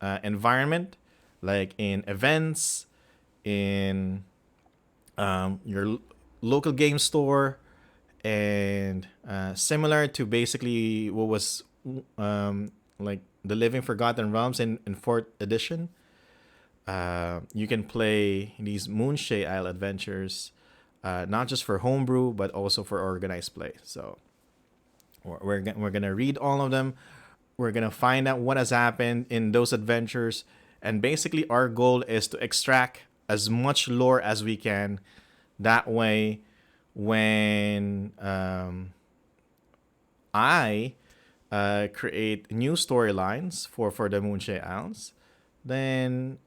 environment, like in events, in your local game store, and similar to basically what was like the Living Forgotten Realms in fourth edition. You can play these Moonshae Isle adventures, not just for homebrew but also for organized play. So we're gonna read all of them. We're gonna find out what has happened in those adventures, and basically our goal is to extract as much lore as we can. That way, when I create new storylines for the Moonshae Isles, then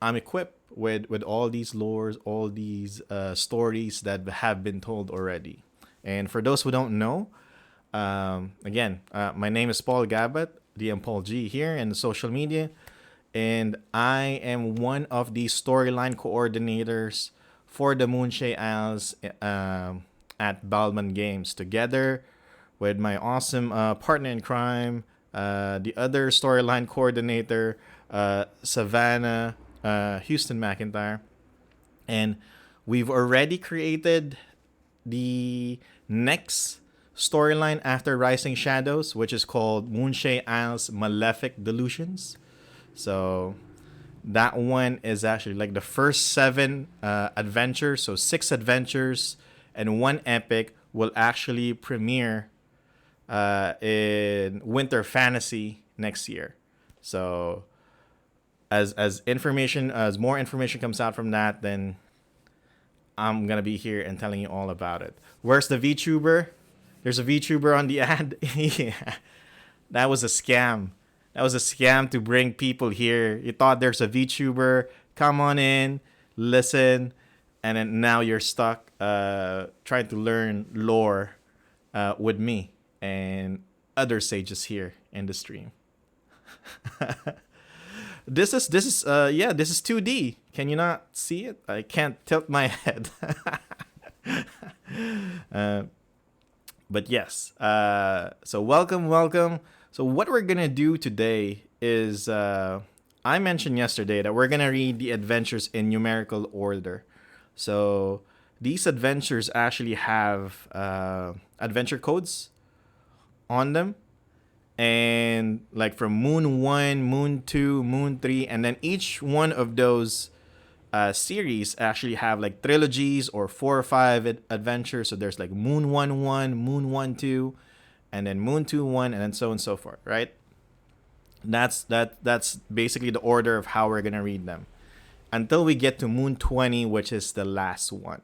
I'm equipped with all these lores, all these stories that have been told already. And for those who don't know, again, my name is Paul Gabat, DMPaulG here in the social media, and I am one of the storyline coordinators for the Moonshae Isles at Balman Games, together with my awesome partner in crime, the other storyline coordinator, Savannah Houston McIntyre. And we've already created the next storyline after Rising Shadows, which is called Moonshae Isles Malefic Delusions. So that one is actually like the first 7 adventures. So 6 adventures and 1 epic will actually premiere in Winter Fantasy next year. So as more information comes out from that, then I'm gonna be here and telling you all about it. Where's the VTuber? There's a VTuber on the ad. Yeah, that was a scam. That was a scam to bring people here. You thought there's a VTuber. Come on in, listen, and then now you're stuck trying to learn lore with me and other sages here in the stream. This is 2D. Can you not see it? I can't tilt my head. But yes. So welcome. So what we're gonna do today is I mentioned yesterday that we're gonna read the adventures in numerical order. So these adventures actually have adventure codes on them, and like from Moon 1, Moon 2, Moon 3, and then each one of those series actually have like trilogies or 4 or 5 adventures. So there's like Moon 1-1, Moon 1-2, and then Moon 2-1, and then so on and so forth, right? That's basically the order of how we're gonna read them until we get to Moon 20, which is the last one.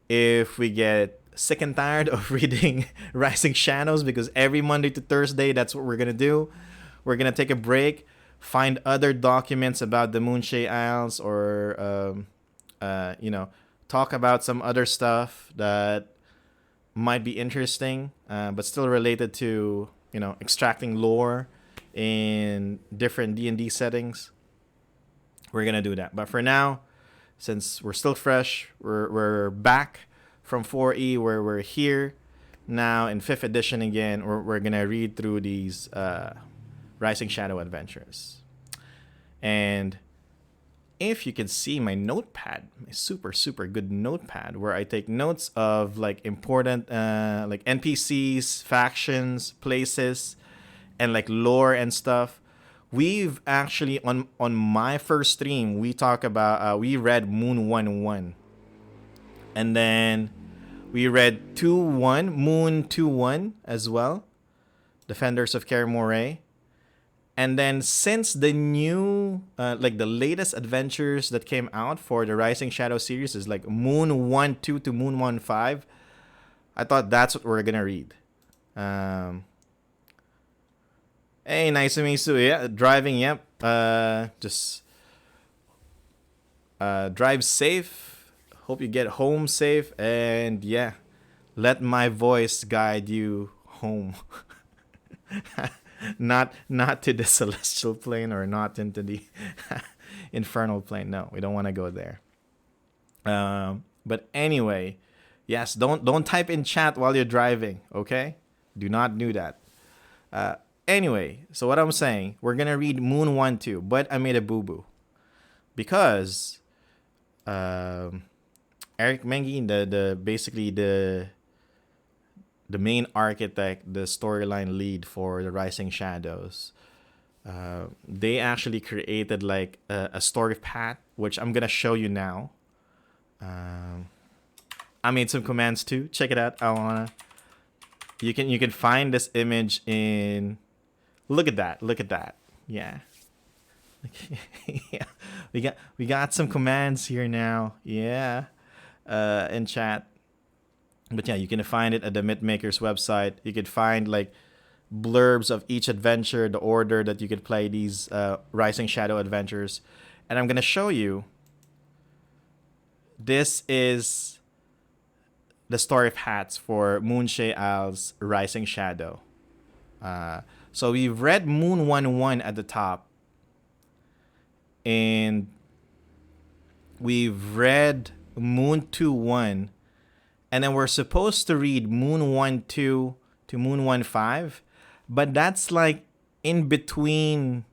If we get sick and tired of reading Rising Shadows, because every Monday to Thursday, that's what we're gonna do. We're gonna take a break, find other documents about the Moonshae Isles, or talk about some other stuff that might be interesting, but still related to extracting lore in different D&D settings. We're gonna do that. But for now, since we're still fresh, we're back from 4E, where we're here now in 5th edition again. We're gonna read through these Rising Shadow adventures. And if you can see my notepad, my super good notepad, where I take notes of like important like NPCs, factions, places, and like lore and stuff. We've actually on my first stream, we talk about we read Moon 1-1, and then we read 2-1, Moon 2-1 as well, Defenders of Kaer Morhen. And then since the new, like the latest adventures that came out for the Rising Shadow series is like Moon 1-2 to Moon 1-5, I thought that's what we're gonna read. Hey, nice to meet you. Yeah, driving. Yep. Just drive safe. Hope you get home safe, and yeah, let my voice guide you home. not to the celestial plane, or not into the infernal plane. No, we don't want to go there. But anyway, yes, don't type in chat while you're driving. Okay, do not do that. anyway, so what I'm saying, we're gonna read Moon 1-2, but I made a boo boo because Eric Mengi, the basically the main architect, the storyline lead for the Rising Shadows, they actually created like a story path, which I'm gonna show you now. I made some commands too. Check it out. You can find this image in. Look at that. Look at that. Yeah. Yeah. We got some commands here now. Yeah. In chat. But yeah, you can find it at the Mythmakers website. You could find like blurbs of each adventure, the order that you could play these Rising Shadow adventures. And I'm gonna show you. This is the story paths for Moonshae Isles Rising Shadow. So we've read Moon 1-1 at the top, and we've read Moon 2-1, and then we're supposed to read Moon 1-2 to Moon 1-5, but that's like in between,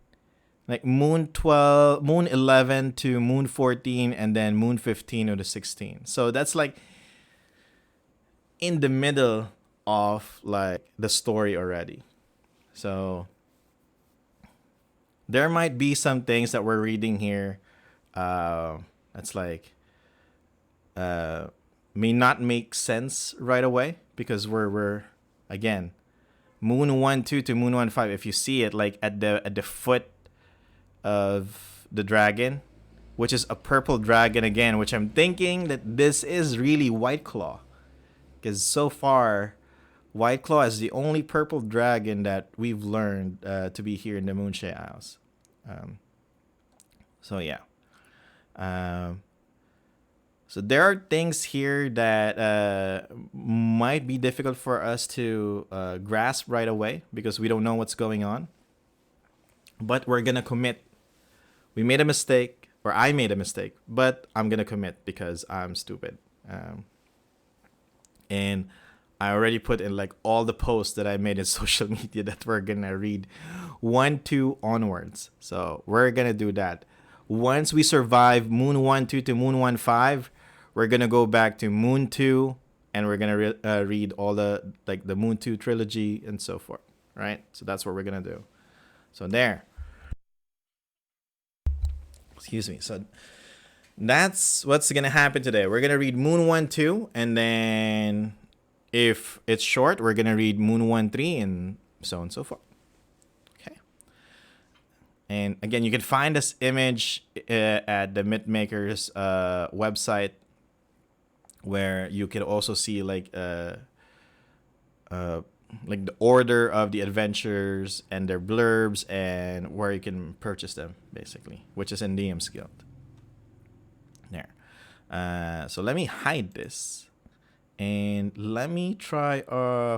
like Moon 11 to Moon 14, and then Moon 15 or the 16. So that's like in the middle of like the story already. So there might be some things that we're reading here that's like may not make sense right away because we're again Moon 1-2 to Moon 1-5. If you see it like at the foot of the dragon, which is a purple dragon again, which I'm thinking that this is really White Claw, because so far White Claw is the only purple dragon that we've learned to be here in the Moonshae Isles. So yeah. So there are things here that might be difficult for us to grasp right away because we don't know what's going on. But we're going to commit. We made a mistake, or I made a mistake, but I'm going to commit because I'm stupid. And I already put in like all the posts that I made in social media that we're gonna read 1-2 onwards. So we're gonna do that. Once we survive Moon 1-2 to Moon 1-5, we're gonna go back to Moon 2, and we're gonna read all the like the Moon 2 trilogy and so forth. Right? So that's what we're gonna do. So there. Excuse me. So that's what's gonna happen today. We're gonna read Moon 1-2, and then if it's short, we're gonna read Moon 1-3, and so on and so forth. Okay. And again, you can find this image at the Mythmakers website, where you can also see like the order of the adventures and their blurbs and where you can purchase them, basically, which is in DM's Guild. There. So let me hide this. And let me try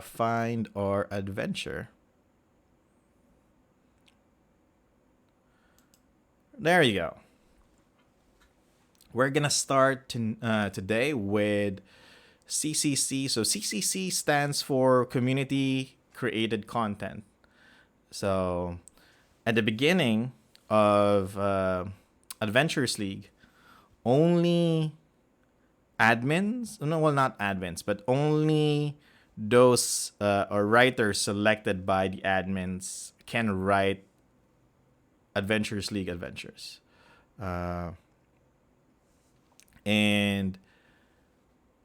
find our adventure. There you go. We're gonna start today with CCC. So CCC stands for Community Created Content. So at the beginning of Adventures League, only admins, no, well, not admins, but only those or writers selected by the admins can write Adventures League adventures. And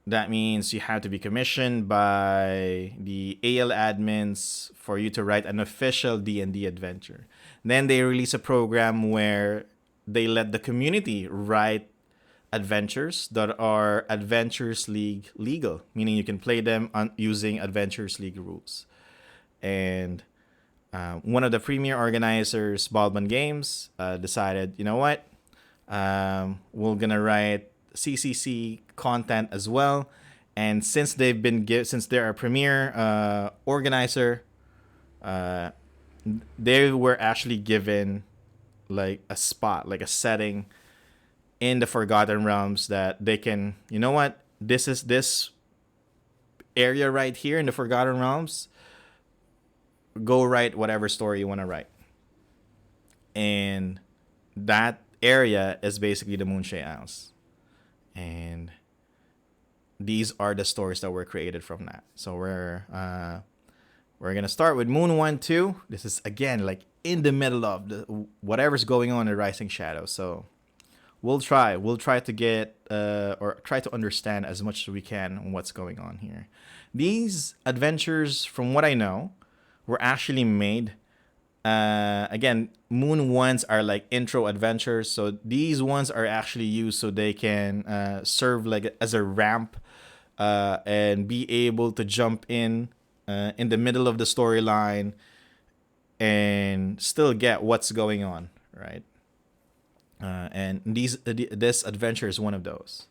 that means you have to be commissioned by the AL admins for you to write an official D&D adventure. Then they release a program where they let the community write adventures that are Adventures League legal, meaning you can play them using Adventures League rules. And one of the premier organizers, Baldman Games, decided, you know what, we're gonna write CCC content as well. And since they've been since they're a premier organizer, they were actually given like a spot, like a setting in the Forgotten Realms that they can, you know what, this is this area right here in the Forgotten Realms. go write whatever story you want to write. And that area is basically the Moonshae Isles. And these are the stories that were created from that. So we're gonna start with Moon1-2. This is again like in the middle of the whatever's going on in Rising Shadows. So we'll try to get or try to understand as much as we can on what's going on here. These adventures, from what I know, were actually made. Again, Moon ones are like intro adventures, so these ones are actually used so they can serve like as a ramp and be able to jump in the middle of the storyline and still get what's going on, right? And this adventure is one of those.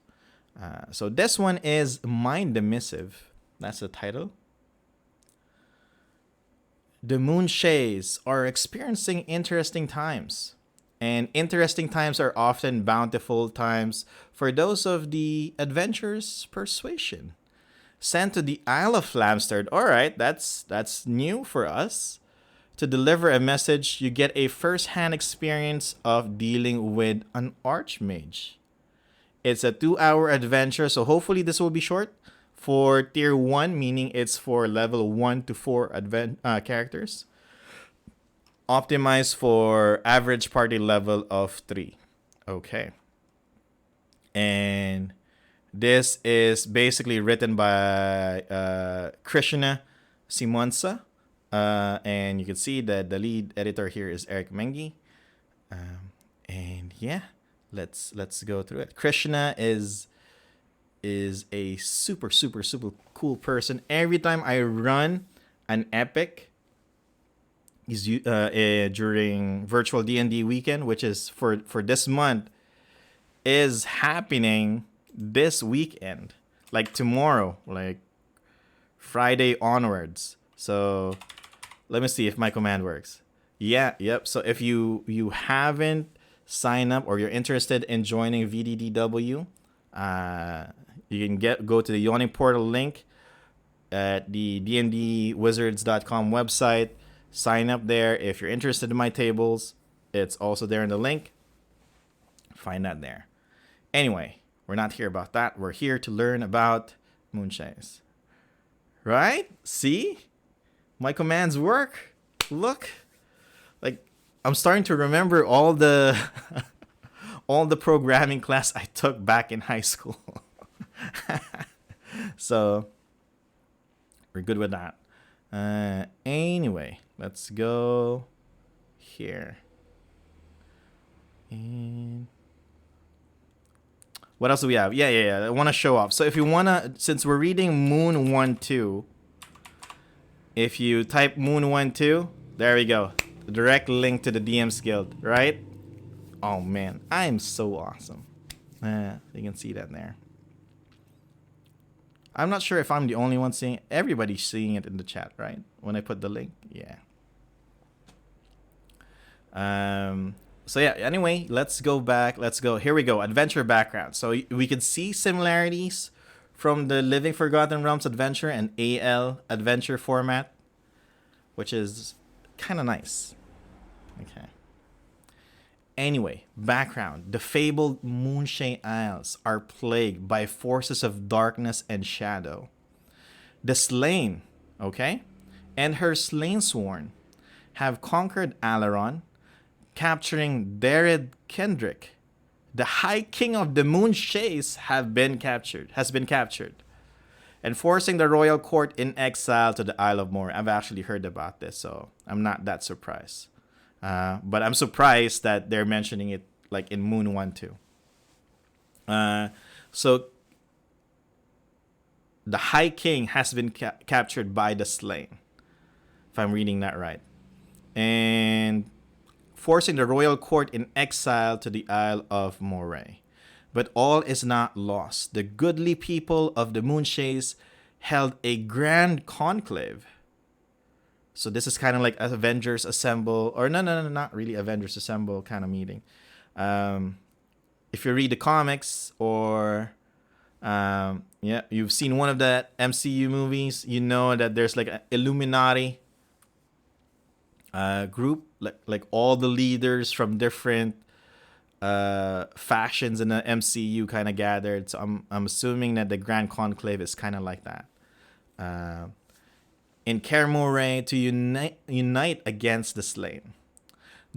So this one is Mind the Missive. That's the title. The Moonshaes are experiencing interesting times. And interesting times are often bountiful times for those of the adventurous persuasion. Sent to the Isle of Flamstead. Alright, that's new for us. To deliver a message, you get a first-hand experience of dealing with an archmage. It's a 2-hour adventure, so hopefully this will be short. For tier 1, meaning it's for level 1 to 4 characters. Optimized for average party level of 3. Okay. And this is basically written by Krishna, Simonse. And you can see that the lead editor here is Eric Mengi. And yeah, let's go through it. Krishna is a super cool person. Every time I run an epic is during virtual D&D weekend, which is for this month, is happening this weekend, like tomorrow, like Friday onwards. So let me see if my command works. Yep. So if you haven't signed up or you're interested in joining VDDW, you can go to the Yawning Portal link at the dndwizards.com website. Sign up there. If you're interested in my tables, it's also there in the link. Find that there. Anyway, we're not here about that. We're here to learn about Moonshaes. Right? See? My commands work. Look. Like, I'm starting to remember all the all the programming class I took back in high school. So we're good with that. Anyway, let's go here. And what else do we have? Yeah. I want to show off. So if you want to, since we're reading Moon1-2, if you type Moon1-2, there we go. The direct link to the DM's Guild, right? Oh man, I'm so awesome. You can see that there. I'm not sure if I'm the only one seeing it. Everybody's seeing it in the chat, right? When I put the link. Yeah. So yeah, anyway, let's go back. Let's go. Here we go. Adventure background. So we can see similarities from the Living Forgotten Realms adventure and AL adventure format, which is kind of nice. Okay. Anyway, background. The fabled Moonshae Isles are plagued by forces of darkness and shadow. The slain, okay, and her slain sworn have conquered Alaron, capturing Derid Kendrick. The High King of the Moonshaes has been captured, and forcing the royal court in exile to the Isle of Moray. I've actually heard about this, so I'm not that surprised. But I'm surprised that they're mentioning it like in Moon1-2. So the High King has been captured by the slain, if I'm reading that right, and forcing the royal court in exile to the Isle of Moray. But all is not lost. The goodly people of the Moonshaes held a grand conclave. So this is kind of like Avengers Assemble, or no, not really Avengers Assemble kind of meeting. If you read the comics or you've seen one of the MCU movies, you know that there's like an Illuminati group, like all the leaders from different factions in the MCU kind of gathered. So I'm assuming that the Grand Conclave is kind of like that. In Kaer Morhen to unite against the slain,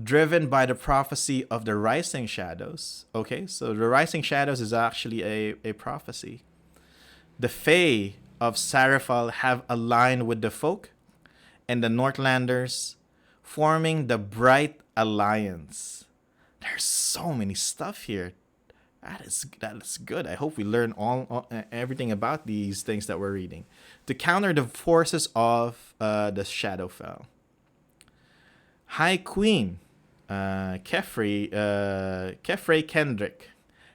driven by the prophecy of the Rising Shadows. Okay, so the Rising Shadows is actually a prophecy. The Fae of Sarafal have aligned with the folk and the Northlanders, forming the Bright Alliance. There's so many stuff here. That is good. I hope we learn everything about these things that we're reading to counter the forces of the Shadowfell. High Queen Kefre Kendrick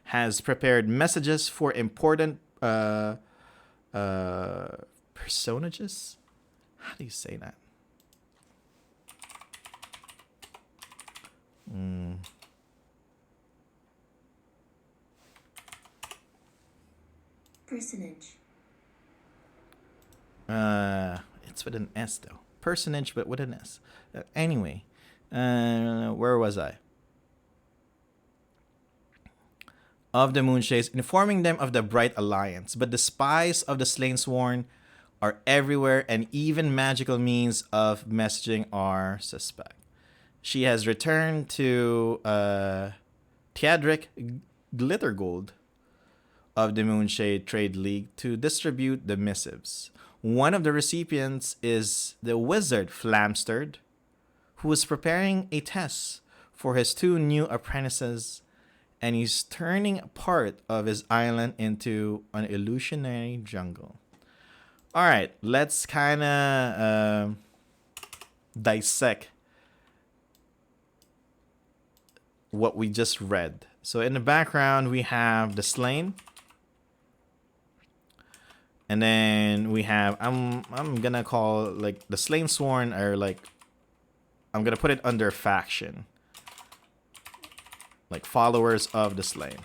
has prepared messages for important personages. How do you say that? Personage. It's with an S though. Personage, but with an S. Anyway, where was I? Of the Moonshaes, informing them of the Bright Alliance, but the spies of the Slainsworn are everywhere, and even magical means of messaging are suspect. She has returned to Theodric Glittergold of the Moonshae Trade League to distribute the missives. One of the recipients is the wizard Flamsterd, who is preparing a test for his 2 new apprentices, and he's turning part of his island into an illusionary jungle. All right, let's kind of dissect what we just read. So in the background, we have the slain. And then we have, I'm gonna call like the Slainsworn, or like, I'm gonna put it under faction, like followers of the slain.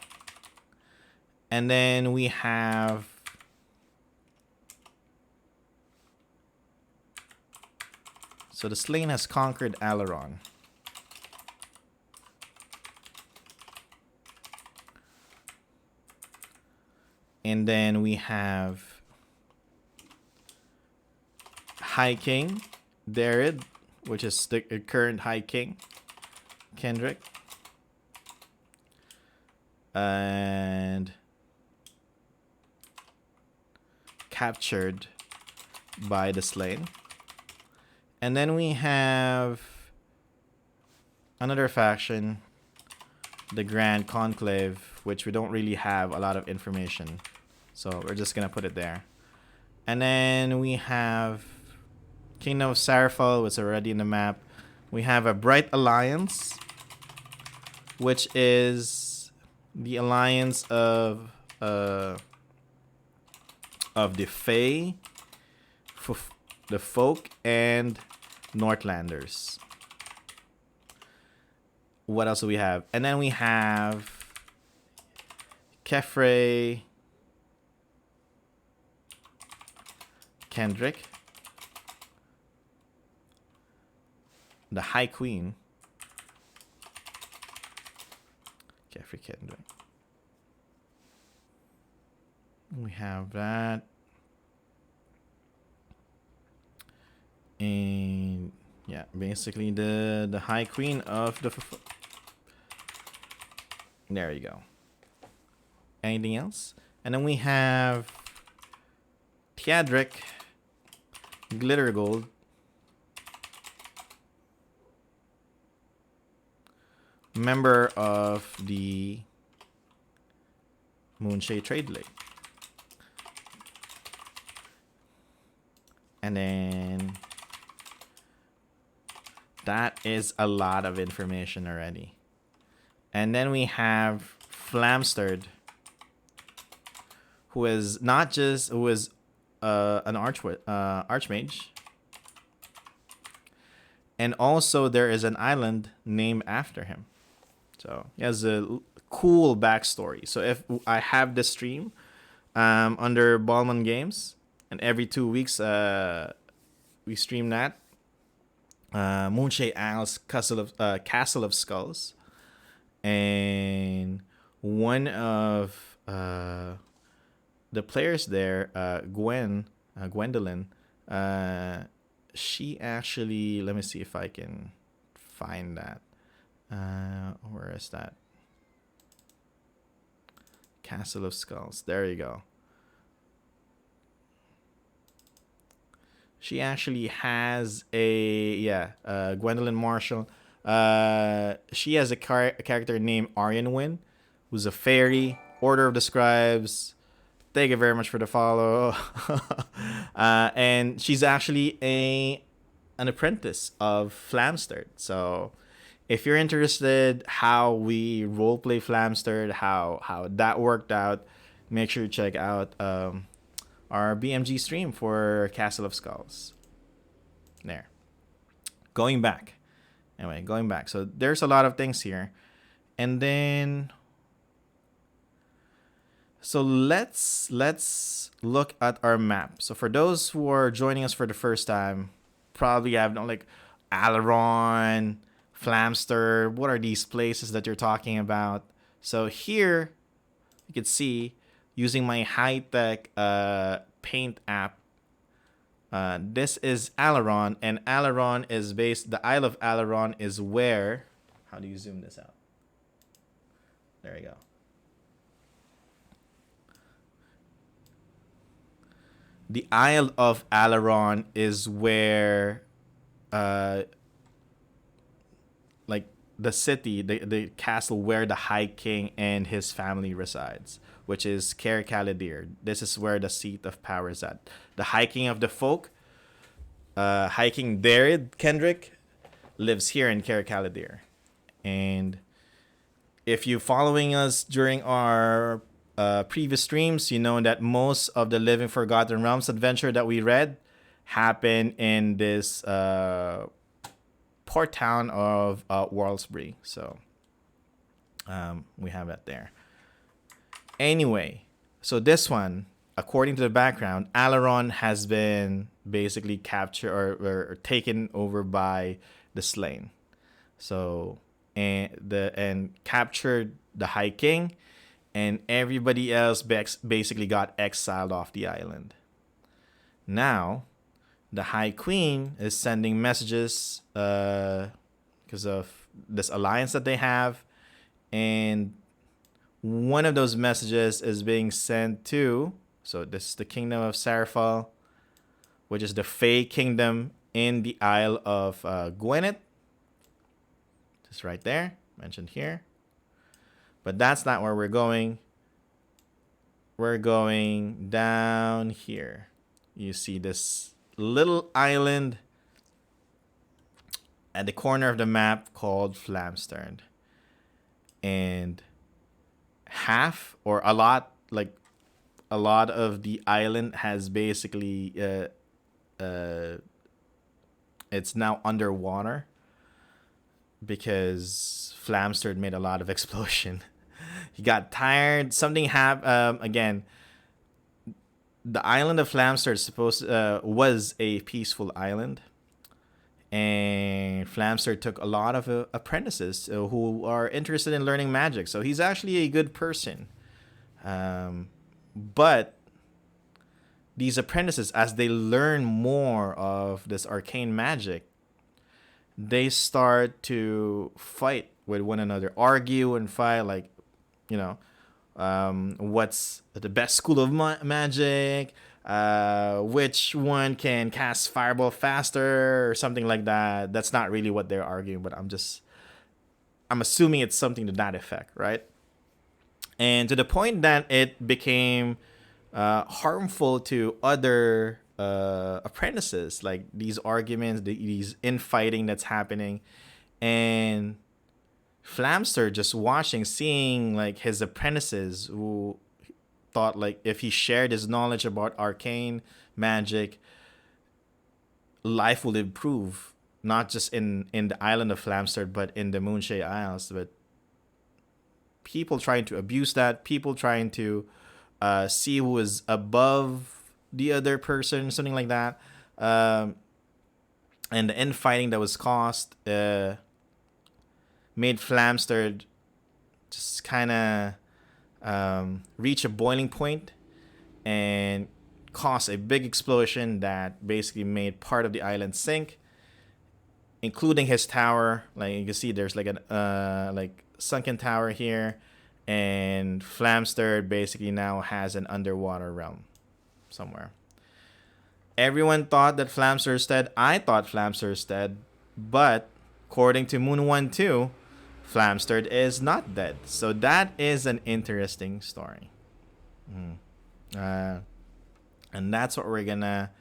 And then we have so the slain has conquered Alaron. And then we have High King Darid, which is the current High King Kendrick, and captured by the slain. And then we have another faction, the Grand Conclave, which we don't really have a lot of information, so we're just gonna put it there. And then we have Kingdom of Sarafal, which is already in the map. We have a Bright Alliance, which is the alliance of the Fae, the folk, and Northlanders. What else do we have? And then we have Kefre Kendrick, the High Queen. Kefre Kendrick. We have that. And yeah, basically the High Queen of the... There you go. Anything else? And then we have Theodric Glittergold, member of the Moonshae Trade League. And then that is a lot of information already. And then we have Flamsterd, who is an archmage. And also there is an island named after him. So he has a cool backstory. So if I have this stream under Ballman Games, and every 2 weeks we stream that, Moonshae Isles Castle of Skulls, and one of the players there, Gwendolyn, she actually, let me see if I can find that. Where is that? Castle of Skulls. There you go. She actually has Gwendolyn Marshall. She has a character named Aryanwin, who's a fairy, Order of the Scribes. Thank you very much for the follow. And she's actually an apprentice of Flamstered. So if you're interested how we roleplay Flamstered, how that worked out, make sure to check out our BMG stream for Castle of Skulls. There. Going back. So there's a lot of things here. And then so let's look at our map. So for those who are joining us for the first time, probably have no like Alaron, Flamster, what are these places that you're talking about? So here you can see using my high-tech paint app. This is Alaron, and Alaron is the Isle of Alaron is where, how do you zoom this out? There you go. The Isle of Alaron is where like the city, the castle where the High King and his family resides, which is Caer Caladir. This is where the seat of power is at. The High King of the folk, High King Darid Kendrick, lives here in Caer Caladir. And if you're following us during our previous streams, you know that most of the Living Forgotten Realms adventure that we read happened in this port town of Worldsbury. So we have that there. Anyway, so this one, according to the background, Alaron has been basically captured or taken over by the Slain. So and captured the High King, and everybody else basically got exiled off the island. Now, the High Queen is sending messages because of this alliance that they have, and one of those messages is being sent to, so this is the Kingdom of Sarafal, which is the Fey Kingdom in the Isle of Gwyneth. Just right there, mentioned here. But that's not where we're going. We're going down here. You see this little island at the corner of the map called Flamstern. And half or a lot of the island has basically it's now underwater because Flamstered made a lot of explosion. He got tired. Something happened. Again, the island of Flamstered was a peaceful island, and Flamstered took a lot of apprentices who are interested in learning magic. So he's actually a good person. But these apprentices, as they learn more of this arcane magic, they start to fight with one another, argue and fight, like, you know, what's the best school of magic, which one can cast fireball faster or something like that. That's not really what they're arguing, but I'm assuming it's something to that effect, right? And to the point that it became harmful to other apprentices, like these arguments, these infighting that's happening, and Flamster just watching, seeing like his apprentices who thought like if he shared his knowledge about arcane magic, life will improve, not just in the island of Flamster, but in the Moonshae Isles. But people trying to abuse that, people trying to see who is above the other person, something like that. and the infighting that was caused made Flamster just kind of reach a boiling point and caused a big explosion that basically made part of the island sink, including his tower. Like you can see, there's like a like sunken tower here, and Flamster basically now has an underwater realm somewhere. Everyone thought that Flamster is dead. I thought Flamster is dead, but according to Moon1-2, Flamster is not dead. So that is an interesting story. And that's what we're gonna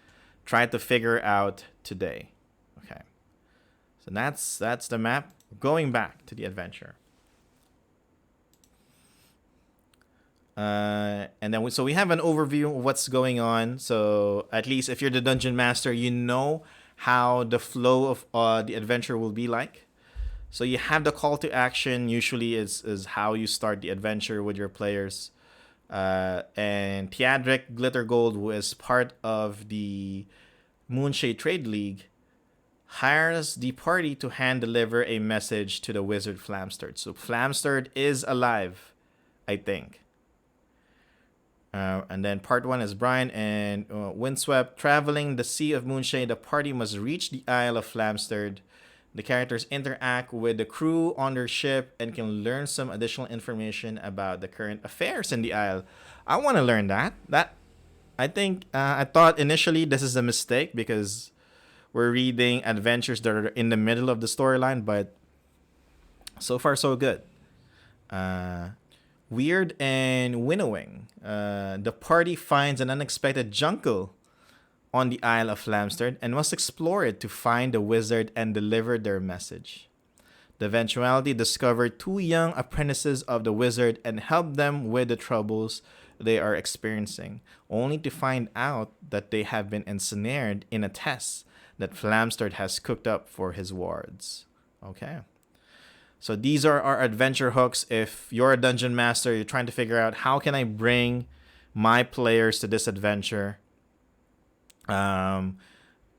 try to figure out today. Okay. So that's the map. Going back to the adventure. And then so we have an overview of what's going on. So at least if you're the dungeon master, you know how the flow of the adventure will be like. So you have the call to action. Usually is how you start the adventure with your players. And Theadric Glittergold, who is part of the Moonshae Trade League, hires the party to hand deliver a message to the wizard Flamster. So Flamster is alive, I think. And then part 1 is Brian and Windswept. Traveling the Sea of Moonshae, the party must reach the Isle of Flamster. The characters interact with the crew on their ship and can learn some additional information about the current affairs in the Isle. I want to learn that. I think I thought initially this is a mistake because we're reading adventures that are in the middle of the storyline, but so far so good. Weird and winnowing. The party finds an unexpected jungle on the Isle of Flamster and must explore it to find the wizard and deliver their message. The eventuality discover 2 young apprentices of the wizard and help them with the troubles they are experiencing, only to find out that they have been ensnared in a test that Flamster has cooked up for his wards. Okay. So these are our adventure hooks. If you're a dungeon master, you're trying to figure out how can I bring my players to this adventure.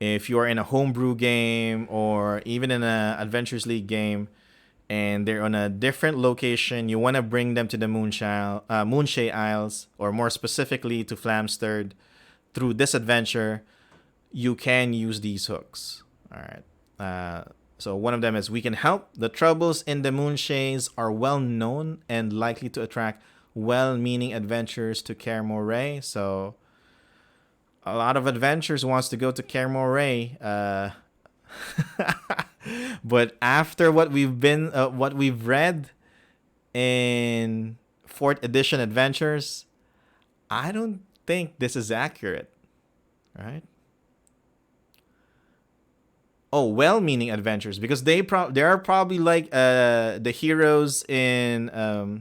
If you're in a homebrew game or even in an Adventures League game and they're on a different location, you want to bring them to the Moonshae Isles, or more specifically to Flamster through this adventure, you can use these hooks. All right. So one of them is we can help. The troubles in the Moonshaes are well known and likely to attract well-meaning adventurers to Kaer Morhen. So a lot of adventurers wants to go to Kaer Morhen. But after what we've read in 4th edition adventures, I don't think this is accurate, right? Oh, well-meaning adventures, because they are probably like the heroes in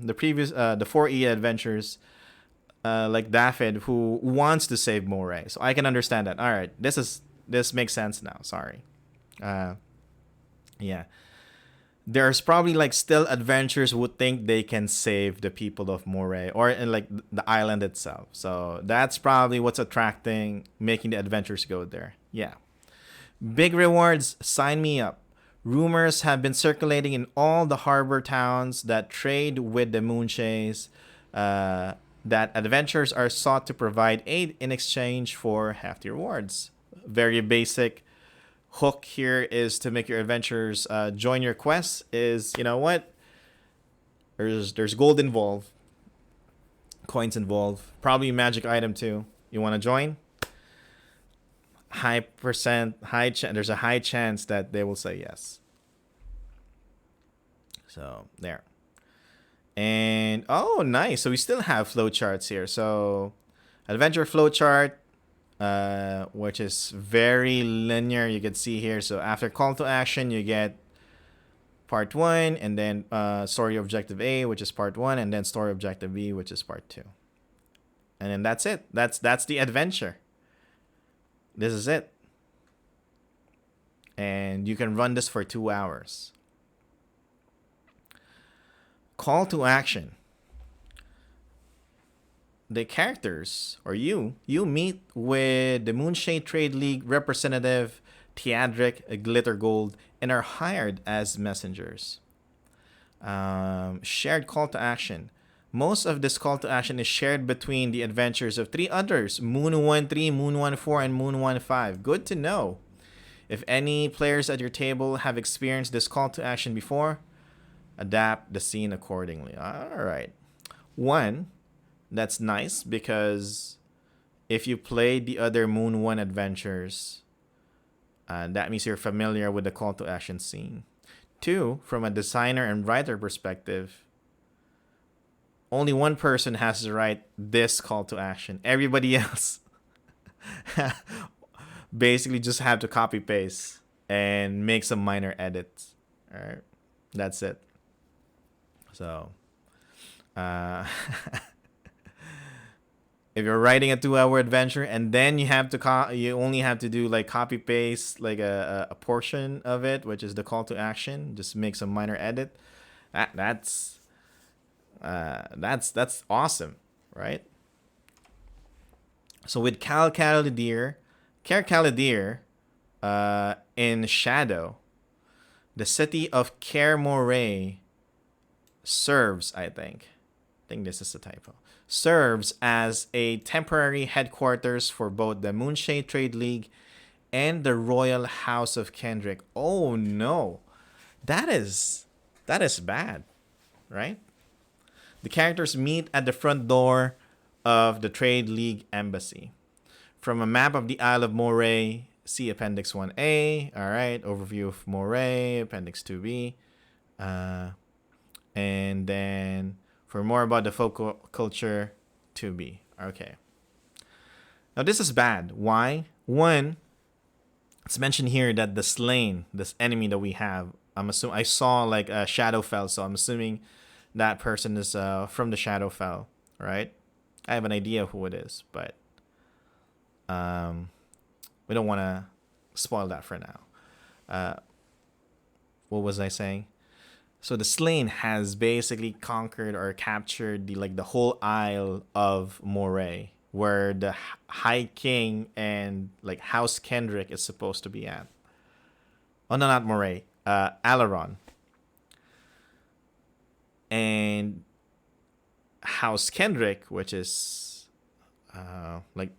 the previous the 4E adventures, like Daphid, who wants to save Morhen. So I can understand that. All right, this makes sense now. Sorry. Yeah. There's probably like still adventurers who think they can save the people of Morhen or in like the island itself. So that's probably what's making the adventurers go there. Yeah. Big rewards, sign me up. Rumors have been circulating in all the harbor towns that trade with the Moonshaes that adventurers are sought to provide aid in exchange for hefty rewards. Very basic hook here is to make your adventurers join your quests is, you know what? There's gold involved, coins involved, probably a magic item too. You want to join? There's a high chance that they will say yes. So there. And oh, nice. So we still have flowcharts here. So adventure flowchart, which is very linear. You can see here. So after call to action, you get part 1, and then story objective A, which is part 1, and then story objective B, which is part 2. And then that's it. That's the adventure. This is it. And you can run this for 2 hours. Call to action. The characters, or you meet with the Moonshae Trade League representative Theadric, Glitter Gold, and are hired as messengers. Shared call to action. Most of this call to action is shared between the adventures of 3 others, Moon1-3, Moon1-4, and Moon1-5. Good to know. If any players at your table have experienced this call to action before, adapt the scene accordingly. Alright. 1, that's nice because if you played the other Moon1 adventures, that means you're familiar with the call to action scene. 2, from a designer and writer perspective, only one person has to write this call to action. Everybody else basically just have to copy paste and make some minor edits. All right, that's it. So, if you're writing a 2-hour adventure and then you have to you only have to do like copy paste like a portion of it, which is the call to action, just make some minor edit. That's awesome, right? So with Ker Callidyrr in Shadow, the city of Kaer Morhen serves, I think this is a typo, serves as a temporary headquarters for both the Moonshae Trade League and the Royal House of Kendrick. Oh no, that is bad, right? The characters meet at the front door of the Trade League embassy. From a map of the Isle of Moray, see Appendix 1A. All right, overview of Moray, Appendix 2B. And then for more about the folk culture, 2B. Okay. Now this is bad. Why? 1, it's mentioned here that the slain, this enemy that we have, I saw like a Shadowfell, so I'm assuming that person is from the Shadowfell, right? I have an idea who it is, but we don't want to spoil that for now. What was I saying? So the slain has basically conquered or captured the whole Isle of Moray, where the High King and like House Kendrick is supposed to be at. Oh no, not Moray. Alaron. And House Kendrick, which is like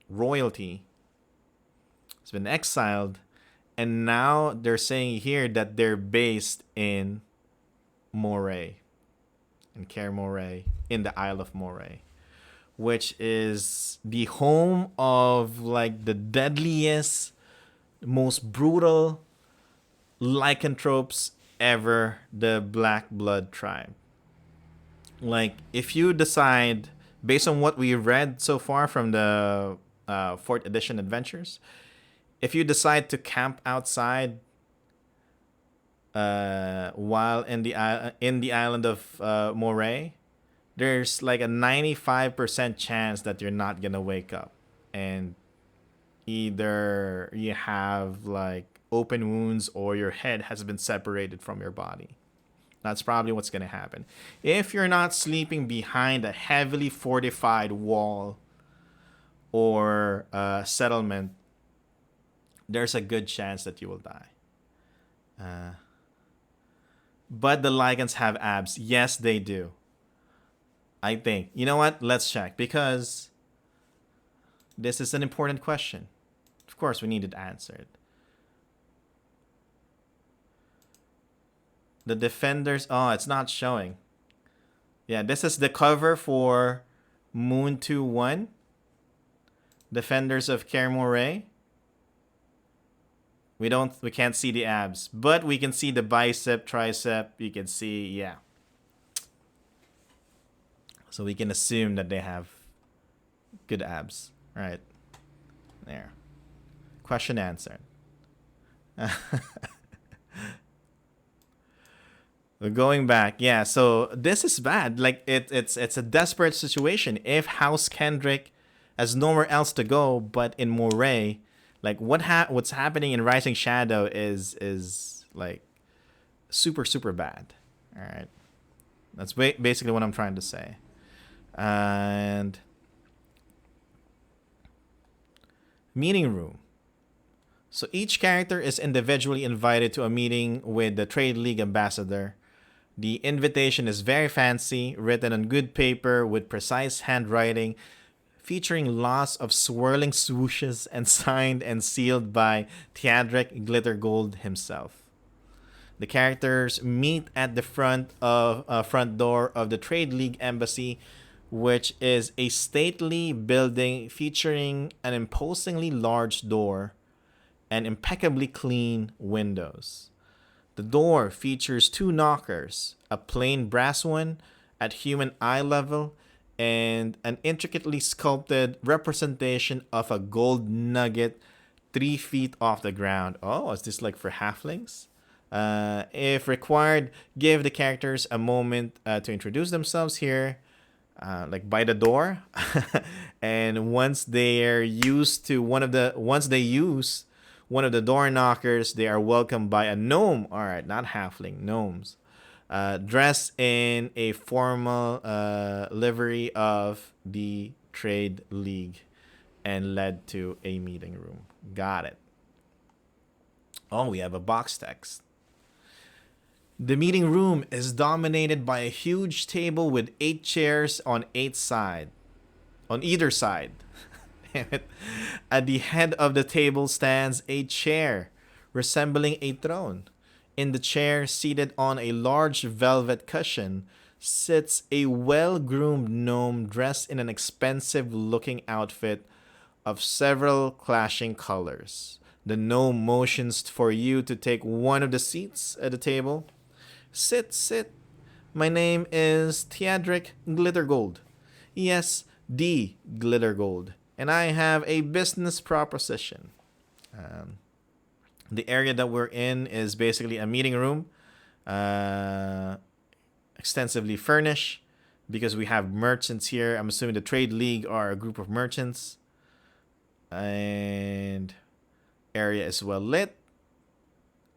royalty, has been exiled, and now they're saying here that they're based in Moray, in Kaer Morhen, in the Isle of Moray, which is the home of like the deadliest, most brutal lycanthropes ever, the Black Blood tribe. Like, if you decide, based on what we read so far from the 4th edition adventures, if you decide to camp outside while in the island of Moray, there's like a 95% chance that you're not gonna wake up, and either you have like open wounds or your head has been separated from your body. That's probably what's going to happen. If you're not sleeping behind a heavily fortified wall or settlement, there's a good chance that you will die. But the Lycans have abs. Yes, they do. I think. You know what? Let's check, because this is an important question. Of course, we need it answered. The defenders. Oh, it's not showing. Yeah, this is the cover for Moon1-2. Defenders of Kaer Morhen. We can't see the abs, but we can see the bicep, tricep. You can see, yeah. So we can assume that they have good abs. All right. There. Question answered. Going back, yeah, so this is bad. Like it's a desperate situation. If House Kendrick has nowhere else to go but in Moray, like what's happening in Rising Shadow is like super bad. All right, that's basically what I'm trying to say. And meeting room. So each character is individually invited to a meeting with the Trade League ambassador. The invitation is very fancy, written on good paper with precise handwriting, featuring lots of swirling swooshes and signed and sealed by Theodric Glittergold himself. The characters meet at the front door of the Trade League embassy, which is a stately building featuring an imposingly large door and impeccably clean windows. The door features two knockers, a plain brass one at human eye level, and an intricately sculpted representation of a gold nugget 3 feet off the ground. Oh, is this like for halflings? If required, give the characters a moment to introduce themselves here, like by the door. And once they use one of the door knockers, they are welcomed by a gnome. All right, not halfling, gnomes. Dressed in a formal livery of the Trade League and led to a meeting room. Got it. Oh, we have a box text. The meeting room is dominated by a huge table with 8 chairs on either side. At the head of the table stands a chair resembling a throne. In the chair, seated on a large velvet cushion, sits a well-groomed gnome dressed in an expensive-looking outfit of several clashing colors. The gnome motions for you to take one of the seats at the table. Sit. My name is Theodric Glittergold. Yes, the Glittergold. And I have a business proposition. The area that we're in is basically a meeting room, extensively furnished, because we have merchants here. I'm assuming the Trade League are a group of merchants. And area is well lit.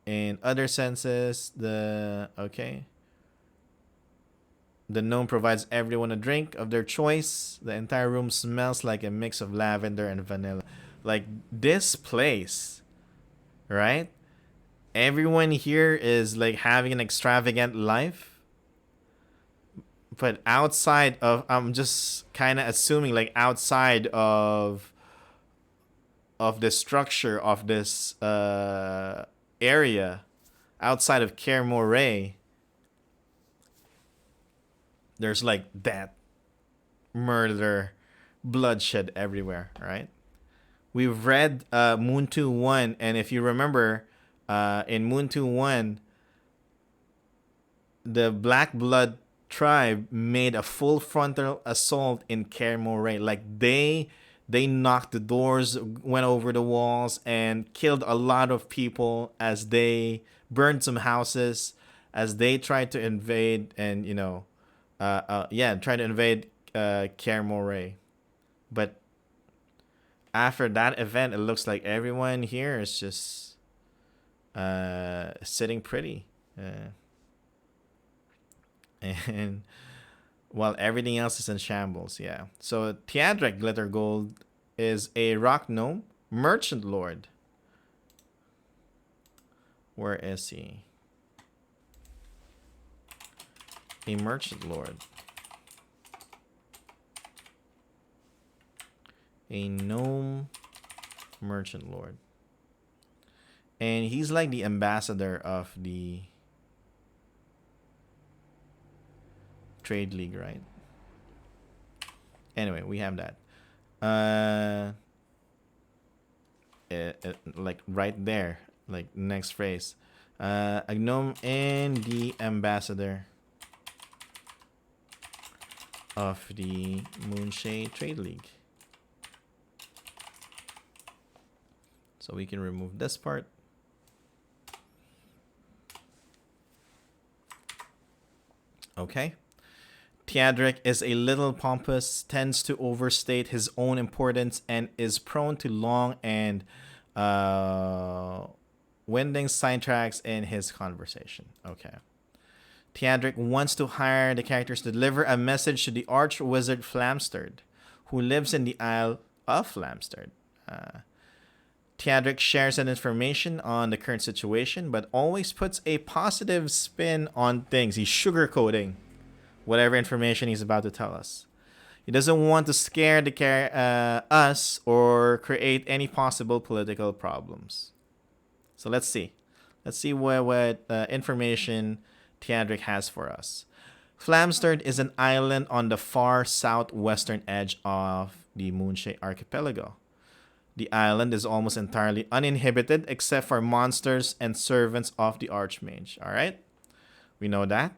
In other senses, the gnome provides everyone a drink of their choice. The entire room smells like a mix of lavender and vanilla. Like this place, right? Everyone here is like having an extravagant life. But outside of, I'm just kind of assuming, like outside of the structure of this area, outside of Kaer Morhen, there's like death, murder, bloodshed everywhere, right? We've read MOON1-2, and if you remember, in MOON1-2, the Black Blood tribe made a full frontal assault in Kaer Morhen. Like they knocked the doors, went over the walls, and killed a lot of people as they burned some houses, as they tried to invade and, try to invade Kaer Morhen. But after that event, it looks like everyone here is just sitting pretty. And while everything else is in shambles, yeah. So Theodric Glittergold is a rock gnome merchant lord. Where is he? A merchant lord. A gnome merchant lord. And he's like the ambassador of the Trade League, right? Anyway, we have that. Like right there, like next phrase. A gnome and the ambassador of the Moonshae Trade League. So we can remove this part. Okay. Theodric is a little pompous, tends to overstate his own importance, and is prone to long and winding sidetracks in his conversation. Okay. Theodric wants to hire the characters to deliver a message to the arch-wizard Flamsterd, who lives in the Isle of Flamsterd. Theodric shares that information on the current situation, but always puts a positive spin on things. He's sugarcoating whatever information he's about to tell us. He doesn't want to scare us or create any possible political problems. So let's see. Let's see what information Theodric has for us. Flamstead is an island on the far southwestern edge of the Moonshae archipelago. The island is almost entirely uninhabited except for monsters and servants of the Archmage. Alright? We know that.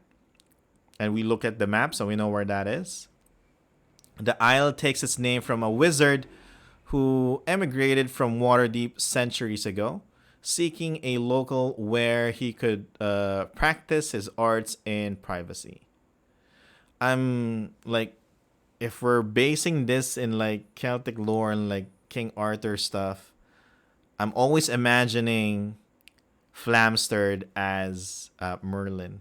And we look at the map, so we know where that is. The isle takes its name from a wizard who emigrated from Waterdeep centuries ago, seeking a local where he could practice his arts in privacy. I'm like, if we're basing this in like Celtic lore and like King Arthur stuff, I'm always imagining Flamstead as Merlin.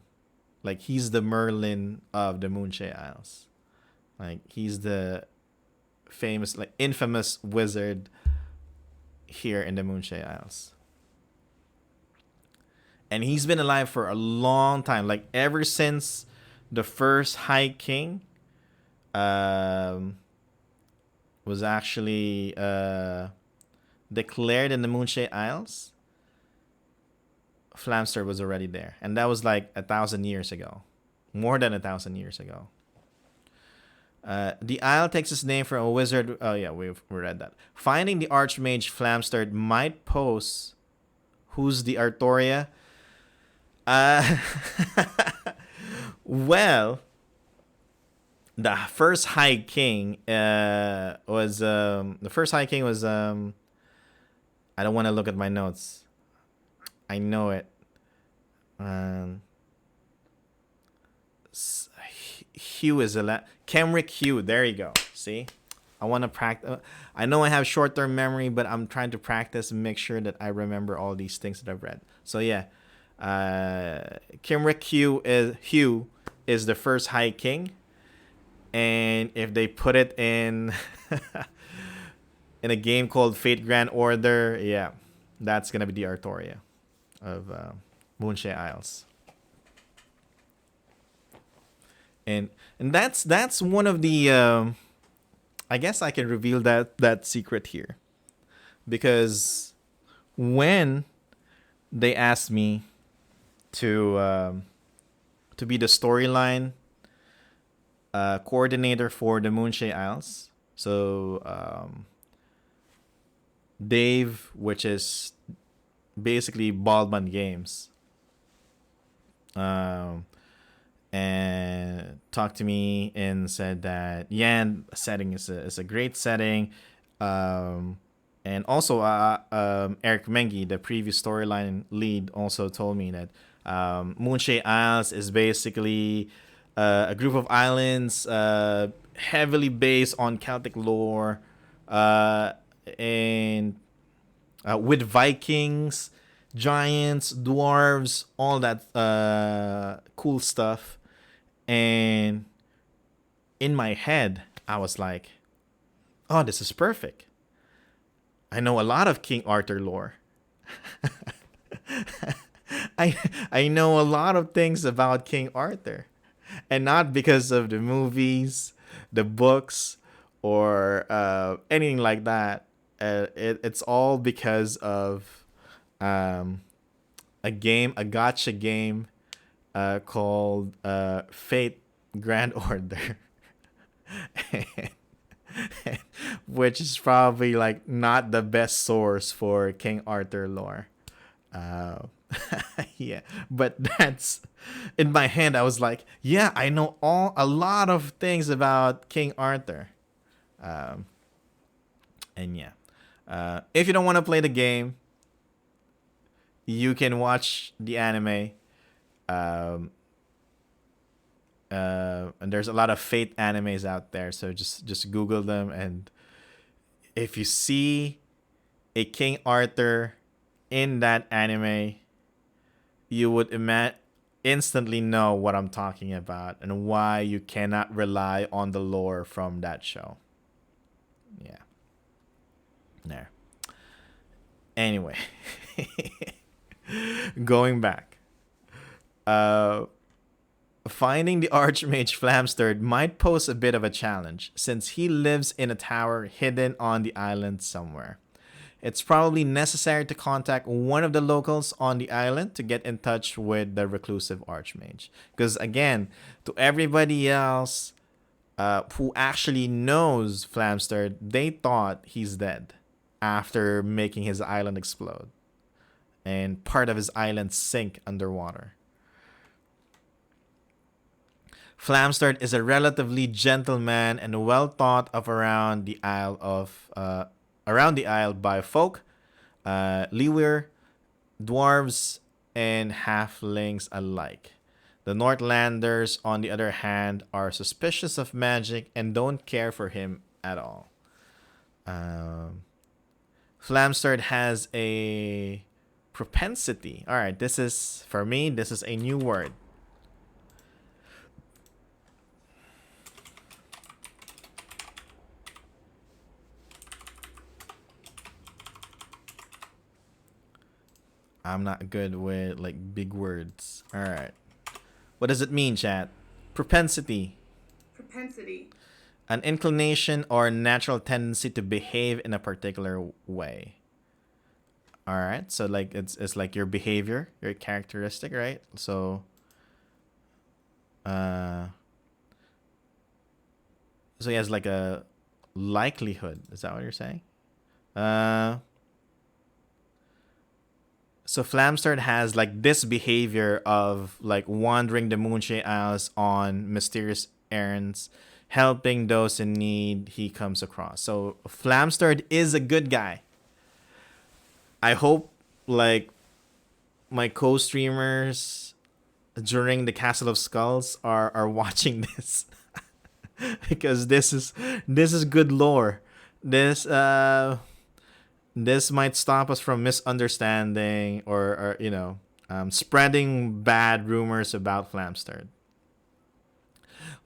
Like, he's the Merlin of the Moonshae Isles. Like, he's the famous, like, infamous wizard here in the Moonshae Isles. And he's been alive for a long time. Like, ever since the first High King was actually declared in the Moonshae Isles, Flamstead was already there. And that was like 1,000 years ago. More than 1,000 years ago. The isle takes its name from a wizard. Oh, yeah, we read that. Finding the Archmage Flamstead might pose. Who's the Artoria? Well, the first High King was. The first High King was. I don't want to look at my notes. I know it. Hugh is Kenrick Hugh. There you go. See, I want to practice. I know I have short-term memory, but I'm trying to practice and make sure that I remember all these things that I've read. So yeah, Kenrick Hugh is the first High King, and if they put it in in a game called Fate Grand Order, yeah, that's gonna be the Artoria of Moonshae Isles. And that's one of the I guess I can reveal that secret here, because when they asked me to be the storyline coordinator for the Moonshae Isles, so Dave, which is basically Baldman Games, and talked to me and said that setting is a great setting, and also Eric Mengi, the previous storyline lead, also told me that Moonshae Isles is basically a group of islands heavily based on Celtic lore, and with Vikings, giants, dwarves, all that cool stuff. And in my head, I was like, oh, this is perfect. I know a lot of King Arthur lore. I know a lot of things about King Arthur. And not because of the movies, the books, or anything like that. It's all because of a gacha game called Fate Grand Order. Which is probably like not the best source for King Arthur lore. Yeah, but that's in my head. I was like, yeah, I know a lot of things about King Arthur. And yeah, if you don't want to play the game, you can watch the anime. And there's a lot of Fate animes out there, so just Google them, and if you see a King Arthur in that anime, you would instantly know what I'm talking about and why you cannot rely on the lore from that show. Yeah. There. Anyway, going back. Uh, Finding the Archmage Flamstered might pose a bit of a challenge, since he lives in a tower hidden on the island somewhere. It's probably necessary to contact one of the locals on the island to get in touch with the reclusive Archmage. Because again, to everybody else who actually knows Flamstered, they thought he's dead after making his island explode and part of his island sink underwater. Flamstead is a relatively gentle man and well thought of around the Isle by folk, Liwir, dwarves, and halflings alike. The Northlanders, on the other hand, are suspicious of magic and don't care for him at all. Flamstead has a propensity. All right, this is for me. This is a new word. I'm not good with like big words. All right. What does it mean, chat? Propensity. Propensity. An inclination or natural tendency to behave in a particular way. All right. So like it's like your behavior, your characteristic, right? So so he has like a likelihood. Is that what you're saying? So Flamstead has like this behavior of like wandering the Moonshae Isles on mysterious errands, helping those in need he comes across. So Flamstead is a good guy. I hope like my co-streamers during the Castle of Skulls are watching this because this is good lore. This might stop us from misunderstanding or spreading bad rumors about Flamstead.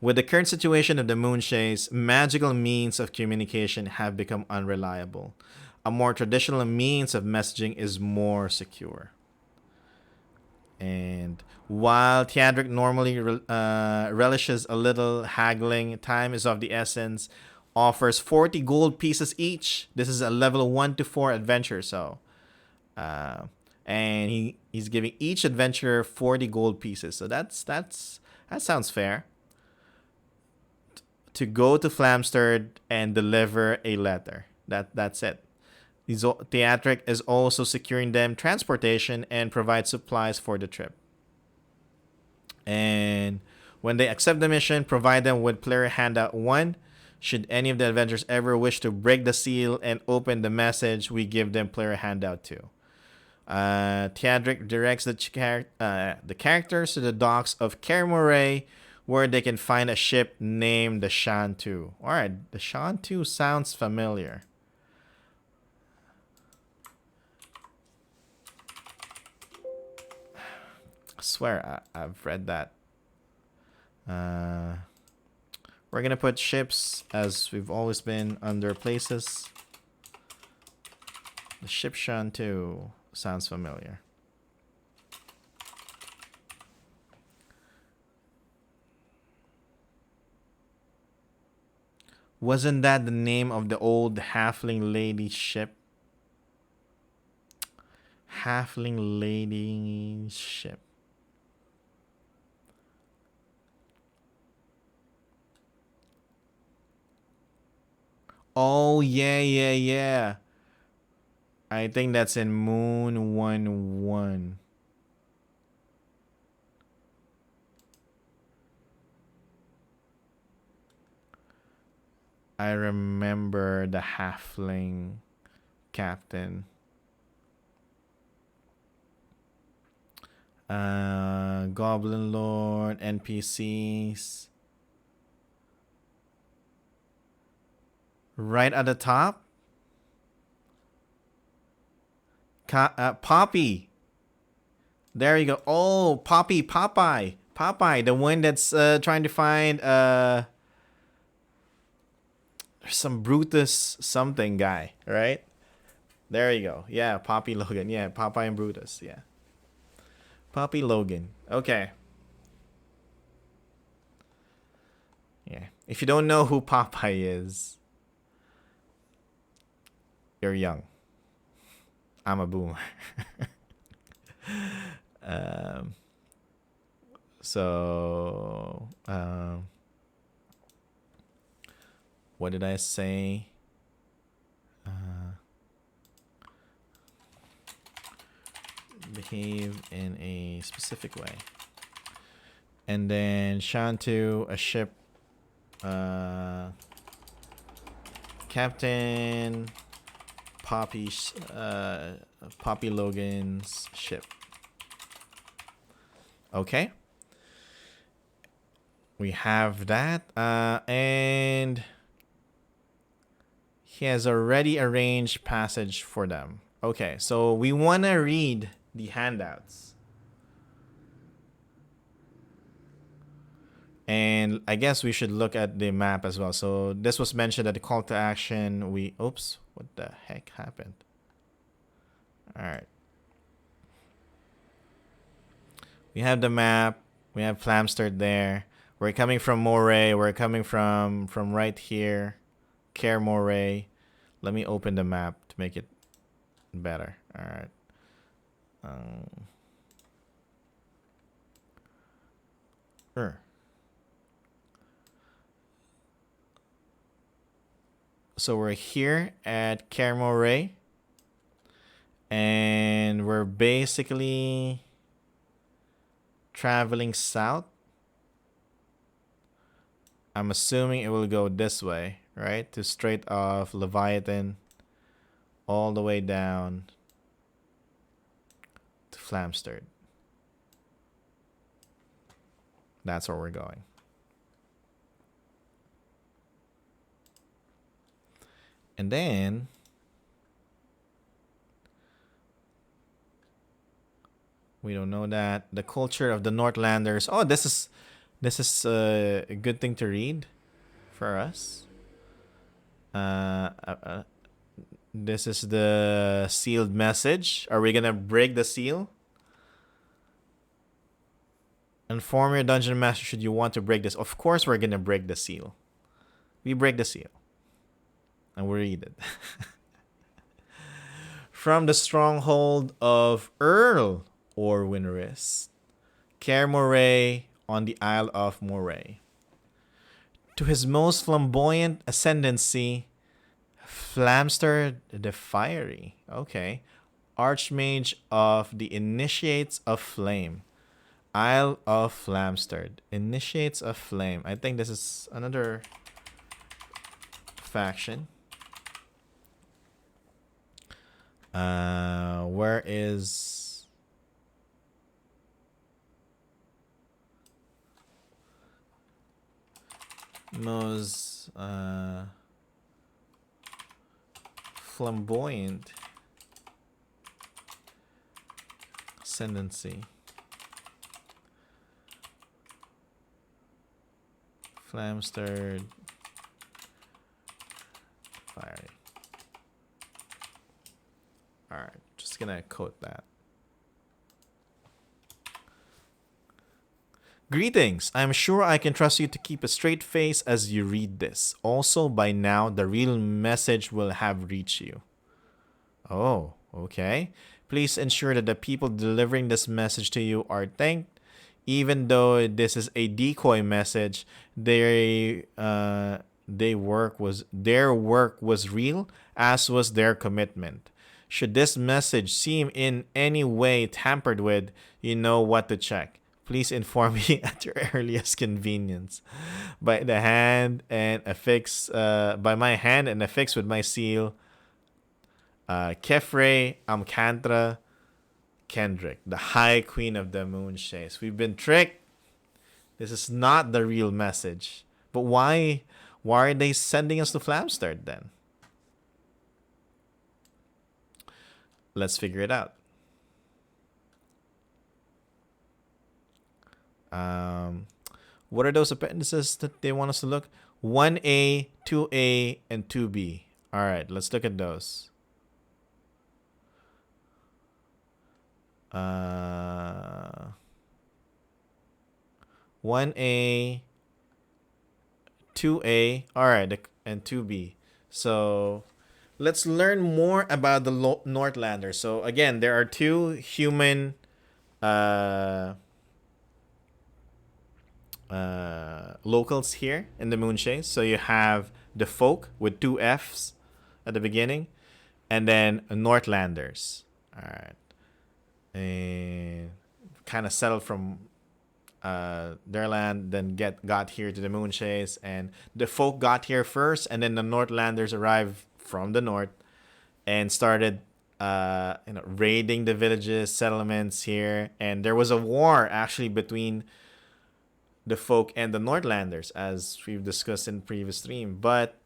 With the current situation of the Moonshaes, magical means of communication have become unreliable. A more traditional means of messaging is more secure. And while Theodric normally relishes a little haggling, time is of the essence, offers 40 gold pieces each. This is a level 1 to 4 adventure, so and he's giving each adventurer 40 gold pieces. So that sounds fair. To go to Flamstead and deliver a letter. That's it. Theatric is also securing them transportation and provide supplies for the trip. And when they accept the mission, provide them with player handout 1. Should any of the adventurers ever wish to break the seal and open the message, we give them player handout 2. Theodric directs the characters to the docks of Kermoray, where they can find a ship named the Shantu. Alright, the Shantu sounds familiar. I swear I've read that. We're going to put ships, as we've always been, under places. The ship Shantu sounds familiar. Wasn't that the name of the old halfling lady ship? Halfling lady ship. Oh, yeah. I think that's in MOON1-2. I remember the halfling captain. Goblin Lord, NPCs. Right at the top? Poppy. There you go. Oh, Popeye, the one that's trying to find some Brutus something guy, right? There you go. Yeah, Poppy Logan. Yeah, Popeye and Brutus. Yeah. Poppy Logan. Okay. Yeah. If you don't know who Popeye is, you're young. I'm a boomer. um, so, what did I say? Behave in a specific way. And then Shantu, a ship. Captain Poppy's, Poppy Logan's ship. Okay. We have that. And he has already arranged passage for them. Okay, so we want to read the handouts. And I guess we should look at the map as well. So this was mentioned at the call to action. Oops, what the heck happened? All right. We have the map. We have Flamstead there. We're coming from Moray. We're coming from right here. Care Moray. Let me open the map to make it better. All right. So we're here at Care Moray. And we're basically traveling south. I'm assuming it will go this way, right? To straight off Leviathan all the way down to Flamstead. That's where we're going. And then we don't know that. The culture of the Northlanders. Oh, this is a good thing to read for us. This is the sealed message. Are we gonna break the seal? Inform your dungeon master should you want to break this. Of course we're gonna break the seal. We break the seal. And we read it. From the stronghold of Earl Orwinris, Care Moray on the Isle of Moray. To his most flamboyant ascendancy, Flamster the Fiery. Okay. Archmage of the Initiates of Flame. Isle of Flamster. Initiates of Flame. I think this is another faction. Where is most flamboyant ascendancy? Flamster Fiery. Alright, just gonna quote that. Greetings. I'm sure I can trust you to keep a straight face as you read this. Also, by now, the real message will have reached you. Oh, okay. Please ensure that the people delivering this message to you are thanked. Even though this is a decoy message, their work was real, as was their commitment. Should this message seem in any way tampered with, you know what to check. Please inform me at your earliest convenience. By my hand and affix with my seal, Kefre Amkantra Kendrick, the High Queen of the Moonshaes. We've been tricked. This is not the real message. But why are they sending us to Flamstead then? Let's figure it out. What are those appendices that they want us to look? 1A, 2A, and 2B. All right, let's look at those. Uh, 1A, 2A, all right, and 2B. So let's learn more about the Northlanders. So again, there are two human uh, locals here in the Moonshae. So you have the folk with two F's at the beginning, and then Northlanders. All right, and kind of settled from their land, then got here to the Moonshaes, and the folk got here first, and then the Northlanders arrived from the north and started raiding the villages, settlements here, and there was a war actually between the folk and the Northlanders, as we've discussed in previous stream. But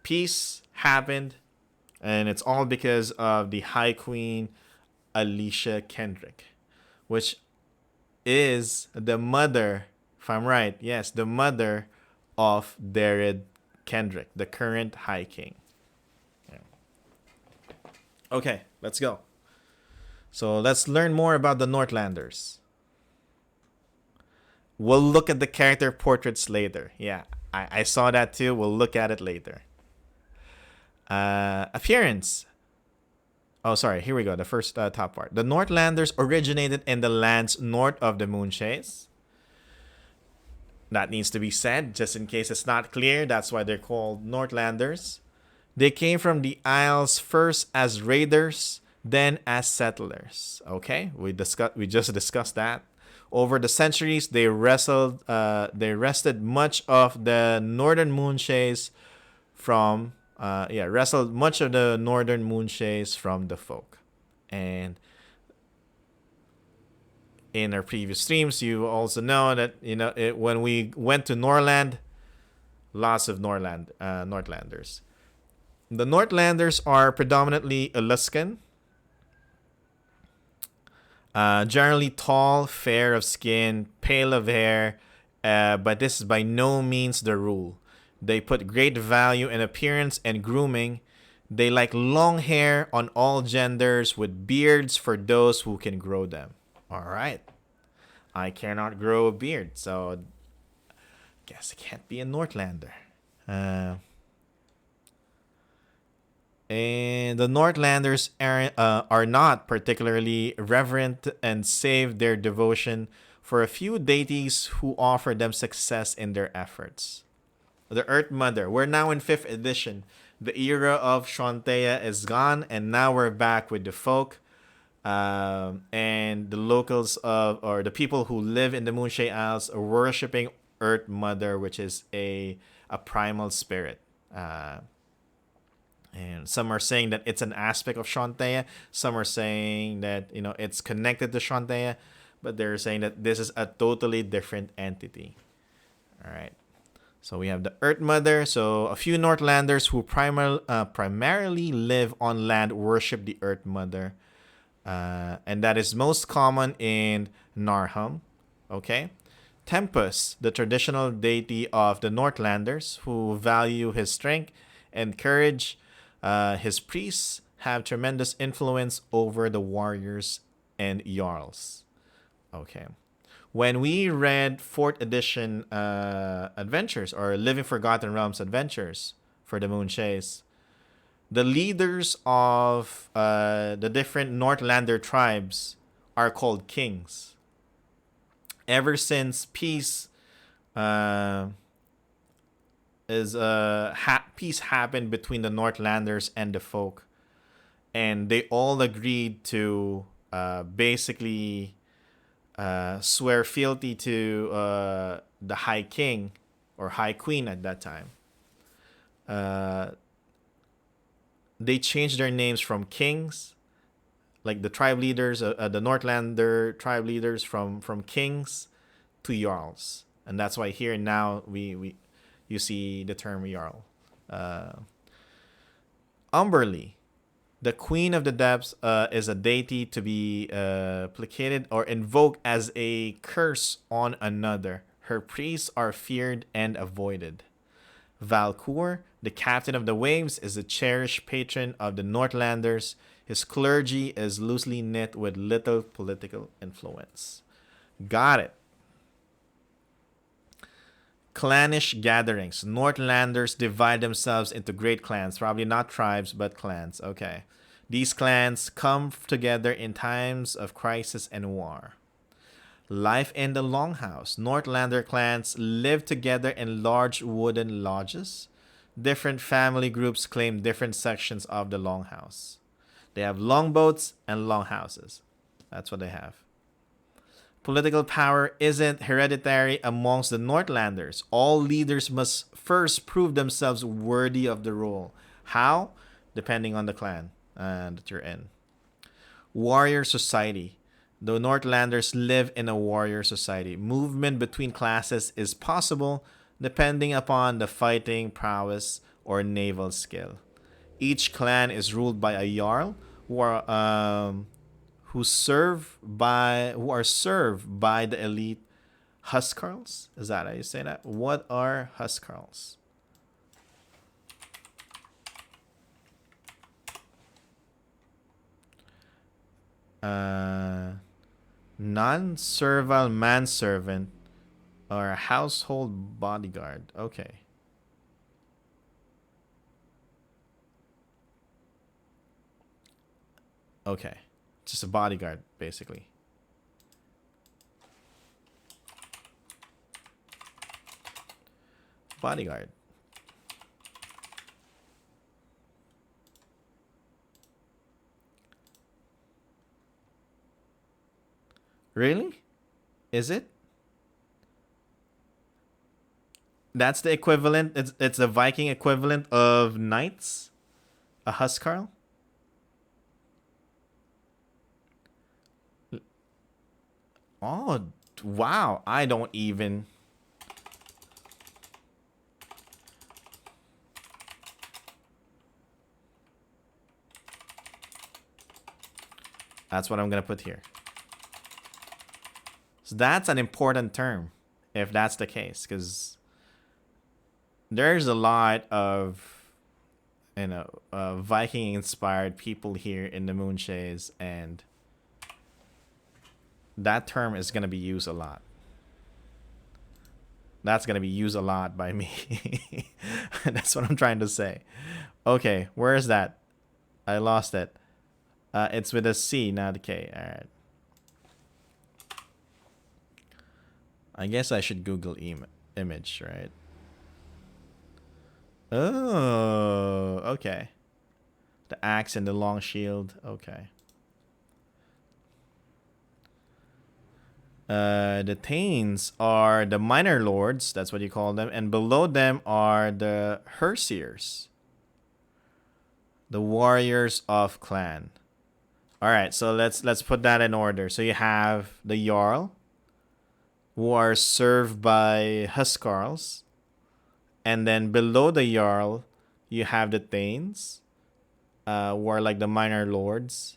peace happened, and it's all because of the High Queen Alicia Kendrick, which is the mother, if I'm right, yes, the mother of Dared Kendrick, the current High King. Yeah. Okay, let's go. So let's learn more about the Northlanders. We'll look at the character portraits later. Yeah, I saw that too. We'll look at it later. Appearance. Oh, sorry. Here we go. The first top part. The Northlanders originated in the lands north of the Moonshaes. That needs to be said, just in case it's not clear. That's why they're called Northlanders. They came from the Isles first as raiders, then as settlers. Okay, we just discussed that. Over the centuries, they wrested much of the northern Moonshaes from wrestled much of the northern Moonshaes from the folk. And in our previous streams, you also know that when we went to Norland, lots of Northlanders. The Northlanders are predominantly Alaskan, generally tall, fair of skin, pale of hair, but this is by no means the rule. They put great value in appearance and grooming. They like long hair on all genders with beards for those who can grow them. All right. I cannot grow a beard, so guess I can't be a Northlander. And the Northlanders are not particularly reverent and save their devotion for a few deities who offer them success in their efforts. The Earth Mother. We're now in 5th edition. The era of Shantea is gone, and now we're back with the folk and the locals or the people who live in the Moonshae Isles are worshipping Earth Mother, which is a primal spirit. And some are saying that it's an aspect of Shantea. Some are saying that it's connected to Shantea, but they're saying that this is a totally different entity. All right. So we have the Earth Mother. So a few Northlanders who primarily live on land worship the Earth Mother. And that is most common in Narham. Okay. Tempus, the traditional deity of the Northlanders, who value his strength and courage. His priests have tremendous influence over the warriors and Jarls. Okay. When we read 4th edition adventures or Living Forgotten Realms adventures for the Moonshaes, the leaders of the different Northlander tribes are called kings. Ever since peace peace happened between the Northlanders and the folk, and they all agreed to basically swear fealty to the High King or High Queen at that time. They changed their names from kings, like the tribe leaders, the Northlander tribe leaders from kings to Jarls, and that's why here now you see the term Jarl. Umberly, the Queen of the Depths, is a deity to be placated or invoked as a curse on another. Her priests are feared and avoided. Valcour, the captain of the waves, is a cherished patron of the Northlanders. His clergy is loosely knit with little political influence. Got it. Clannish gatherings. Northlanders divide themselves into great clans. Probably not tribes, but clans. Okay. These clans come together in times of crisis and war. Life in the Longhouse. Northlander clans live together in large wooden lodges. Different family groups claim different sections of the Longhouse. They have longboats and longhouses. That's what they have. Political power isn't hereditary amongst the Northlanders. All leaders must first prove themselves worthy of the role. How? Depending on the clan that you're in. Warrior society. The Northlanders live in a warrior society. Movement between classes is possible depending upon the fighting prowess or naval skill. Each clan is ruled by a jarl who are served by the elite Huskarls. Is that how you say that? What are Huskarls? Non-servile manservant or a household bodyguard. Okay. Okay. Just a bodyguard, basically. Bodyguard. Really? Is it? That's the equivalent. It's the Viking equivalent of knights? A Huskarl? Oh, wow. I don't even... That's what I'm going to put here. So that's an important term, if that's the case, because there's a lot of, Viking-inspired people here in the Moonshaes, and that term is going to be used a lot. That's going to be used a lot by me. That's what I'm trying to say. Okay, where is that? I lost it. It's with a C, not a K. All right. I guess I should Google image, right? Oh, okay. The axe and the long shield. Okay. The Thanes are the minor lords. That's what you call them. And below them are the Herseers. The warriors of clan. All right, so let's put that in order. So you have the Jarl, who are served by Huskarls. And then below the Jarl, you have the Thanes, who are like the minor lords.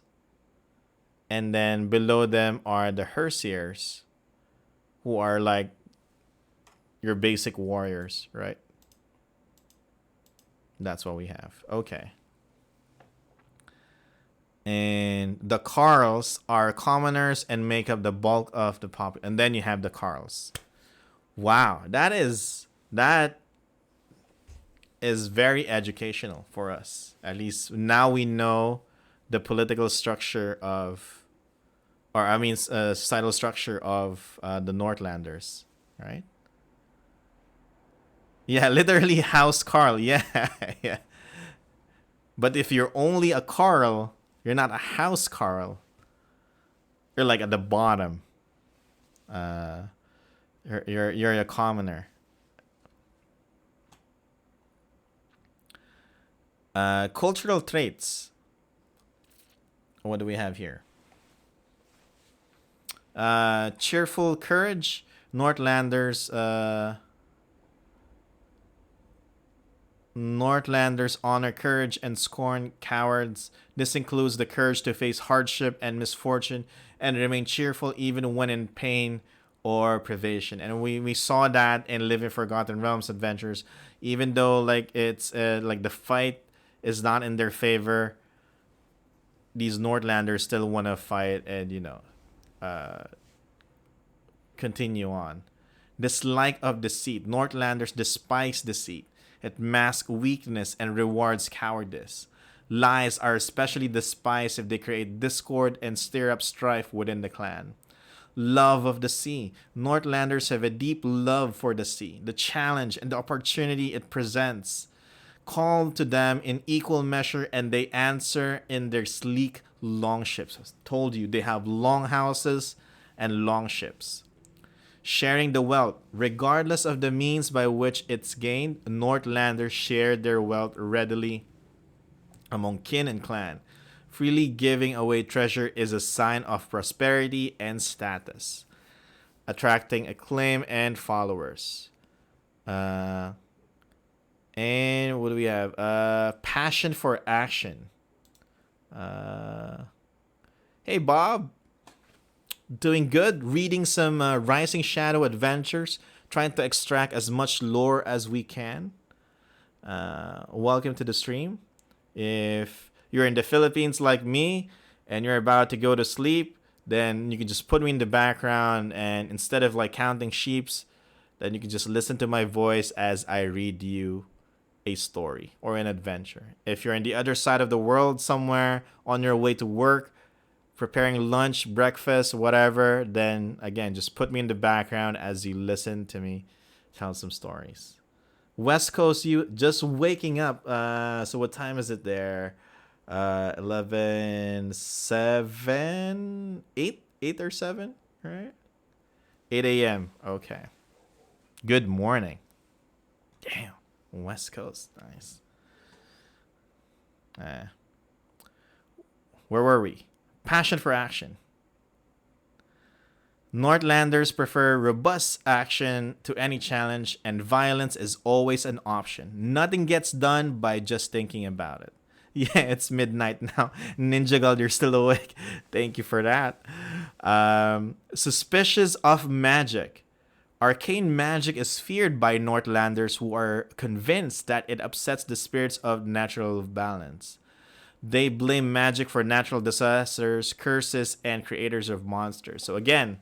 And then below them are the Herseers, who are like your basic warriors, right? That's what we have. Okay. And the Carls are commoners and make up the bulk of the population. And then you have the Carls. Wow, that is very educational for us. At least now we know the political structure of, societal structure of the Northlanders, right? Yeah, literally House Carl. Yeah, yeah. But if you're only a Carl, you're not a House Carl. You're like at the bottom. You're a commoner. Cultural traits. What do we have here? Cheerful courage. Northlanders honor courage and scorn cowards. This includes the courage to face hardship and misfortune and remain cheerful even when in pain or privation. And we saw that in Living Forgotten Realms adventures. Even though like it's like the fight is not in their favor, these Northlanders still want to fight and continue on. Dislike of deceit. Northlanders despise deceit. It masks weakness and rewards cowardice. Lies are especially despised if they create discord and stir up strife within the clan. Love of the sea. Northlanders have a deep love for the sea, the challenge and the opportunity it presents. Call to them in equal measure and they answer in their sleek long ships. I told you they have long houses and long ships. Sharing the wealth. Regardless of the means by which it's gained, Northlanders share their wealth readily among kin and clan. Freely giving away treasure is a sign of prosperity and status, attracting acclaim and followers. And what do we have? Passion for action. Hey, Bob. Doing good. Reading some Rising Shadow adventures. Trying to extract as much lore as we can. Welcome to the stream. If you're in the Philippines like me and you're about to go to sleep, then you can just put me in the background, and instead of like counting sheeps, then you can just listen to my voice as I read you a story or an adventure. If you're in the other side of the world somewhere on your way to work, preparing lunch, breakfast, whatever, then again, just put me in the background as you listen to me tell some stories. West Coast, you just waking up. So what time is it there? 11, 7, 8 or 7, right? 8 a.m. Okay. Good morning. Damn. West Coast. Nice. Where were we? Passion for action. Northlanders prefer robust action to any challenge, and violence is always an option. Nothing gets done by just thinking about it. Yeah, it's midnight now. Ninja God, you're still awake. Thank you for that. Suspicious of magic. Arcane magic is feared by Northlanders who are convinced that it upsets the spirits of natural balance. They blame magic for natural disasters, curses, and creators of monsters. So again,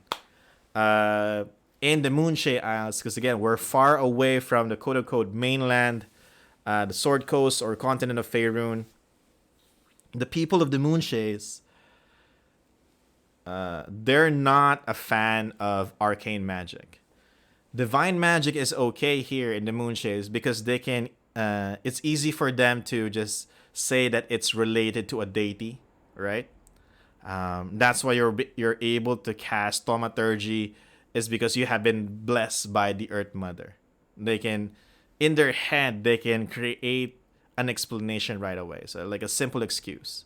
in the Moonshae Isles, because again, we're far away from the quote-unquote mainland, the Sword Coast or continent of Faerun. The people of the Moonshaes, they're not a fan of arcane magic. Divine magic is okay here in the Moonshaes because they can. It's easy for them to just say that it's related to a deity, right? That's why you're able to cast thaumaturgy, is because you have been blessed by the Earth Mother. They can, in their head, they can create an explanation right away. So like a simple excuse.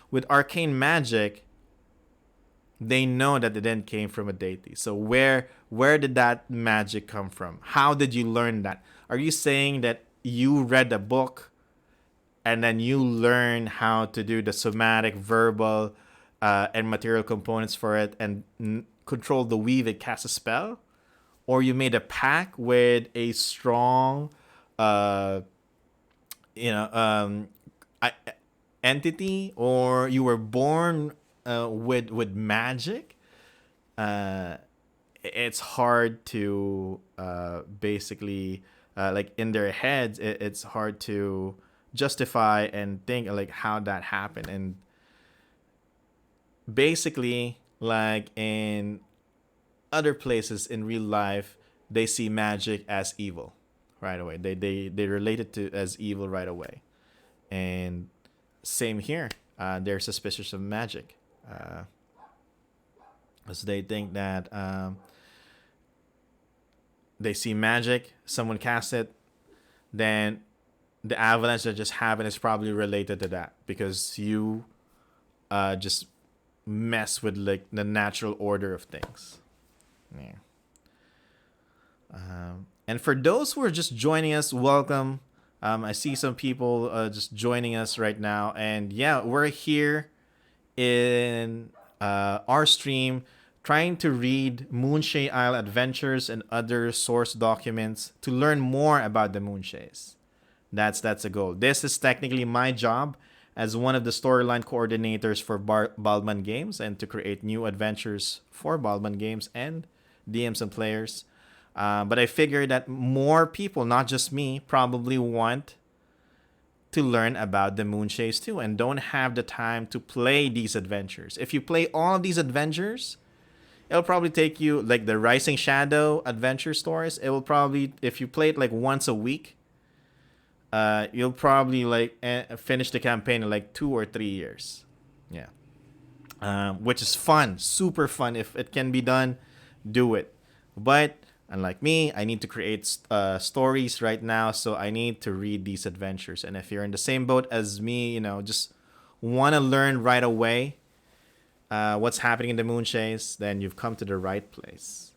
With arcane magic, they know that it then came from a deity. So where did that magic come from? How did you learn that? Are you saying that you read a book and then you learn how to do the somatic, verbal, and material components for it and control the weave and cast a spell? Or you made a pact with a strong entity, or you were born with magic? It's hard to basically like in their heads. It's hard to justify and think like how that happened. And basically, like in other places in real life, they see magic as evil right away. They relate it to as evil right away. And same here. They're suspicious of magic. Because they think that they see magic, someone casts it, then the avalanche that just happened is probably related to that because you just mess with like the natural order of things. Yeah. And for those who are just joining us, welcome. I see some people just joining us right now, and yeah, we're here in our stream trying to read Moonshae Isle Adventures and other source documents to learn more about the Moonshaes. That's a goal. This is technically my job as one of the storyline coordinators for Baldman Games and to create new adventures for Baldman Games and DMs and players. But I figured that more people, not just me, probably want to learn about the Moonshaes too and don't have the time to play these adventures. If you play all of these adventures, it'll probably take you, like the Rising Shadow adventure stories, it will probably, if you play it like once a week, you'll probably like finish the campaign in like 2 or 3 years. Yeah. Which is fun, super fun. If it can be done, do it. But unlike me, I need to create stories right now, so I need to read these adventures. And if you're in the same boat as me, just want to learn right away what's happening in the Moonshaes, then you've come to the right place.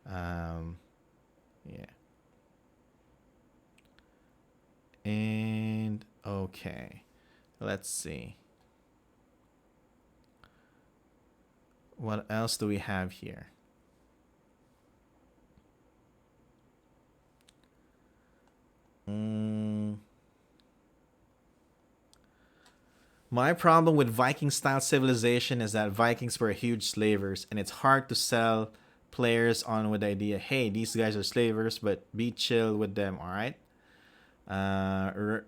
Yeah. And okay, let's see. What else do we have here? My problem with Viking style civilization is that Vikings were huge slavers, and it's hard to sell players on with the idea, hey, these guys are slavers, but be chill with them, alright?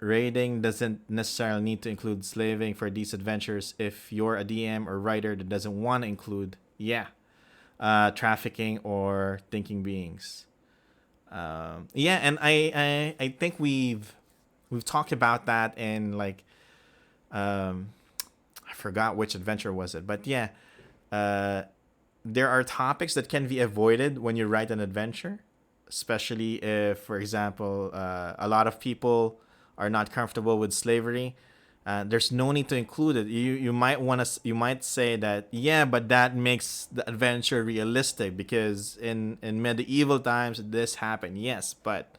Raiding doesn't necessarily need to include slaving for these adventures if you're a DM or writer that doesn't want to include, trafficking or thinking beings. And I think we've talked about that in like I forgot which adventure was it, but there are topics that can be avoided when you write an adventure, especially if, for example, a lot of people are not comfortable with slavery. There's no need to include it. You might say that, but that makes the adventure realistic because in medieval times this happened. Yes, but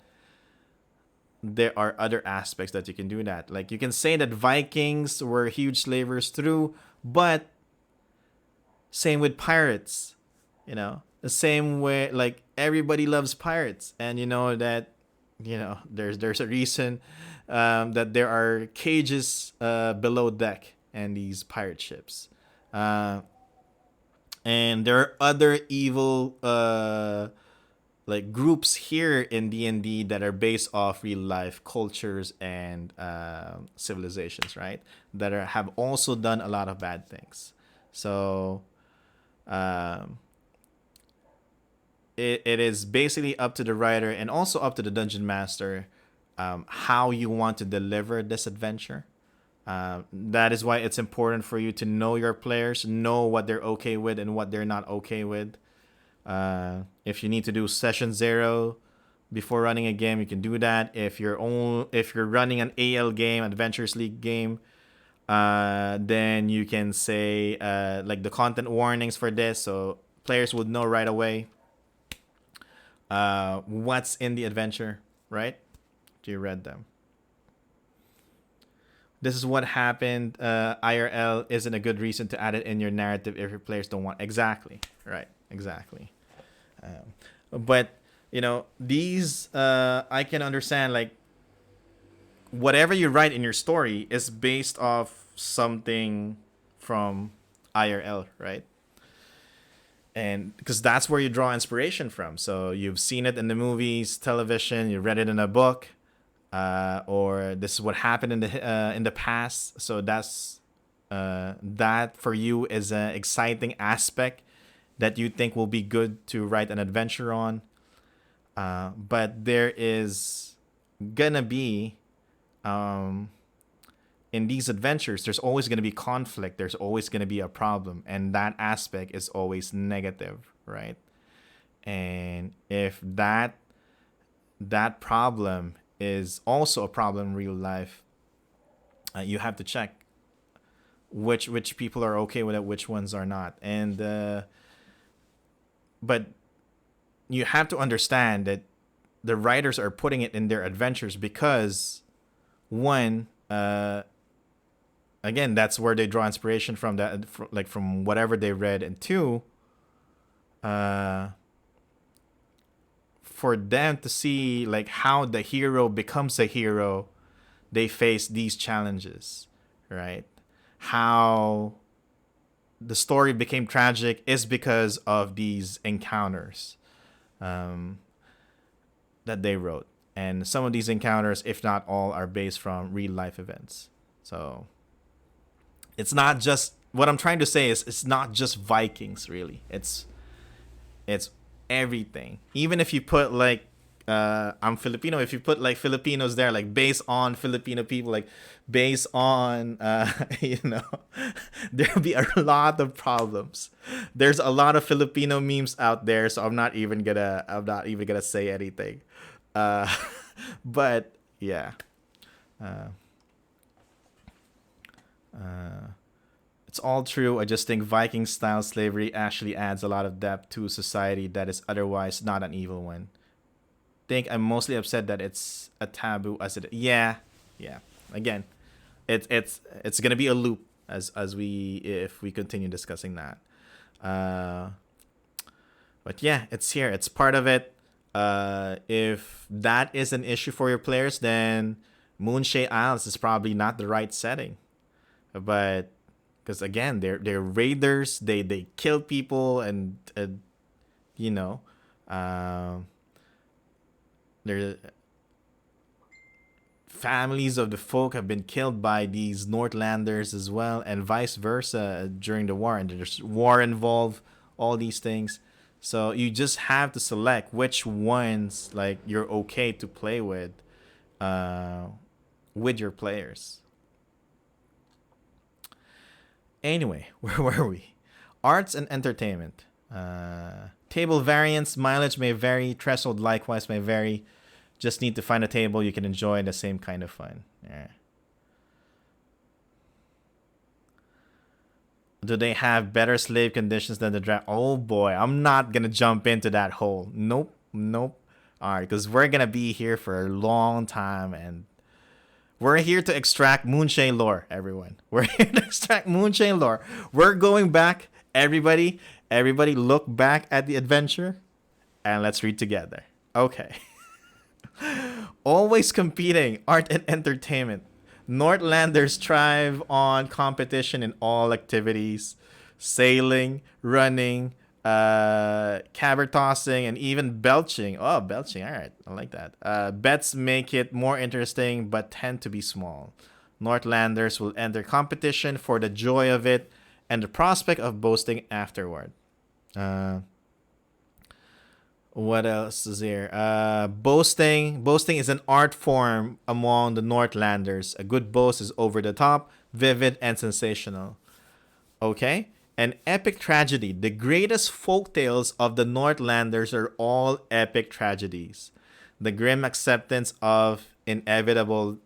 there are other aspects that you can do that. Like you can say that Vikings were huge slavers through, but same with pirates, the same way, like everybody loves pirates, and there's a reason that there are cages below deck and these pirate ships, and there are other evil like groups here in D&D that are based off real life cultures and civilizations, right? That have also done a lot of bad things. So it is basically up to the writer and also up to the dungeon master how you want to deliver this adventure. That is why it's important for you to know your players, know what they're okay with and what they're not okay with. If you need to do session 0 before running a game, you can do that. If you're running an AL game, Adventures League game, then you can say like the content warnings for this, so players would know right away what's in the adventure, right? You read them. This is what happened. IRL isn't a good reason to add it in your narrative if your players don't want. Exactly. Right. Exactly. But these I can understand, like whatever you write in your story is based off something from IRL, right? And because that's where you draw inspiration from. So you've seen it in the movies, television, you read it in a book, or this is what happened in the past. So that's that for you is an exciting aspect that you think will be good to write an adventure on. But there is gonna be in these adventures, there's always going to be conflict. There's always going to be a problem. And that aspect is always negative, right? And if that problem is also a problem in real life, you have to check which people are okay with it, which ones are not. And but you have to understand that the writers are putting it in their adventures because one, again, that's where they draw inspiration from, that like from whatever they read, and two, for them to see like how the hero becomes a hero, they face these challenges, right? How the story became tragic is because of these encounters um, that they wrote. And some of these encounters, if not all, are based from real life events. So it's not just what I'm trying to say is it's not just Vikings really. It's everything. Even if you put like I'm Filipino, if you put like Filipinos there, like based on Filipino people, like based on you know, there'll be a lot of problems. There's a lot of Filipino memes out there, so I'm not even gonna say anything. Uh, but yeah. Uh, it's all true. I just think Viking style slavery actually adds a lot of depth to society that is otherwise not an evil one. Think I'm mostly upset that it's a taboo as it. Yeah, yeah. Again, it's gonna be a loop as we if we continue discussing that. Uh, but yeah, it's here. It's part of it. If that is an issue for your players, then Moonshae Isles is probably not the right setting. But because again, they're raiders. They kill people and you know, um, their families of the folk have been killed by these Northlanders as well, and vice versa during the war. And there's war involved. All these things. So you just have to select which ones like you're okay to play uh, with your players. Anyway, where were we? Arts and entertainment. Table variants, mileage may vary, threshold likewise may vary. Just need to find a table you can enjoy the same kind of fun. Yeah. Do they have better slave conditions than the draft? Oh boy, I'm not gonna jump into that hole. Nope, nope. All right, because we're gonna be here for a long time, and we're here to extract Moonshae lore, everyone. We're here to extract Moonshae lore. We're going back, everybody. Everybody, look back at the adventure, and let's read together. Okay. Always competing, art and entertainment. Northlanders thrive on competition in all activities, sailing, running, caber tossing, and even belching. Oh, belching! All right, I like that. Bets make it more interesting, but tend to be small. Northlanders will enter competition for the joy of it and the prospect of boasting afterward. Uh, what else is here? Boasting is an art form among the Northlanders. A good boast is over the top, vivid, and sensational. Okay? An epic tragedy. The greatest folk tales of the Northlanders are all epic tragedies. The grim acceptance of inevitable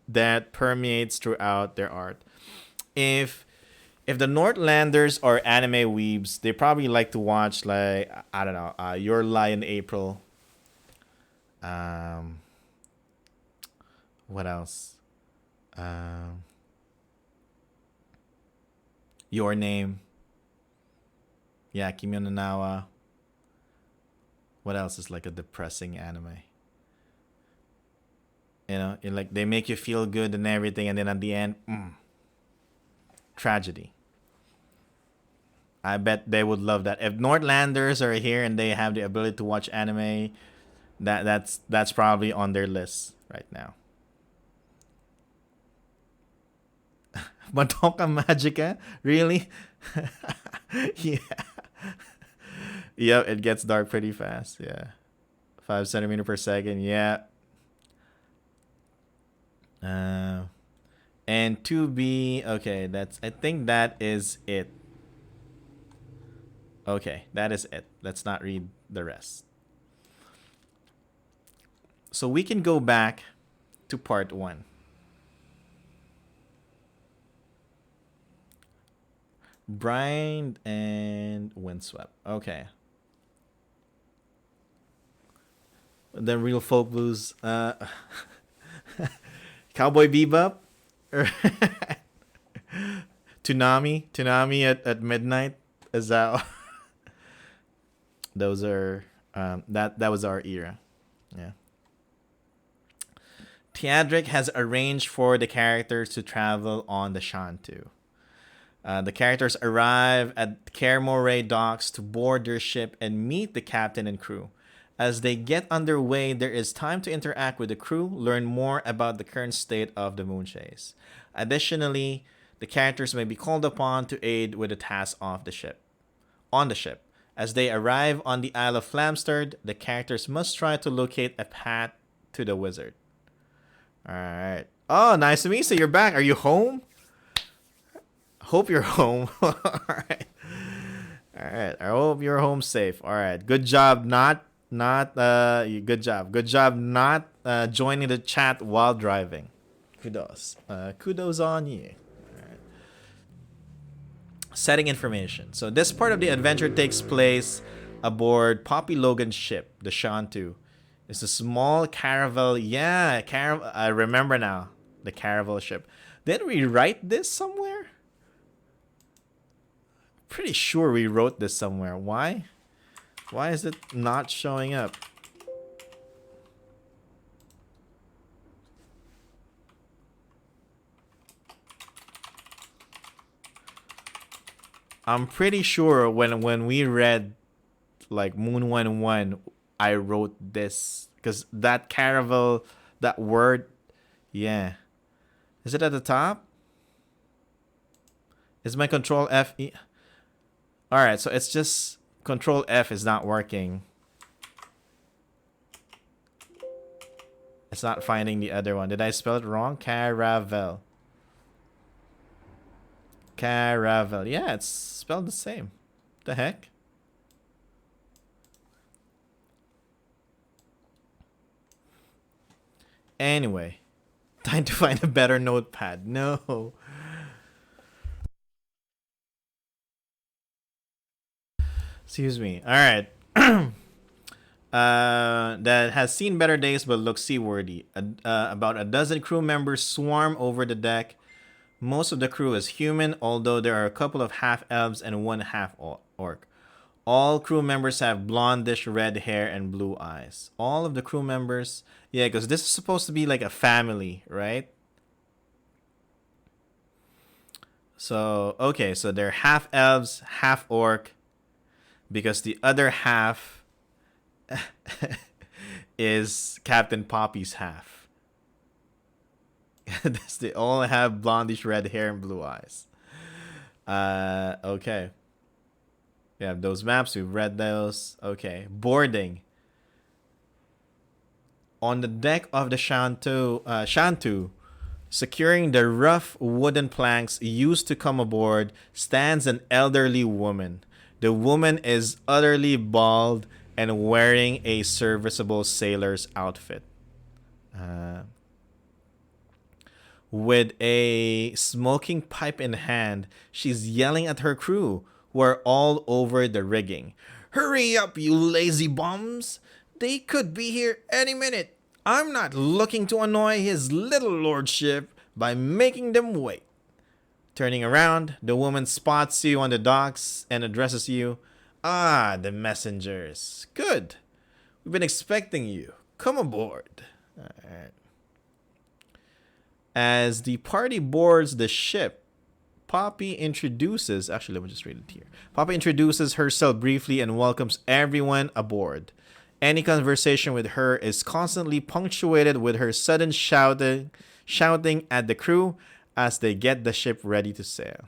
that permeates throughout their art. If the Northlanders are anime weebs, they probably like to watch like I don't know, Your Lie in April. Um, what else? Um, Your Name. Yeah, Kimi no Nawa. What else is like a depressing anime? You know, like they make you feel good and everything, and then at the end, tragedy. I bet they would love that. If Northlanders are here and they have the ability to watch anime, that's probably on their list right now. Madoka Magica? Really? Yeah. Yep, it gets dark pretty fast. Yeah. 5 centimeter per second. Yeah. And 2B. Okay, I think that is it. Okay, that is it. Let's not read the rest. So we can go back to part 1. Blind and Windswept. Okay. The real folk blues. Cowboy Bebop. Toonami at midnight. Is that? Those are that was our era. Yeah. Theodric has arranged for the characters to travel on the Shantu. The characters arrive at Kermoray docks to board their ship and meet the captain and crew. As they get underway, there is time to interact with the crew, learn more about the current state of the Moonshaes. Additionally, the characters may be called upon to aid with the tasks of the ship. On the ship, as they arrive on the Isle of Flamsterd, the characters must try to locate a path to the wizard. Alright. Oh, nice to meet you. You're back. Are you home? Hope you're home. Alright. Alright. I hope you're home safe. Alright. Good job good job not joining the chat while driving. Kudos. Kudos on you. Alright. Setting information. So this part of the adventure takes place aboard Poppy Logan's ship, the Shantu. It's a small caravel. Yeah, I remember now. The caravel ship. Did we write this somewhere? Pretty sure we wrote this somewhere. Why? Why is it not showing up? I'm pretty sure when we read like Moon1-1, I wrote this because that caravel, that word, yeah. Is it at the top? Is my control F? All right, so it's just control F is not working. It's not finding the other one. Did I spell it wrong? Caravel. Caravel. Yeah, it's spelled the same. The heck? Anyway, time to find a better notepad. No. Excuse me. All right. That has seen better days but looks seaworthy. About a dozen crew members swarm over the deck. Most of the crew is human, although there are a couple of half-elves and one half-orc. All crew members have blondish red hair and blue eyes. All of the crew members... Yeah, because this is supposed to be like a family, right? So, okay, so they're half-elves, half-orc, because the other half is Captain Poppy's half. They all have blondish red hair and blue eyes. Okay. We have those maps. We've read those. Okay. Boarding. On the deck of the Shantu, securing the rough wooden planks used to come aboard, stands an elderly woman. The woman is utterly bald and wearing a serviceable sailor's outfit. With a smoking pipe in hand, she's yelling at her crew, who are all over the rigging. Hurry up, you lazy bums! They could be here any minute. I'm not looking to annoy his little lordship by making them wait. Turning around, the woman spots you on the docks and addresses you. Ah, the messengers. Good. We've been expecting you. Come aboard. All right. As the party boards the ship, Poppy introduces... Actually, let me just read it here. Poppy introduces herself briefly and welcomes everyone aboard. Any conversation with her is constantly punctuated with her sudden shouting at the crew as they get the ship ready to sail.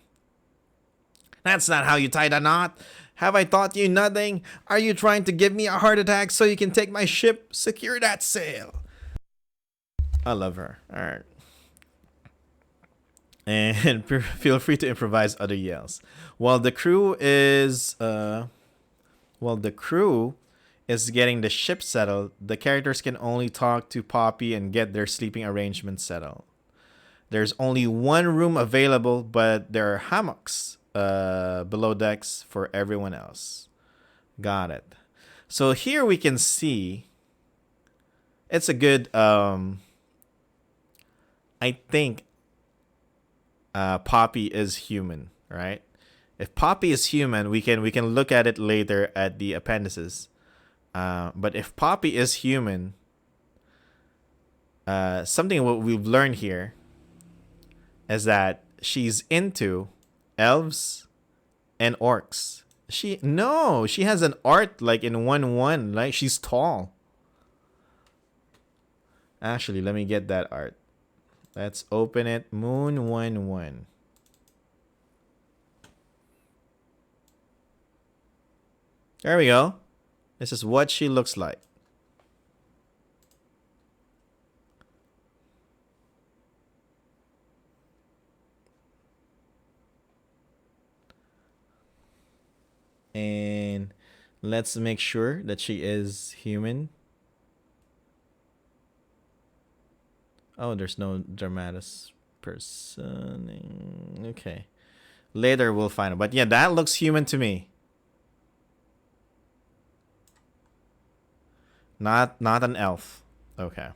That's not how you tie the knot. Have I taught you nothing? Are you trying to give me a heart attack so you can take my ship? Secure that sail. I love her. All right. And feel free to improvise other yells. While the crew is getting the ship settled, the characters can only talk to Poppy and get their sleeping arrangements settled. There's only one room available, but there are hammocks below decks for everyone else. Got it. So here we can see it's a good I think Poppy is human, right? If Poppy is human, we can look at it later at the appendices. But if Poppy is human, Something what we've learned here is that she's into elves and orcs. She has an art like in 1-1, like she's tall. Actually, let me get that art. Let's open it. Moon1-1. There we go. This is what she looks like. And let's make sure that she is human. Oh, there's no dramatis personing. Okay. Later we'll find it. But yeah, that looks human to me. Not an elf. Okay.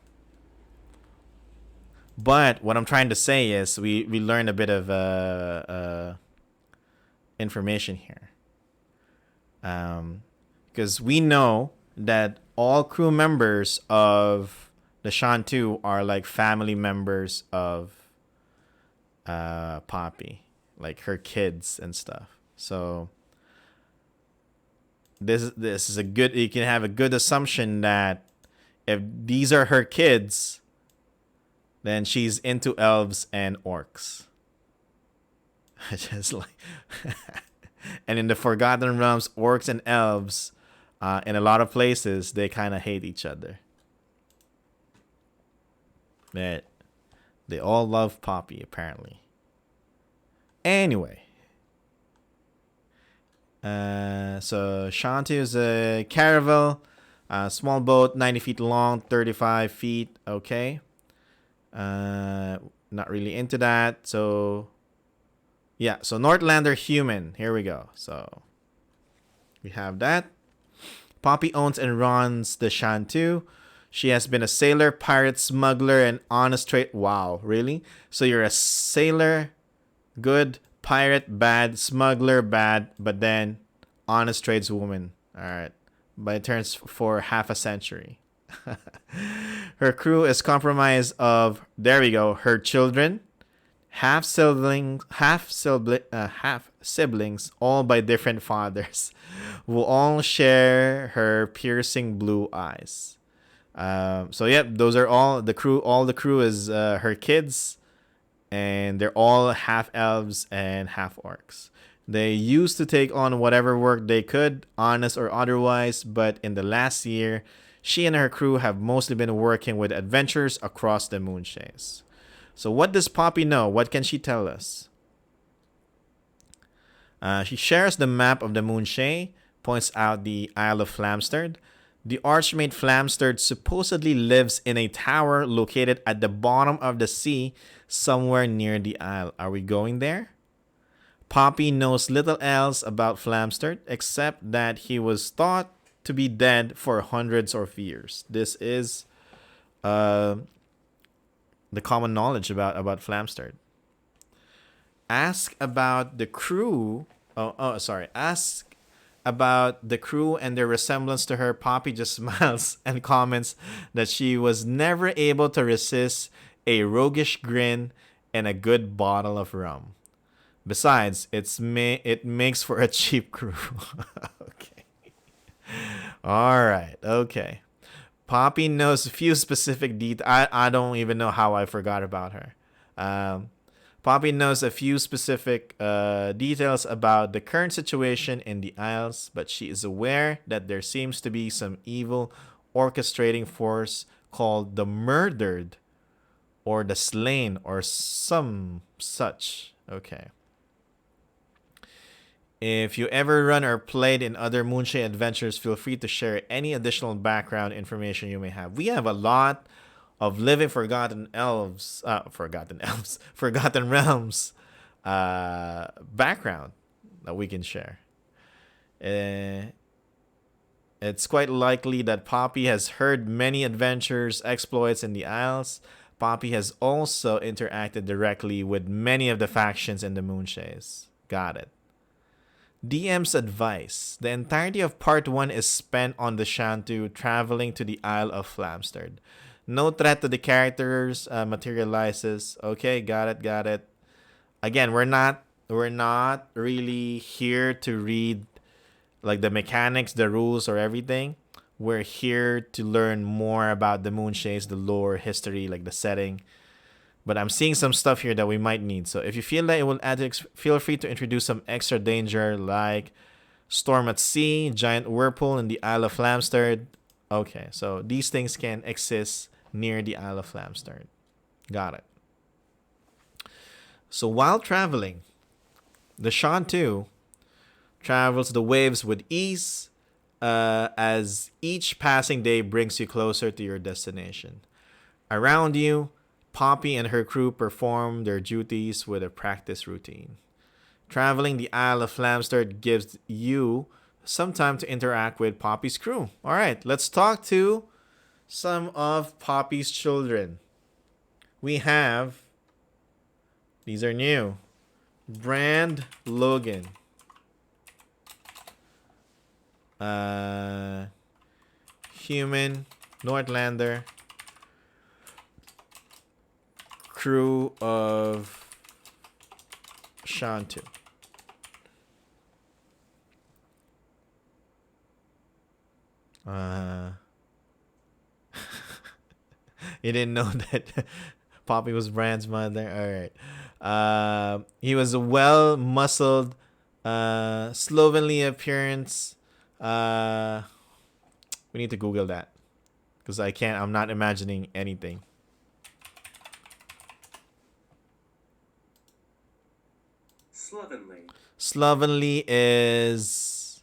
But what I'm trying to say is we learned a bit of information here. Because we know that all crew members of the Shan-2 are like family members of Poppy, like her kids and stuff. So this is a good. You can have a good assumption that if these are her kids, then she's into elves and orcs. Just like, and in the Forgotten Realms, orcs and elves, in a lot of places, they kind of hate each other. But they all love Poppy, apparently. Anyway. So Shanti is a caravel. Small boat, 90 feet long, 35 feet. Okay. Not really into that. So, yeah. So Northlander human. Here we go. So, we have that. Poppy owns and runs the Shan-2. She has been a sailor, pirate, smuggler, and honest trade. Wow, really? So you're a sailor, good, pirate, bad, smuggler, bad, but then honest tradeswoman. All right. But it turns for half a century. Her crew is comprised of, there we go, her children, half siblings, all by different fathers, will all share her piercing blue eyes. So yep, those are all the crew. All the crew is her kids, and they're all half elves and half orcs. They used to take on whatever work they could, honest or otherwise, but in the last year, she and her crew have mostly been working with adventures across the Moonshaes. So what does Poppy know? What can she tell us? She shares the map of the Moonshae, points out the Isle of Flamsterd. The Archmage Flamsterd supposedly lives in a tower located at the bottom of the sea somewhere near the isle. Are we going there? Poppy knows little else about Flamsterd except that he was thought to be dead for hundreds of years. This is the common knowledge about Flamsterd. Ask about the crew. Ask about the crew and their resemblance to her. Poppy just smiles and comments that she was never able to resist a roguish grin and a good bottle of rum. Besides, it makes for a cheap crew. Okay. All right. Okay. Poppy knows a few specific details. I don't even know how I forgot about her. Poppy knows a few specific details about the current situation in the Isles, but she is aware that there seems to be some evil orchestrating force called the Murdered or the Slain or some such. Okay. If you ever run or played in other Moonshae adventures, feel free to share any additional background information you may have. We have a lot of living Forgotten Realms background that we can share. It's quite likely that Poppy has heard many adventures, exploits in the Isles. Poppy has also interacted directly with many of the factions in the Moonshaes. Got it. DM's advice. The entirety of part 1 is spent on the Shan-2 traveling to the Isle of Flamsterd. No threat to the characters materializes. Okay, got it. Again, we're not really here to read like the mechanics, the rules, or everything. We're here to learn more about the Moonshaes, the lore, history, like the setting. But I'm seeing some stuff here that we might need. So if you feel that it will add, feel free to introduce some extra danger like storm at sea, giant whirlpool in the Isle of Flamstead. Okay, so these things can exist near the Isle of Flamstead. Got it. So while traveling, the Shan 2 travels the waves with ease as each passing day brings you closer to your destination. Around you, Poppy and her crew perform their duties with a practice routine. Traveling the Isle of Flamstead gives you some time to interact with Poppy's crew. All right, let's talk to some of Poppy's children. We have, these are new, Brand Logan. Human, Northlander, crew of Shantu. You didn't know that Poppy was Brand's mother? Alright. He was a well-muscled, slovenly appearance. We need to Google that. Because I'm not imagining anything. Slovenly. Slovenly is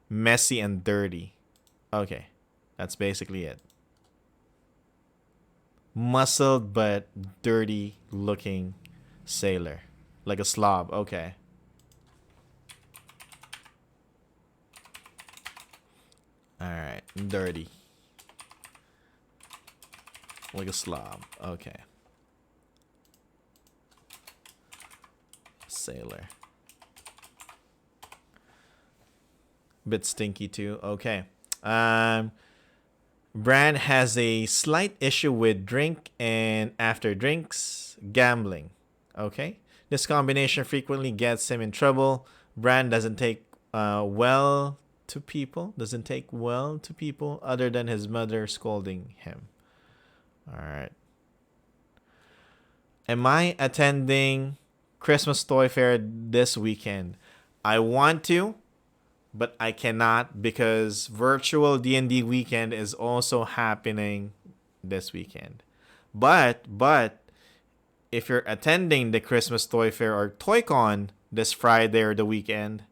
messy and dirty. Okay. That's basically it. Muscled but dirty looking sailor. Like a slob. Okay. Alright. Dirty. Like a slob. Okay. Sailor. Bit stinky too. Okay. Bran has a slight issue with drink and after drinks, gambling. Okay. This combination frequently gets him in trouble. Bran doesn't take well to people. Doesn't take well to people other than his mother scolding him. Alright. Am I attending Christmas Toy Fair this weekend? I want to, but I cannot because virtual D&D weekend is also happening this weekend. But if you're attending the Christmas Toy Fair or ToyCon this Friday or the weekend,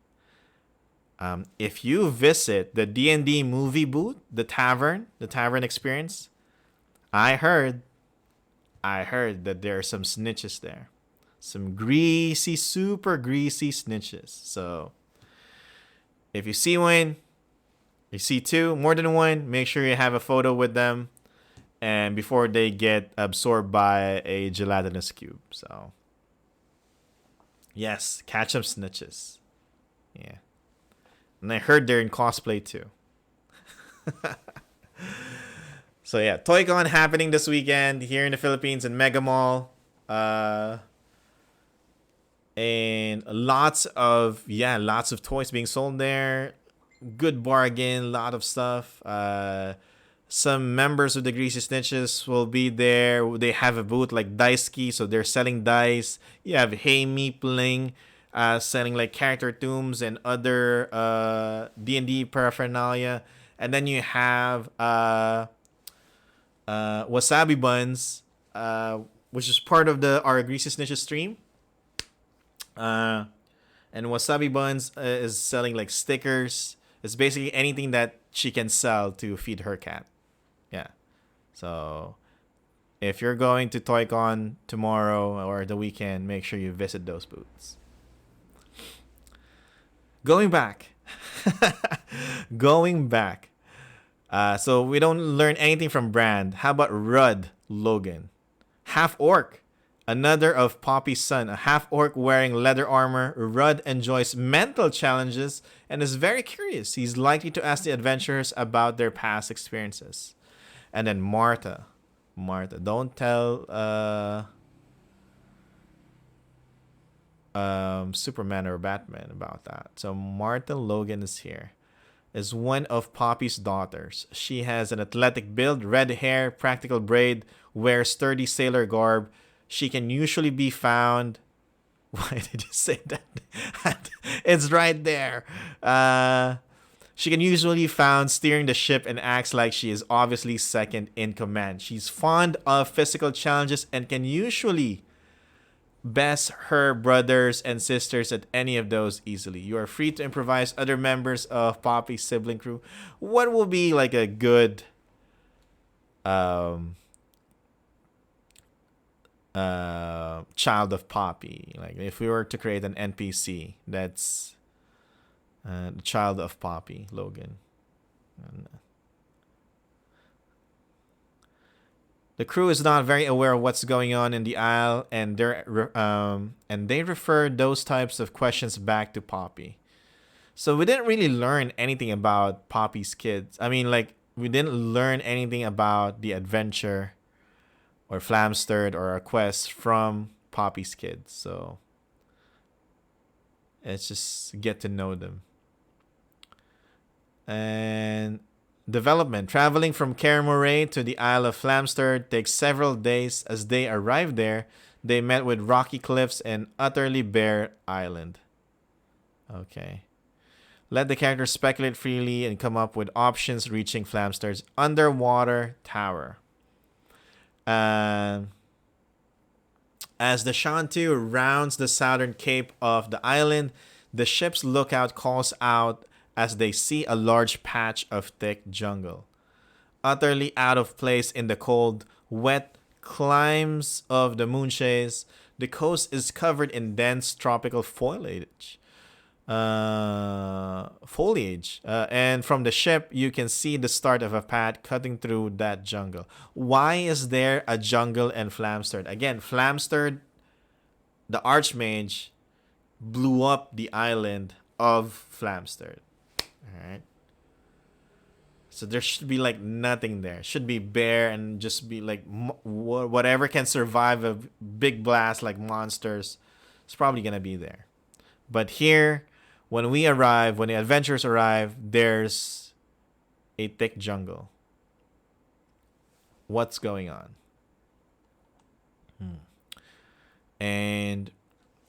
if you visit the D&D movie booth, the tavern experience, I heard that there are some snitches there. Some greasy, super greasy snitches. So if you see one, you see two, more than one, make sure you have a photo with them and before they get absorbed by a gelatinous cube. So yes, catch them snitches. Yeah. And I heard they're in cosplay too. So yeah, ToyCon happening this weekend here in the Philippines in Mega Mall. And lots of toys being sold there. Good bargain, lot of stuff. Some members of the Greasy Snitches will be there. They have a booth like Dice Key, so they're selling dice. You have Hey Meepling, selling like character tombs and other D&D paraphernalia. And then you have Wasabi Buns, which is part of our Greasy Snitches stream. And Wasabi Buns is selling like stickers. It's basically anything that she can sell to feed her cat. Yeah. So if you're going to ToyCon tomorrow or the weekend, make sure you visit those booths. Going back. So we don't learn anything from Brand. How about Rudd Logan? Half orc. Another of Poppy's son, a half-orc wearing leather armor, Rudd enjoys mental challenges and is very curious. He's likely to ask the adventurers about their past experiences. And then Martha. Martha, don't tell Superman or Batman about that. So Martha Logan is here. Is one of Poppy's daughters. She has an athletic build, red hair, practical braid, wears sturdy sailor garb. She can usually be found. Why did you say that? It's right there. She can usually be found steering the ship and acts like she is obviously second in command. She's fond of physical challenges and can usually best her brothers and sisters at any of those easily. You are free to improvise other members of Poppy's sibling crew. What will be like a good child of Poppy? Like if we were to create an NPC that's the child of Poppy, Logan. The crew is not very aware of what's going on in the Isle, and they refer those types of questions back to Poppy. So we didn't really learn anything about Poppy's kids. I mean, like, we didn't learn anything about the adventure or Flamstered or a quest from Poppy's kids. So it's just get to know them. And development. Traveling from Kaer Morhen to the Isle of Flamstered takes several days. As they arrived there, they met with rocky cliffs and utterly bare island. Okay. Let the characters speculate freely and come up with options reaching Flamsterd's underwater tower. As the Shantu rounds the southern cape of the island, the ship's lookout calls out as they see a large patch of thick jungle. Utterly out of place in the cold, wet climes of the Moonshaes, the coast is covered in dense tropical foliage. And from the ship, you can see the start of a path cutting through that jungle. Why is there a jungle in Flamstered? Again, Flamstered, the Archmage, blew up the island of Flamstered. Alright. So there should be like nothing there. It should be bare and just be like whatever can survive a big blast like monsters. It's probably going to be there. But here, when we arrive, when the adventurers arrive, there's a thick jungle. What's going on? And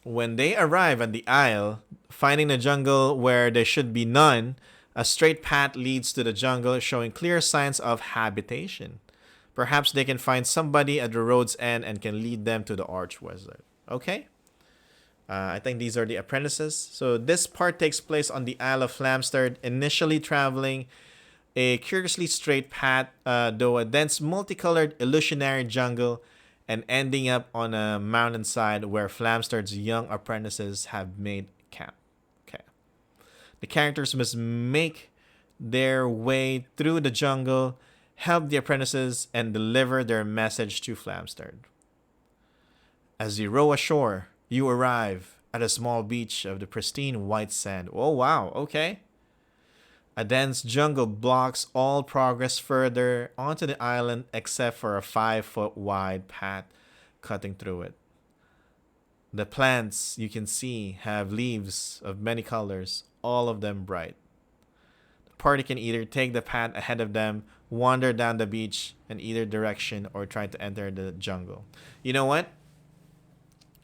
when they arrive at the Isle, finding the jungle where there should be none, a straight path leads to the jungle, showing clear signs of habitation. Perhaps they can find somebody at the road's end and can lead them to the Archwizard. Okay? I think these are the apprentices. So this part takes place on the Isle of Flamstered, initially traveling a curiously straight path, though a dense multicolored illusionary jungle, and ending up on a mountainside where Flamstered's young apprentices have made camp. Okay. The characters must make their way through the jungle, help the apprentices, and deliver their message to Flamstered. As you row ashore, you arrive at a small beach of the pristine white sand. Oh, wow. Okay. A dense jungle blocks all progress further onto the island except for a 5-foot wide path cutting through it. The plants you can see have leaves of many colors, all of them bright. The party can either take the path ahead of them, wander down the beach in either direction, or try to enter the jungle. You know what?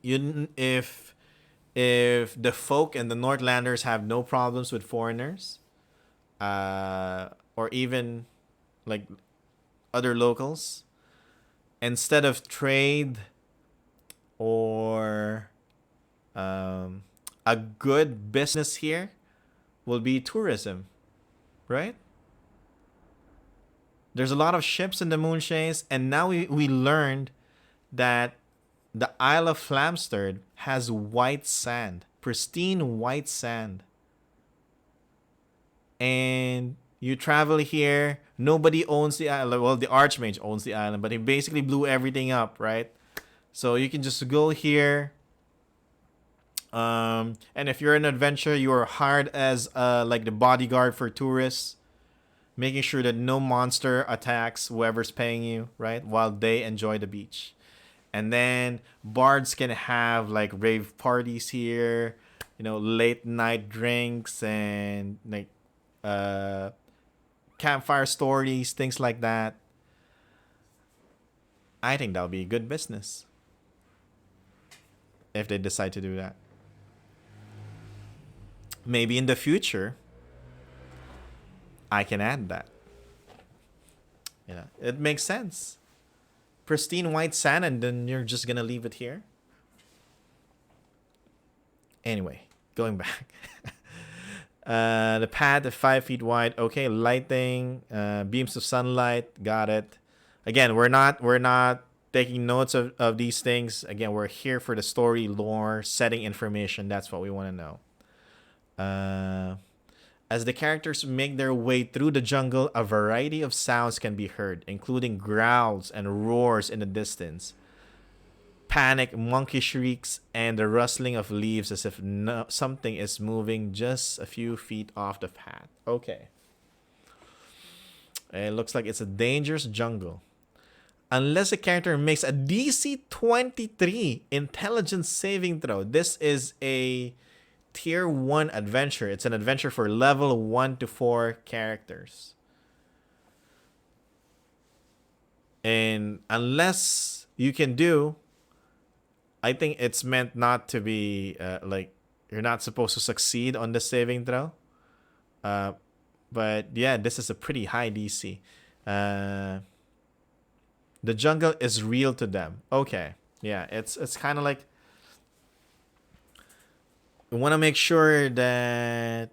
If the folk and the Northlanders have no problems with foreigners, or even like other locals, instead of trade or a good business here will be tourism, right? There's a lot of ships in the Moonshaes, and now we learned that the Isle of Flamstered has white sand, pristine white sand. And you travel here, nobody owns the island. Well, the Archmage owns the island, but he basically blew everything up, right? So you can just go here. And if you're an adventurer, you are hired as like the bodyguard for tourists, making sure that no monster attacks whoever's paying you, right? While they enjoy the beach. And then bards can have like rave parties here, late night drinks and like uh, campfire stories, things like that. I think that'll be good business if they decide to do that. Maybe in the future, I can add that. It makes sense. Pristine white sand, and then you're just gonna leave it here. Anyway, going back. The path is 5 feet wide. Okay, lighting, beams of sunlight. Got it. Again, we're not taking notes of these things. Again, we're here for the story, lore, setting information. That's what we want to know. As the characters make their way through the jungle, a variety of sounds can be heard, including growls and roars in the distance, panic, monkey shrieks, and the rustling of leaves as if something is moving just a few feet off the path. Okay. It looks like it's a dangerous jungle. Unless a character makes a DC 23 intelligence saving throw. This is a Tier 1 adventure. It's an adventure for level 1 to 4 characters. And unless you can do, I think it's meant not to be like you're not supposed to succeed on the saving throw. But yeah, this is a pretty high DC. The jungle is real to them. Okay. Yeah, it's kind of like we want to make sure that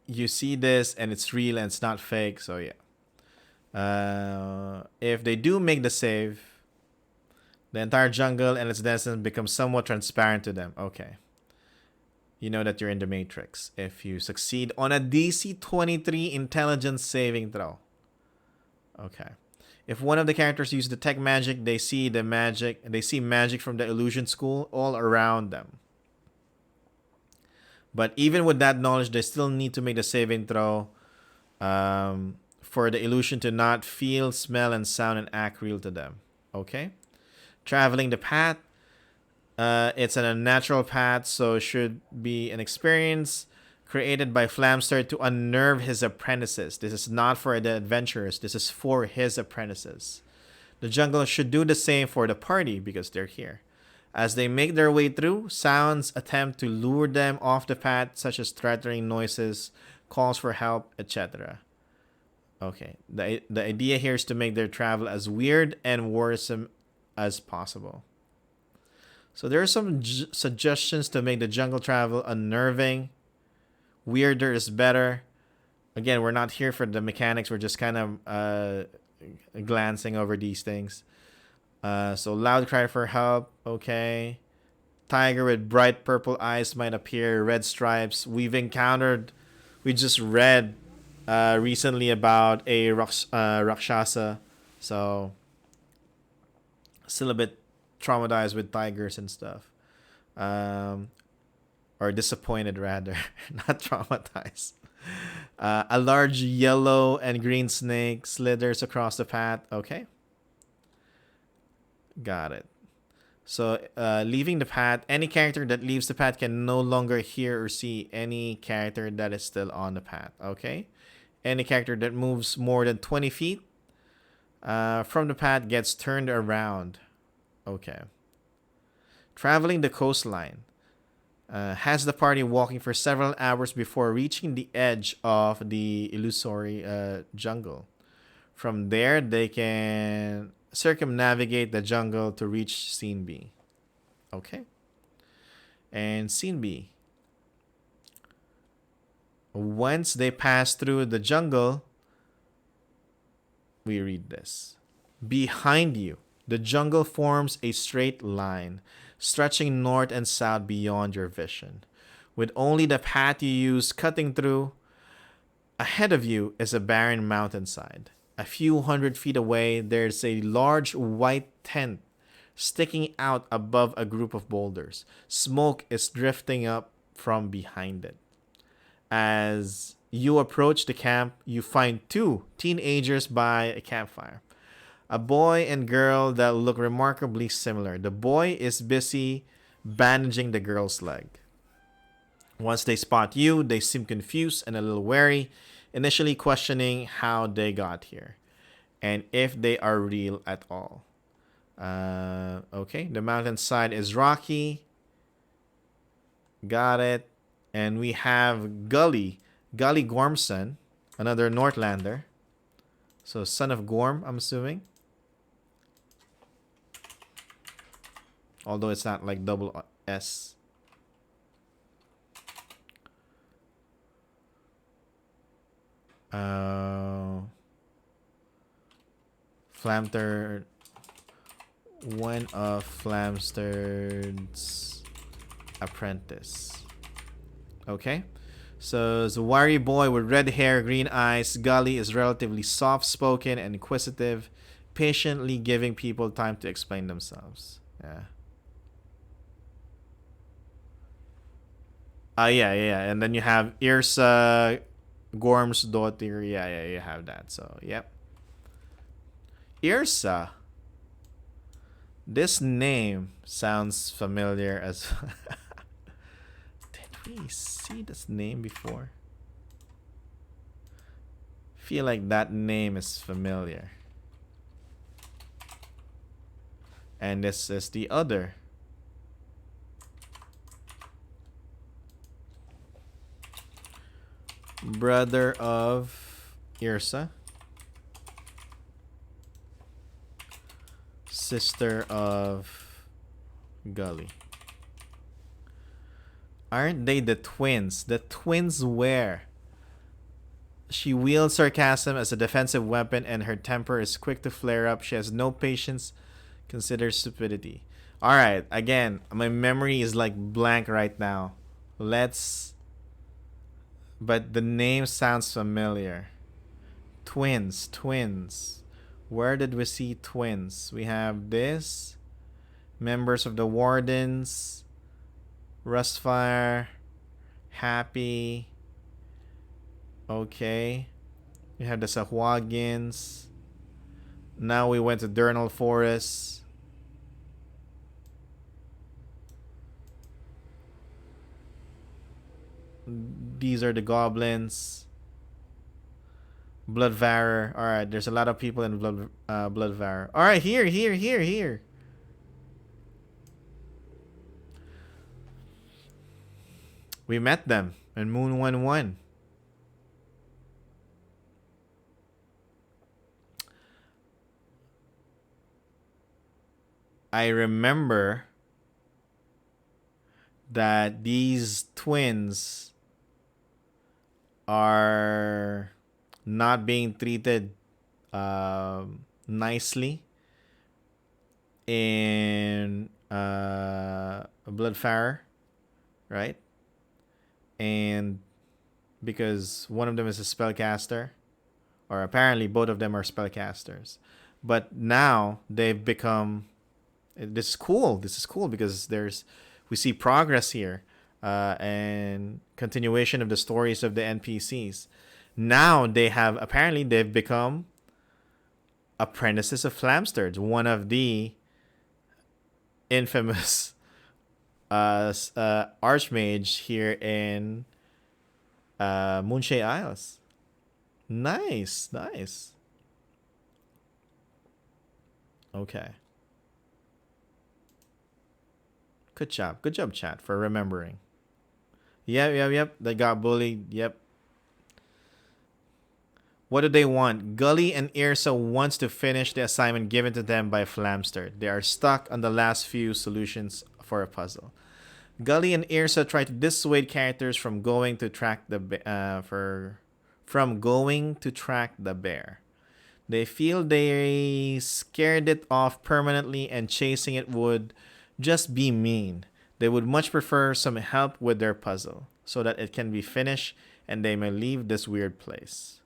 you see this and it's real and it's not fake. So yeah. If they do make the save, the entire jungle and its denizens become somewhat transparent to them. Okay. You know that you're in the Matrix if you succeed on a DC 23 intelligence saving throw. Okay. If one of the characters use detect magic, they see magic from the illusion school all around them. But even with that knowledge, they still need to make the saving throw for the illusion to not feel, smell, and sound and act real to them. Okay? Traveling the path. It's an unnatural path, so it should be an experience created by Flamster to unnerve his apprentices. This is not for the adventurers. This is for his apprentices. The jungle should do the same for the party because they're here. As they make their way through, sounds attempt to lure them off the path, such as threatening noises, calls for help, etc. Okay, the idea here is to make their travel as weird and worrisome as possible. So there are some suggestions to make the jungle travel unnerving. Weirder is better. Again, we're not here for the mechanics. We're just kind of glancing over these things. So loud cry for help. Okay. Tiger with bright purple eyes might appear. Red stripes. We just read recently about a Rakshasa. So still a bit traumatized with tigers and stuff. Or disappointed rather, not traumatized. A large yellow and green snake slithers across the path. Okay. Got it. So leaving the path, any character that leaves the path can no longer hear or see any character that is still on the path. Okay. Any character that moves more than 20 feet from the path gets turned around. Okay. Traveling the coastline. Has the party walking for several hours before reaching the edge of the illusory jungle. From there, they can circumnavigate the jungle to reach Scene B. Okay. And Scene B. Once they pass through the jungle, we read this. Behind you, the jungle forms a straight line, stretching north and south beyond your vision. With only the path you use cutting through, ahead of you is a barren mountainside. A few hundred feet away, there's a large white tent sticking out above a group of boulders. Smoke is drifting up from behind it. As you approach the camp, you find two teenagers by a campfire. A boy and girl that look remarkably similar. The boy is busy bandaging the girl's leg. Once they spot you, they seem confused and a little wary, initially questioning how they got here and if they are real at all. Okay, the mountainside is rocky. Got it. And we have Gully Gormson, another Northlander. So son of Gorm, I'm assuming. Although it's not like double S. Flamster. One of Flamster's apprentice. Okay. So it's a wiry boy with red hair, green eyes. Gully is relatively soft-spoken and inquisitive, patiently giving people time to explain themselves. Yeah. Yeah. And then you have Irsa, Gorm's daughter. Yeah, you have that. So, yep. Irsa. This name sounds familiar as... Did we see this name before? Feel like that name is familiar. And this is the other. Brother of Irsa. Sister of Gully. Aren't they the twins? The twins where? She wields sarcasm as a defensive weapon and her temper is quick to flare up. She has no patience, considers stupidity. Alright, again, my memory is like blank right now. But the name sounds familiar. Twins. Where did we see twins? We have this. Members of the Wardens. Rustfire. Happy. Okay. We have the Sahuagins. Now we went to Durnal Forest. These are the goblins. Bloodvarer. Alright, there's a lot of people in Bloodvarer. Alright, here. We met them in MOON1-2. I remember that these twins are not being treated nicely in Bloodfarer, right? And because one of them is a spellcaster, or apparently both of them are spellcasters, but now they've become... This is cool because we see progress here and continuation of the stories of the NPCs. Now they've become apprentices of Flamster, one of the infamous archmage here in Moonshae Isles. Nice. Okay. Good job, chat, for remembering. Yep. They got bullied. Yep. What do they want? Gully and Irsa wants to finish the assignment given to them by Flamster. They are stuck on the last few solutions for a puzzle. Gully and Irsa try to dissuade characters from going to track the bear. They feel they scared it off permanently and chasing it would just be mean. They would much prefer some help with their puzzle so that it can be finished and they may leave this weird place.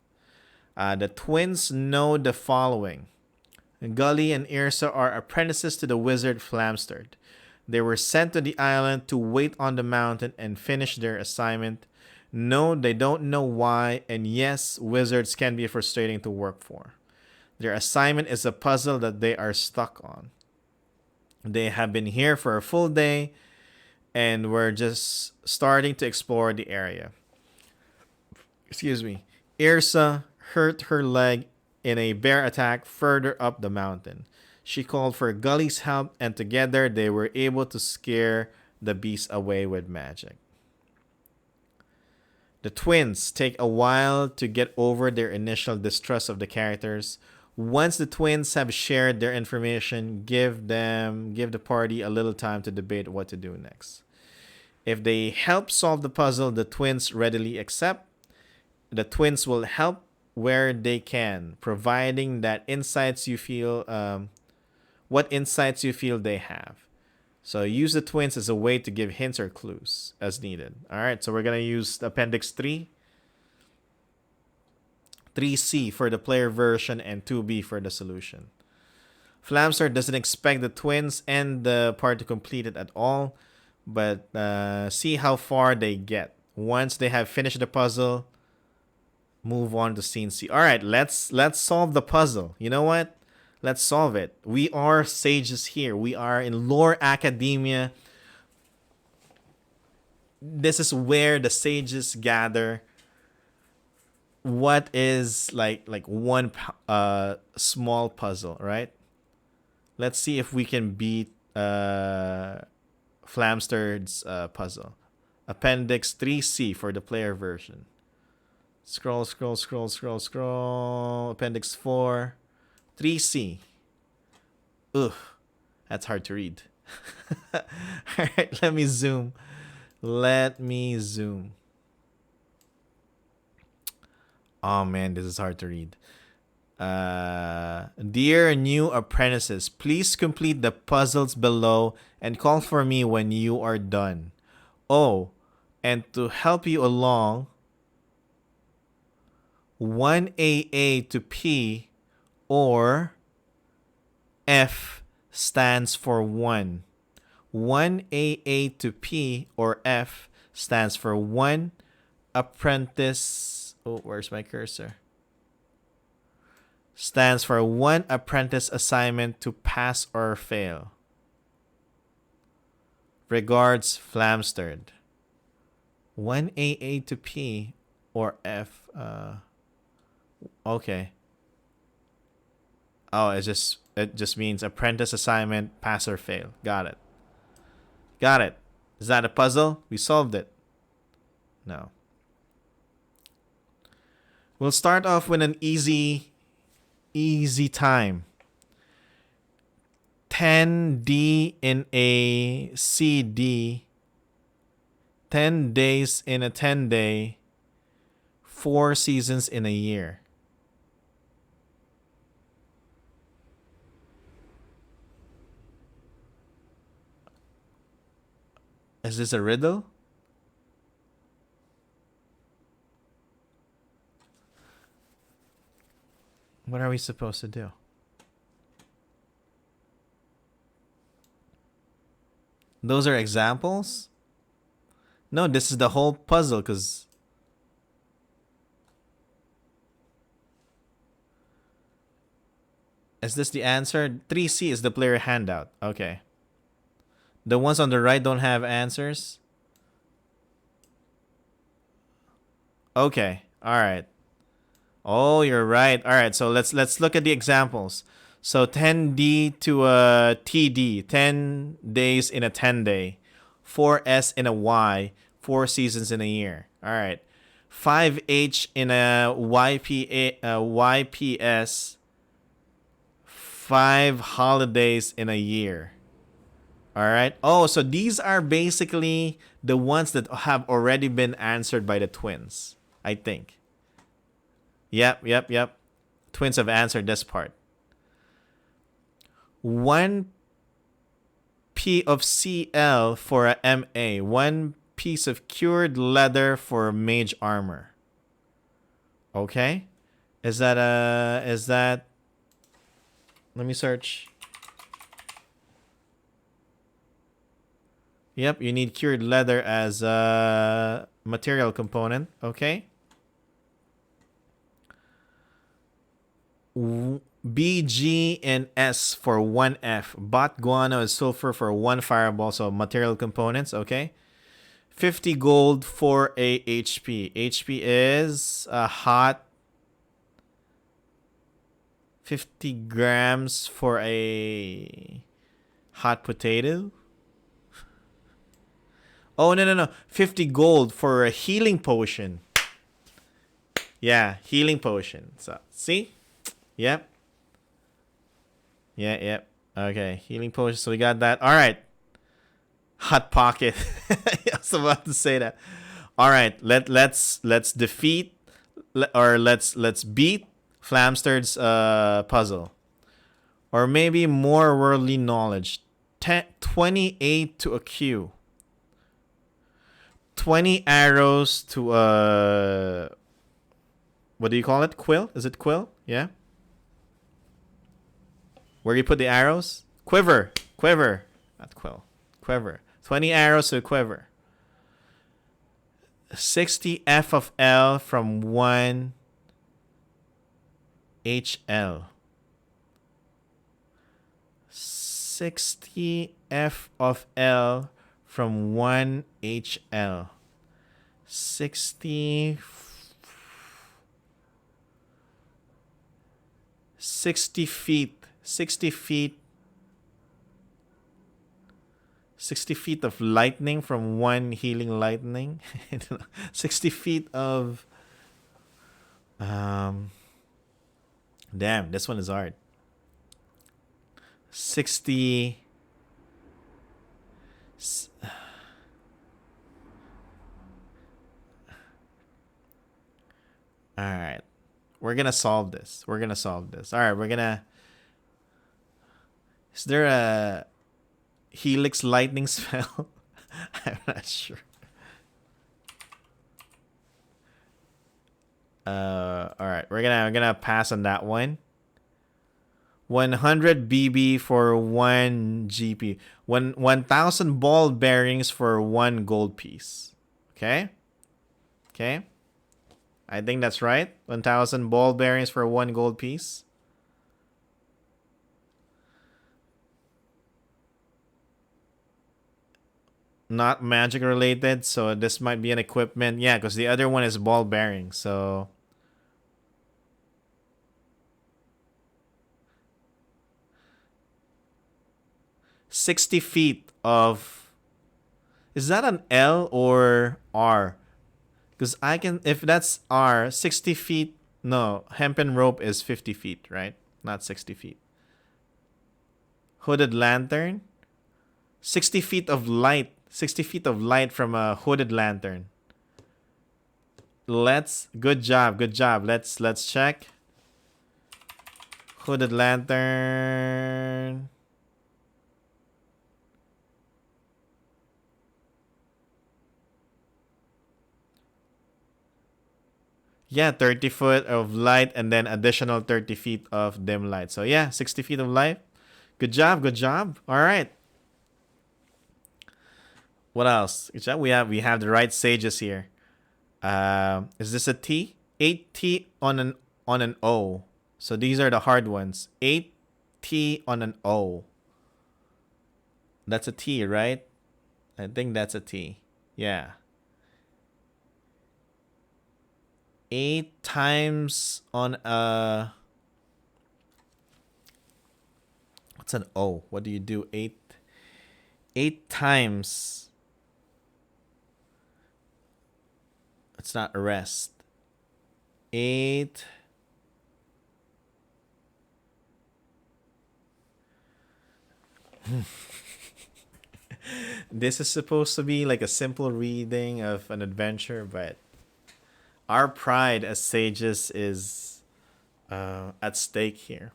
The twins know the following. Gully and Irsa are apprentices to the wizard Flamstered. They were sent to the island to wait on the mountain and finish their assignment. No, they don't know why, and yes, wizards can be frustrating to work for. Their assignment is a puzzle that they are stuck on. They have been here for a full day, and we're just starting to explore the area. Excuse me. Irsa hurt her leg in a bear attack further up the mountain. She called for Gully's help, and together they were able to scare the beast away with magic. The twins take a while to get over their initial distrust of the characters. Once the twins have shared their information, give the party a little time to debate what to do next. If they help solve the puzzle, the twins readily accept. The twins will help where they can, providing that insights you feel what insights you feel they have. So use the twins as a way to give hints or clues as needed. All right, so we're going to use Appendix 3. 3C for the player version and 2B for the solution. Flamster doesn't expect the twins and the part to complete it at all, but see how far they get. Once they have finished the puzzle, move on to scene C. All right, let's solve the puzzle. You know what? Let's solve it. We are sages here. We are in lore academia. This is where the sages gather. What is like one small puzzle, right? Let's see if we can beat Flamstered's puzzle. Appendix 3C for the player version. Scroll. Appendix 4. 3C. Ugh, that's hard to read. All right, let me zoom. Oh man, this is hard to read. Dear new apprentices, please complete the puzzles below and call for me when you are done. Oh, and to help you along, 1AA to P or F stands for 1. 1AA to P or F stands for 1 apprentice. Oh, where's my cursor? Stands for 1 apprentice assignment to pass or fail. Regards, Flamstered. 1AA to P or F. Okay. Oh, it just means apprentice assignment, pass or fail. Got it. Is that a puzzle? We solved it. No. We'll start off with an easy time. 10D in a CD. 10 days in a 10-day. 4 seasons in a year. Is this a riddle? What are we supposed to do? Those are examples? No, this is the whole puzzle because is this the answer? 3C is the player handout. Okay. The ones on the right don't have answers. Okay. All right. Oh, you're right. All right. So let's look at the examples. So 10D to a TD, 10 days in a 10-day. 4S in a Y, 4 seasons in a year. All right. 5H in a YPS, 5 holidays in a year. All right. Oh, so these are basically the ones that have already been answered by the twins, I think. Yep. Twins have answered this part. 1 P of CL for a MA. 1 piece of cured leather for mage armor. Okay. Is that let me search. Yep, you need cured leather as a material component. Okay. BG and S for 1F. Bot guano is sulfur for 1 fireball. So material components. Okay. 50 gold for a HP. HP is a hot 50 grams for a hot potato. Oh, no. 50 gold for a healing potion. Yeah, healing potion. So, see? Yep. Yep. Okay, healing potion. So we got that. All right. Hot pocket. I was about to say that. All right, let's defeat or let's beat Flamsterd's puzzle. Or maybe more worldly knowledge. 28 to a Q. 20 arrows to what do you call it? Quill? Is it quill? Yeah. Where do you put the arrows? Quiver. Not quill. Quiver. 20 arrows to a quiver. 60 F of L from 1 HL. 60 F of L from 1 HL. 60 feet. 60 feet. 60 feet of lightning from 1 healing lightning. 60 feet of damn, this one is hard. 60 All right. We're going to solve this. All right, is there a Helix lightning spell? I'm not sure. All right, we're gonna pass on that one. 100 BB for 1 GP. 1,000 ball bearings for 1 gold piece. Okay. I think that's right. 1,000 ball bearings for 1 gold piece. Not magic related, so this might be an equipment. Yeah, because the other one is ball bearing, so 60 feet of... Is that an L or R? Because I can... If that's R, 60 feet... No, hempen rope is 50 feet, right? Not 60 feet. Hooded lantern. 60 feet of light. 60 feet of light from a hooded lantern. Good job. Let's check. Hooded lantern. Yeah, 30 foot of light and then additional 30 feet of dim light. So yeah, 60 feet of light. Good job. All right. What else? We have the right sages here. Is this a T? 8T on an O. So these are the hard ones. 8T on an O. That's a T, right? I think that's a T. Yeah. 8 times on a... What's an O? What do you do? 8 times... It's not arrest. 8... This is supposed to be like a simple reading of an adventure, but our pride as sages is at stake here.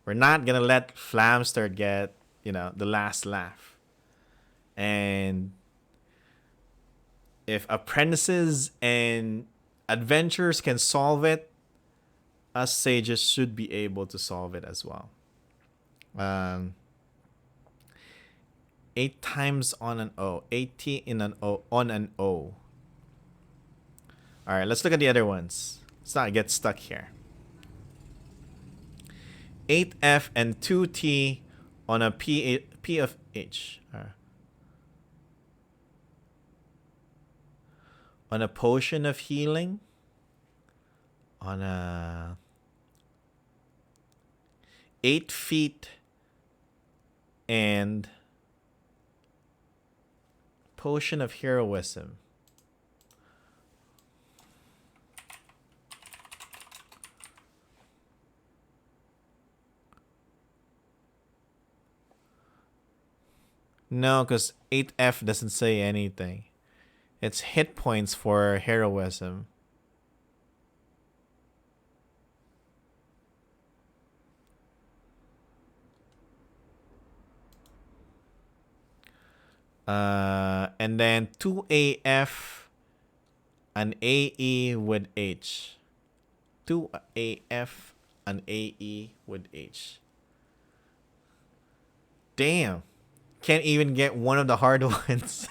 We're not gonna let Flamster get, the last laugh. And if apprentices and adventurers can solve it, us sages should be able to solve it as well. 8 times on an O. 80 in an O on an O. Alright, let's look at the other ones. Let's not get stuck here. 8F and 2T on a P of H. On a potion of healing. On a 8 feet and potion of heroism. No, because 8F doesn't say anything. It's hit points for heroism. And then 2AF an AE with H. 2AF an AE with H. Damn. Can't even get one of the hard ones.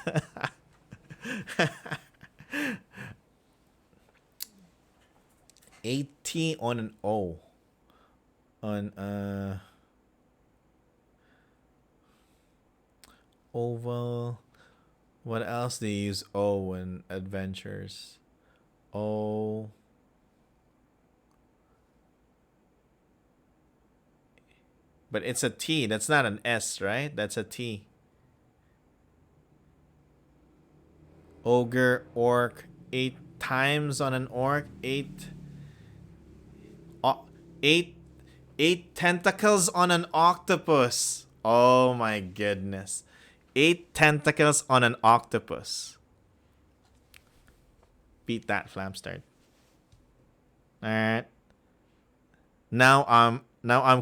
80 on an O. On oval. What else do you use O in adventures? O. But it's a T. That's not an S, right? That's a T. Ogre, orc. 8 times on an orc. 8 tentacles on an octopus. Oh my goodness. 8 tentacles on an octopus. Beat that, Flamstart. Alright. Now I'm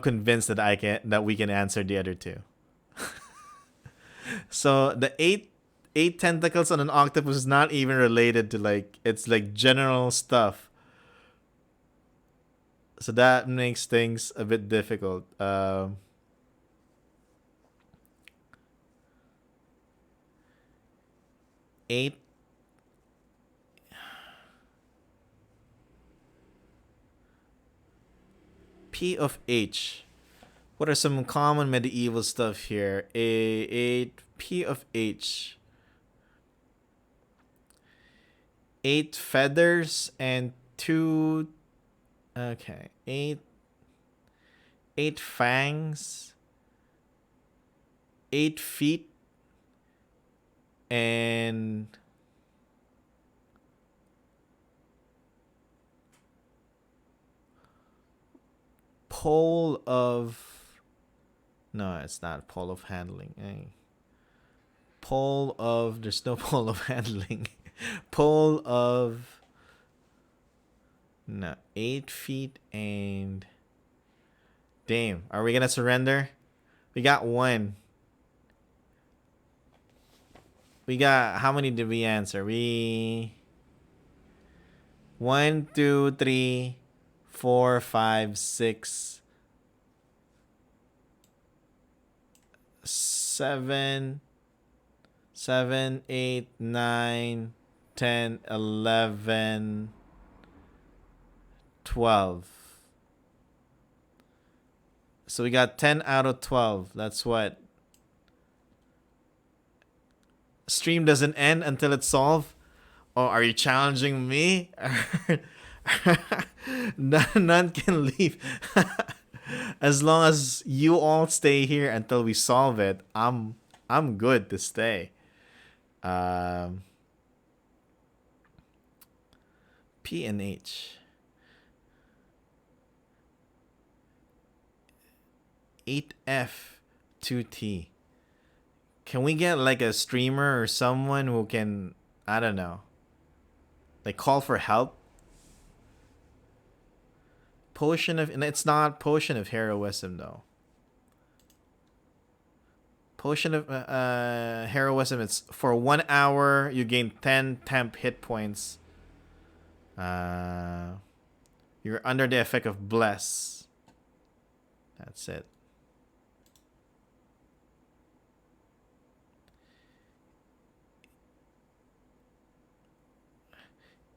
convinced that we can answer the other two. So the 8 tentacles on an octopus is not even related to, like, it's like general stuff. So that makes things a bit difficult. 8 P of H. What are some common medieval stuff here? 8 P of H. 8 feathers and 2. Okay, 8 fangs. 8 feet and pole of, no, it's not pole of handling. Pole of, there's no pole of handling. Pole of, no, 8 feet and, damn, are we gonna surrender? We got 1. We got, how many did we answer? 1, 2, 3, 4, 5, 6, 7, 8, 9, 10, 11, 12. So we got 10 out of 12. That's what? Stream doesn't end until it's solved. Oh, are you challenging me? None can leave. As long as you all stay here until we solve it, I'm good to stay. P and H. 8F 2T. Can we get like a streamer or someone who can, I don't know, like call for help? Potion of, and it's not potion of heroism though. Potion of heroism, it's for 1 hour you gain 10 temp hit points. You You're under the effect of bless. That's it.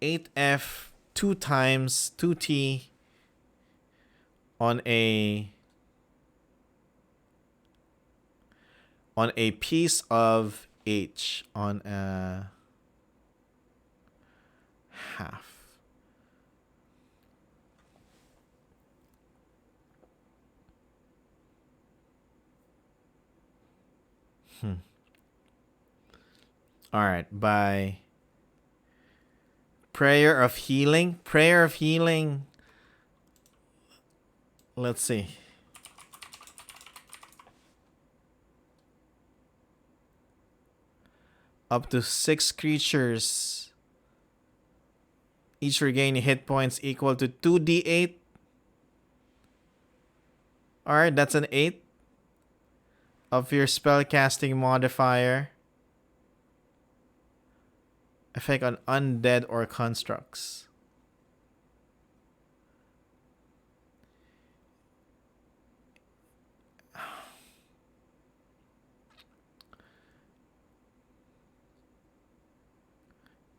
8F 2 times 2T on a piece of H on a half. All right, by prayer of healing. Prayer of healing. Let's see. Up to 6 creatures. Each regain hit points equal to 2d8. Alright, that's an 8 of your spellcasting modifier. Effect on undead or constructs.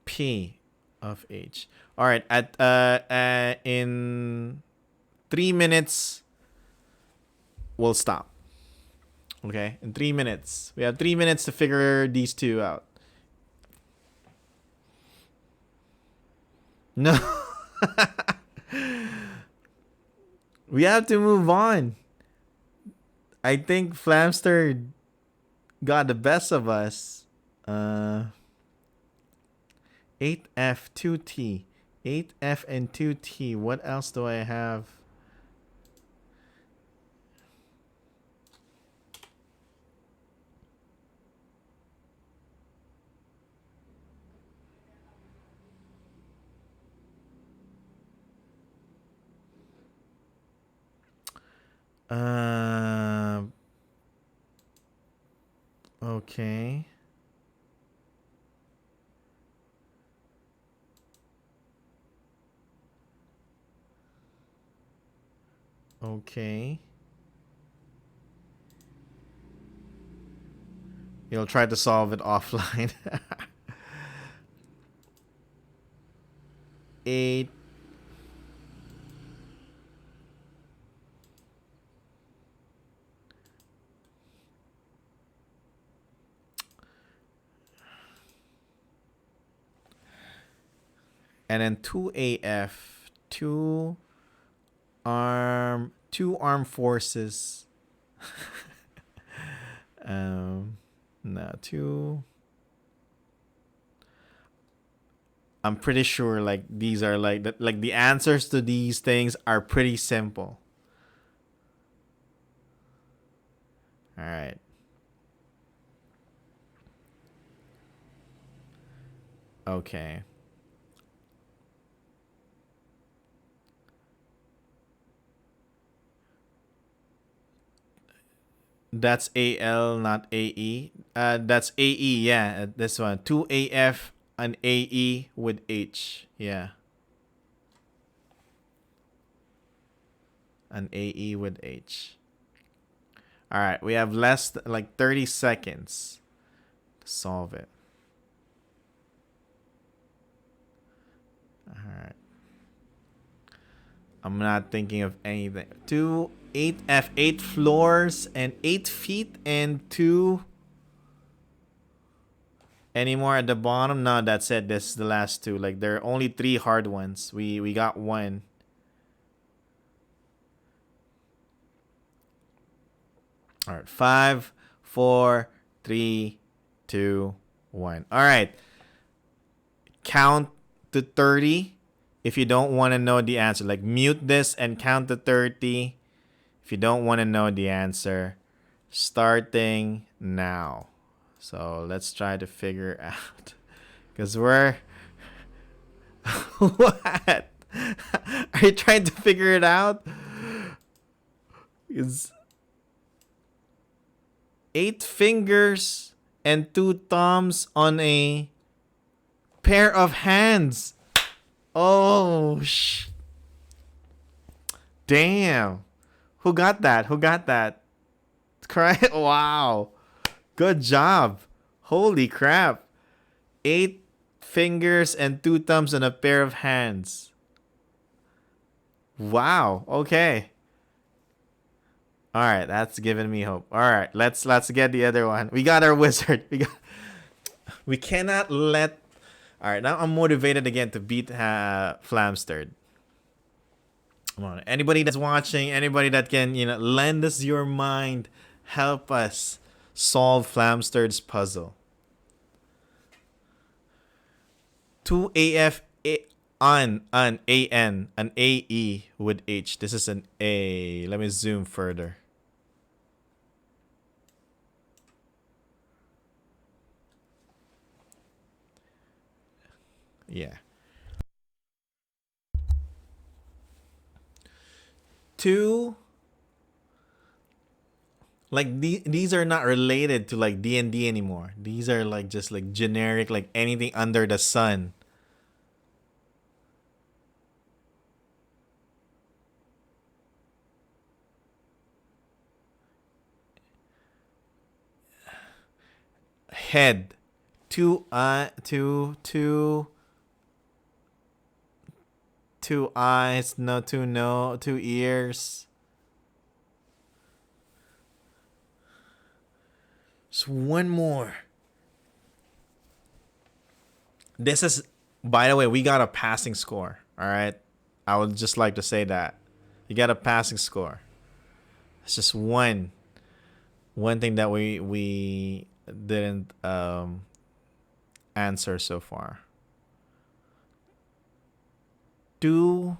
P of H. All right, at in 3 minutes we'll stop. Okay, in 3 minutes. We have 3 minutes to figure these two out. No. We have to move on. I think Flamster got the best of us. 8F 2T. 8F and 2T. What else do I have? Okay. Okay. You'll try to solve it offline. 8. And then 2AF. 2 armed forces. No, 2. I'm pretty sure like these are like the answers to these things are pretty simple. All right. Okay. That's AL, not AE. That's AE, yeah. This one. 2AF and AE with H. Yeah. An AE with H. Alright, we have less like 30 seconds to solve it. Alright. I'm not thinking of anything. 2 8F 8 floors and 8 feet and 2. Any more at the bottom? No, that's it. This is the last 2. Like there are only 3 hard ones. We got 1. All right, 5, 4, 3, 2, 1. All right. Count to 30 if you don't want to know the answer. Like mute this and count to 30 if you don't want to know the answer. Starting now. So let's try to figure out. Because we're... What? Are you trying to figure it out? It's 8 fingers and 2 thumbs on a pair of hands. Oh, Damn. Who got that? Who got that? Correct. Wow. Good job. Holy crap. 8 fingers and 2 thumbs and a pair of hands. Wow. Okay. All right, that's giving me hope. All right, let's get the other one. We got our wizard. We cannot let. All right, now I'm motivated again to beat Flamstered. Come on, anybody that's watching, anybody that can lend us your mind, help us solve Flamsterd's puzzle. 2AF an AN, an AE with H. This is an A. Let me zoom further. Yeah. 2. Like these are not related to like D&D anymore. These are like just like generic, like anything under the sun. Head. 2 eyes, 2 ears. So one more. This is, by the way, we got a passing score. All right, I would just like to say that you got a passing score. It's just one thing that we didn't answer so far. I'm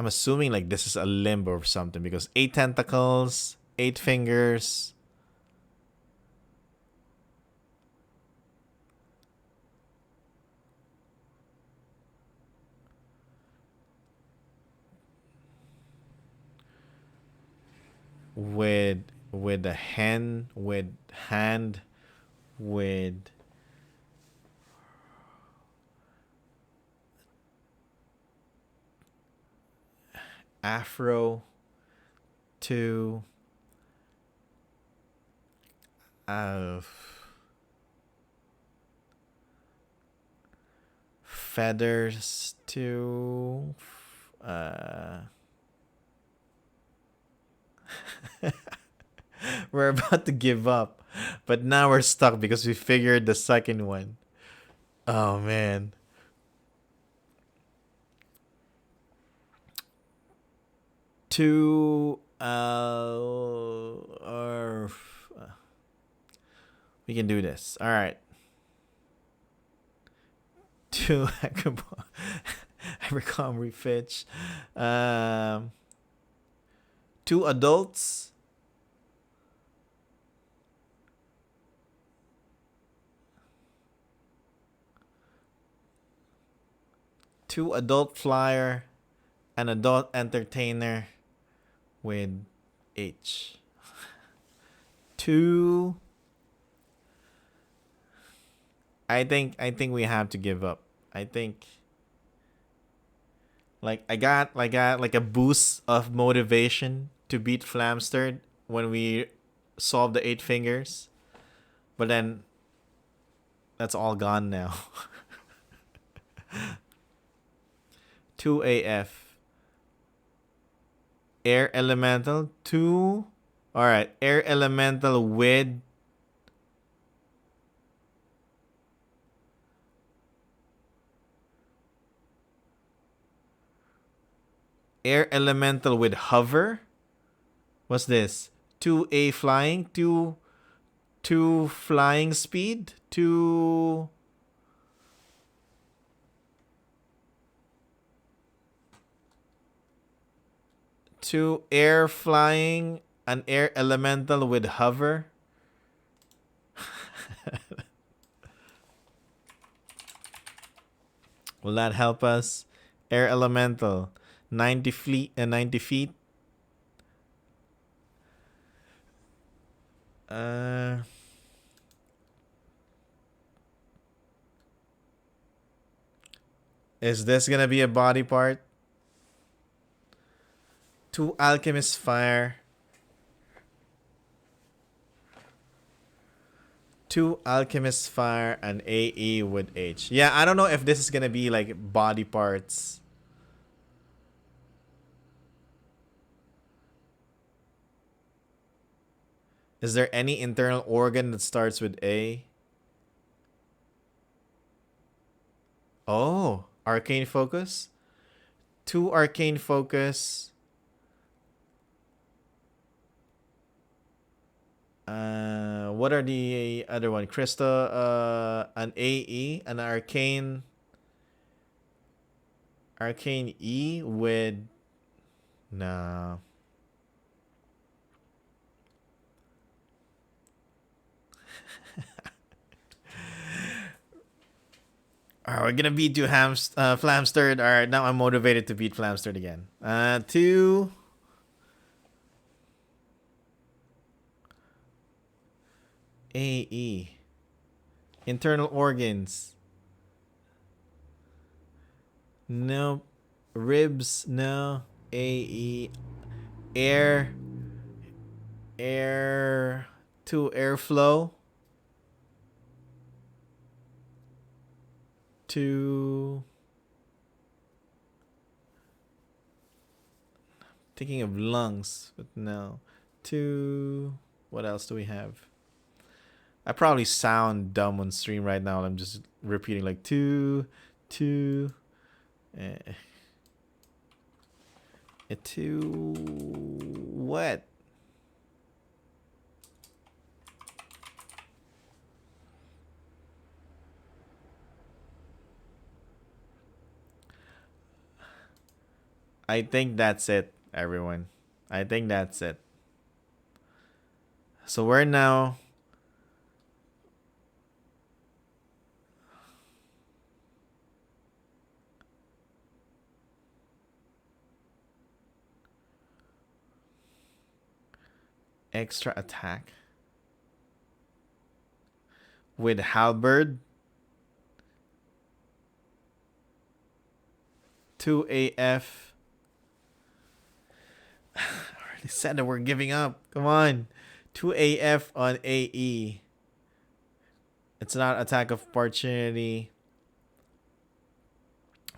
assuming like this is a limb or something because 8 tentacles, 8 fingers. With a hand, with afro, 2 feathers, 2 we're about to give up, but now we're stuck because we figured the second one. Oh man. 2 we can do this. All right. 2 Abercrombie Refitch. 2 adults. 2 adult flyer, an adult entertainer with H. 2. I think we have to give up. I think like I got like a boost of motivation to beat Flamstered when we solved the 8 fingers. But then that's all gone now. 2 AF. Air elemental 2. All right, air elemental with air elemental with hover. What's this? 2A flying, 2 flying speed, 2 air flying, an air elemental with hover. Will that help us? Air elemental, 90 feet. 2 Is this gonna be a body part? 2 Alchemist Fire. 2 Alchemist Fire and AE with H. Yeah, I don't know if this is gonna be like body parts. Is there any internal organ that starts with A? Oh, Arcane Focus? 2 Arcane Focus. What are the other one? Krista, an AE, an Arcane E with... No. Alright, we're gonna beat you, Flamstered. Alright, now I'm motivated to beat Flamstered again. 2... AE. Internal organs. No. Ribs, no. AE. Air. 2 airflow. 2... Thinking of lungs, but no. 2... What else do we have? I probably sound dumb on stream right now. I'm just repeating like 2... 2... 2... What? I think that's it, everyone. I think that's it. So we're now... Extra attack. With halberd. 2 AF. I already said that we're giving up. Come on. 2 AF on AE. It's not attack of opportunity.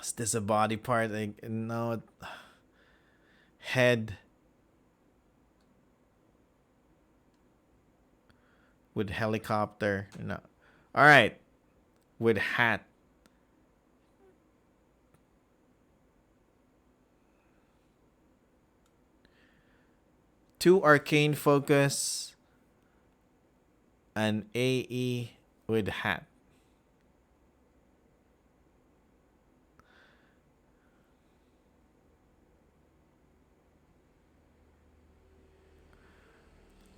Is this a body part? Like, no. Head. With helicopter. No. Alright. With hat. Two arcane focus. And AE with hat.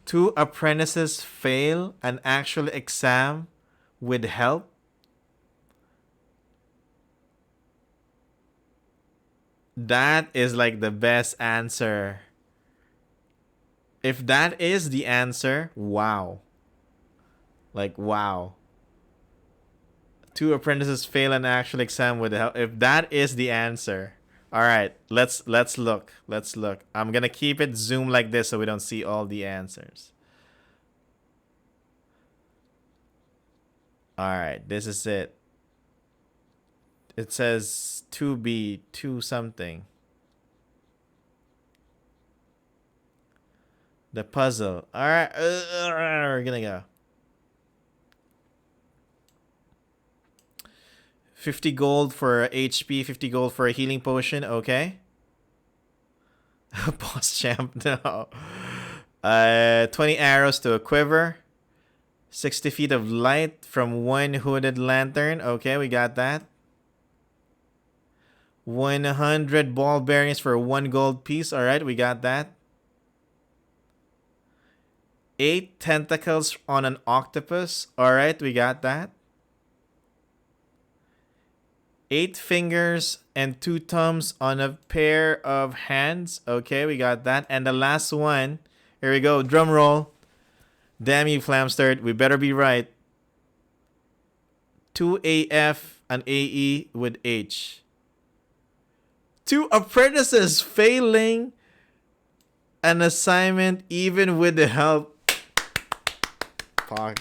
Two apprentices fail an actual exam with help. That is like the best answer. If that is the answer, wow. Like, wow. Two apprentices fail an actual exam with help. If that is the answer. All right, let's look. Let's look. I'm going to keep it zoom like this so we don't see all the answers. All right, this is it. It says 2B, 2 something. The puzzle. All right, we're going to go. 50 gold for HP, 50 gold for a healing potion. Okay. Boss champ, no. 20 arrows to a quiver. 60 feet of light from one hooded lantern. Okay, we got that. 100 ball bearings for 1 gold piece. All right, we got that. 8 tentacles on an octopus. All right, we got that. 8 fingers and 2 thumbs on a pair of hands. Okay, we got that. And the last one. Here we go. Drum roll. Damn you, Flamstered. We better be right. 2 AF and AE with H. Two apprentices failing an assignment even with the help. Fuck.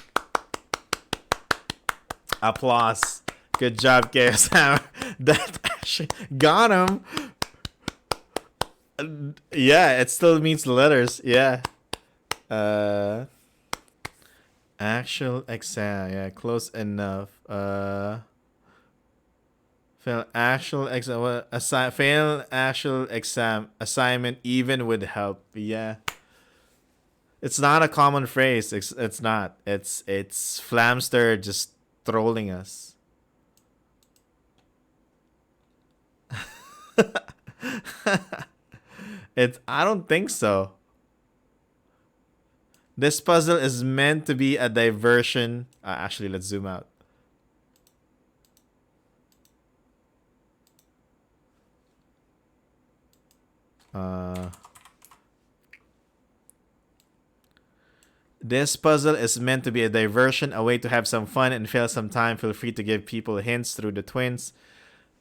Applause. Good job, Chaos Hammer. That actually got him. Yeah, it still means the letters. Yeah. Actual exam. Yeah, close enough. Fail actual exam. Fail actual exam assignment even with help. Yeah. It's not a common phrase. It's not. It's Flamster just trolling us. I don't think so. This puzzle is meant to be a diversion. Actually, let's zoom out. This puzzle is meant to be a diversion, a way to have some fun and fill some time. Feel free to give people hints through the twins.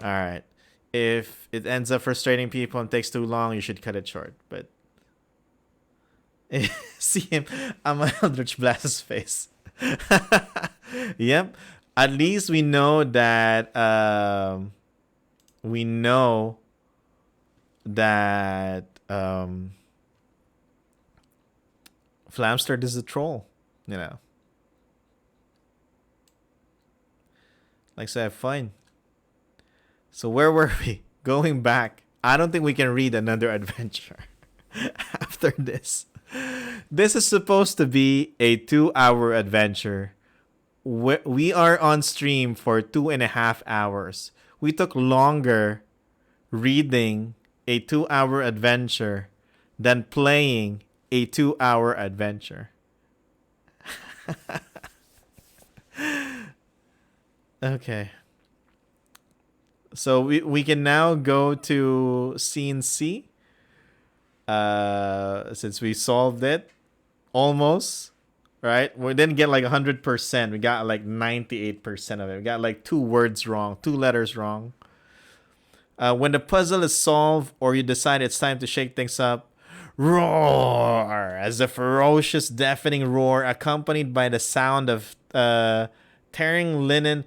Alright. If it ends up frustrating people and takes too long, you should cut it short. But see him, I'm a Eldritch Blast his face. Yep. At least we know that Flamster is a troll, you know. Likes to have fun. So where were we? Going back. I don't think we can read another adventure after this. This is supposed to be a 2-hour adventure. We are on stream for 2.5 hours. We took longer reading a 2-hour adventure than playing a 2-hour adventure. Okay. So we can now go to scene C. Since we solved it. Almost. Right? We didn't get like 100%. We got like 98% of it. We got like 2 words wrong. 2 letters wrong. When the puzzle is solved or you decide it's time to shake things up, roar as a ferocious, deafening roar accompanied by the sound of tearing linen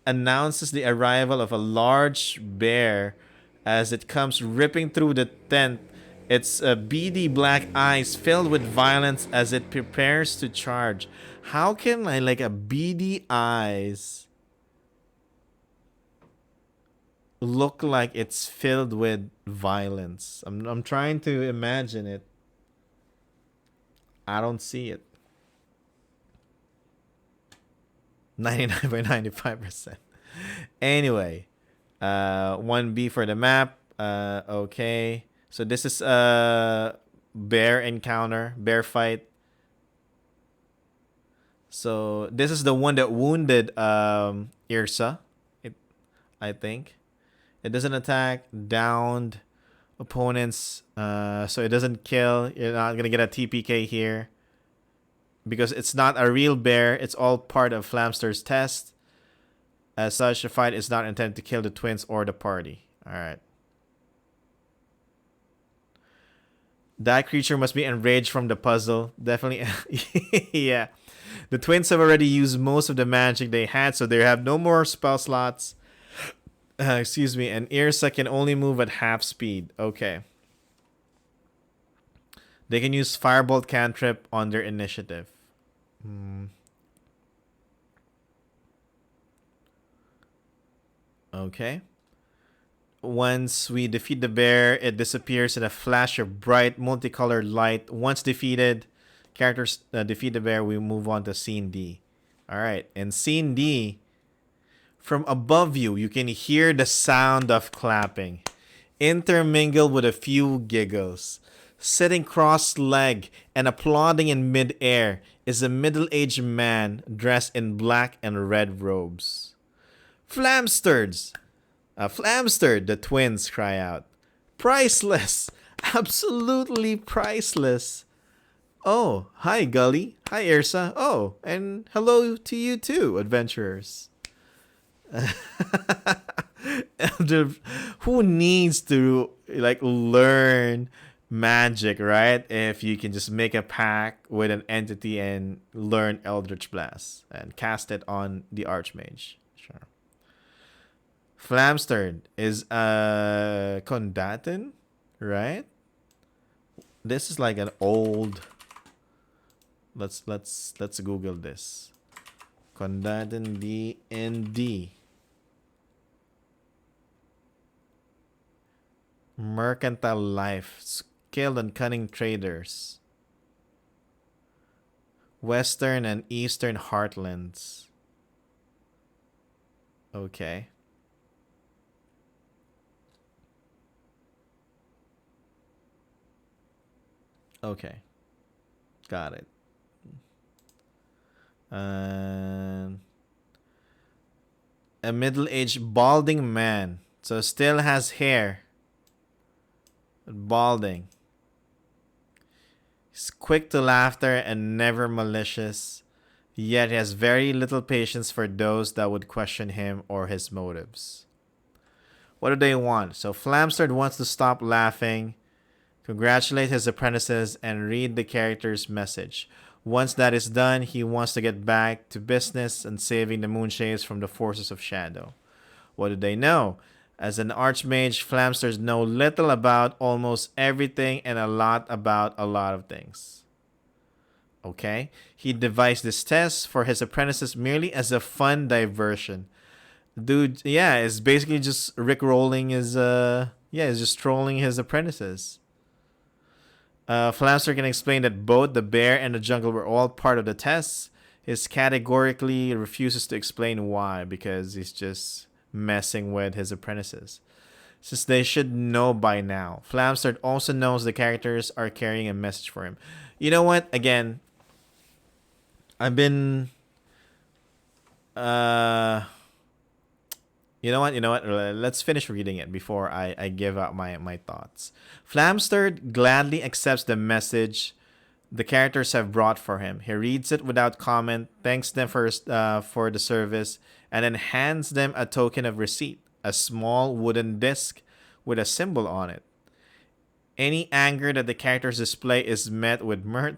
announces the arrival of a large bear as it comes ripping through the tent. Its beady black eyes filled with violence as it prepares to charge. How can like a beady eyes look like it's filled with violence? I'm trying to imagine it. I don't see it. 99.95%. Anyway, 1B for the map. Okay. So this is a bear encounter, bear fight. So this is the one that wounded Irsa, I think. It doesn't attack downed opponents, so it doesn't kill. You're not gonna get a TPK here because it's not a real bear. It's all part of Flamster's test. As such, the fight is not intended to kill the twins or the party. All right. That creature must be enraged from the puzzle. Definitely. Yeah. The twins have already used most of the magic they had, so they have no more spell slots. Excuse me. And Irsa can only move at half speed. Okay. They can use Firebolt cantrip on their initiative. Okay. Once we defeat the bear, it disappears in a flash of bright, multicolored light. Once defeated, characters defeat the bear, we move on to scene D. Alright, in scene D, from above you, you can hear the sound of clapping, intermingled with a few giggles. Sitting cross-legged and applauding in mid-air is a middle-aged man dressed in black and red robes. Flamsters! Flamster, the twins cry out. Priceless! Absolutely priceless! Oh, hi Gully. Hi Irsa. Oh, and hello to you too, adventurers. Elder, who needs to like learn magic, right? If you can just make a pact with an entity and learn Eldritch Blast and cast it on the Archmage. Sure. Flamstern is a combatant, right? This is like an old. Let's Google this. Combatant D&D. Mercantile life, skilled and cunning traders. Western and Eastern Heartlands. Okay. Okay. Got it. A middle-aged balding man. So still has hair. Balding. He's quick to laughter and never malicious. Yet he has very little patience for those that would question him or his motives. What do they want? So Flamsterd wants to stop laughing, congratulate his apprentices, and read the character's message. Once that is done, he wants to get back to business and saving the Moonshaes from the forces of shadow. What do they know? As an archmage, Flamsters know little about almost everything and a lot about a lot of things. Okay? He devised this test for his apprentices merely as a fun diversion. Dude, yeah, it's basically just rickrolling his, it's just trolling his apprentices. Flamster can explain that both the bear and the jungle were all part of the tests. He categorically refuses to explain why, because he's just messing with his apprentices, since they should know by now. Flamster also knows the characters are carrying a message for him. You know what? Again, I've been... You know what? Let's finish reading it before I give out my thoughts. Flamster gladly accepts the message the characters have brought for him. He reads it without comment, thanks them for the service, and then hands them a token of receipt, a small wooden disc with a symbol on it. Any anger that the characters display is met with mirth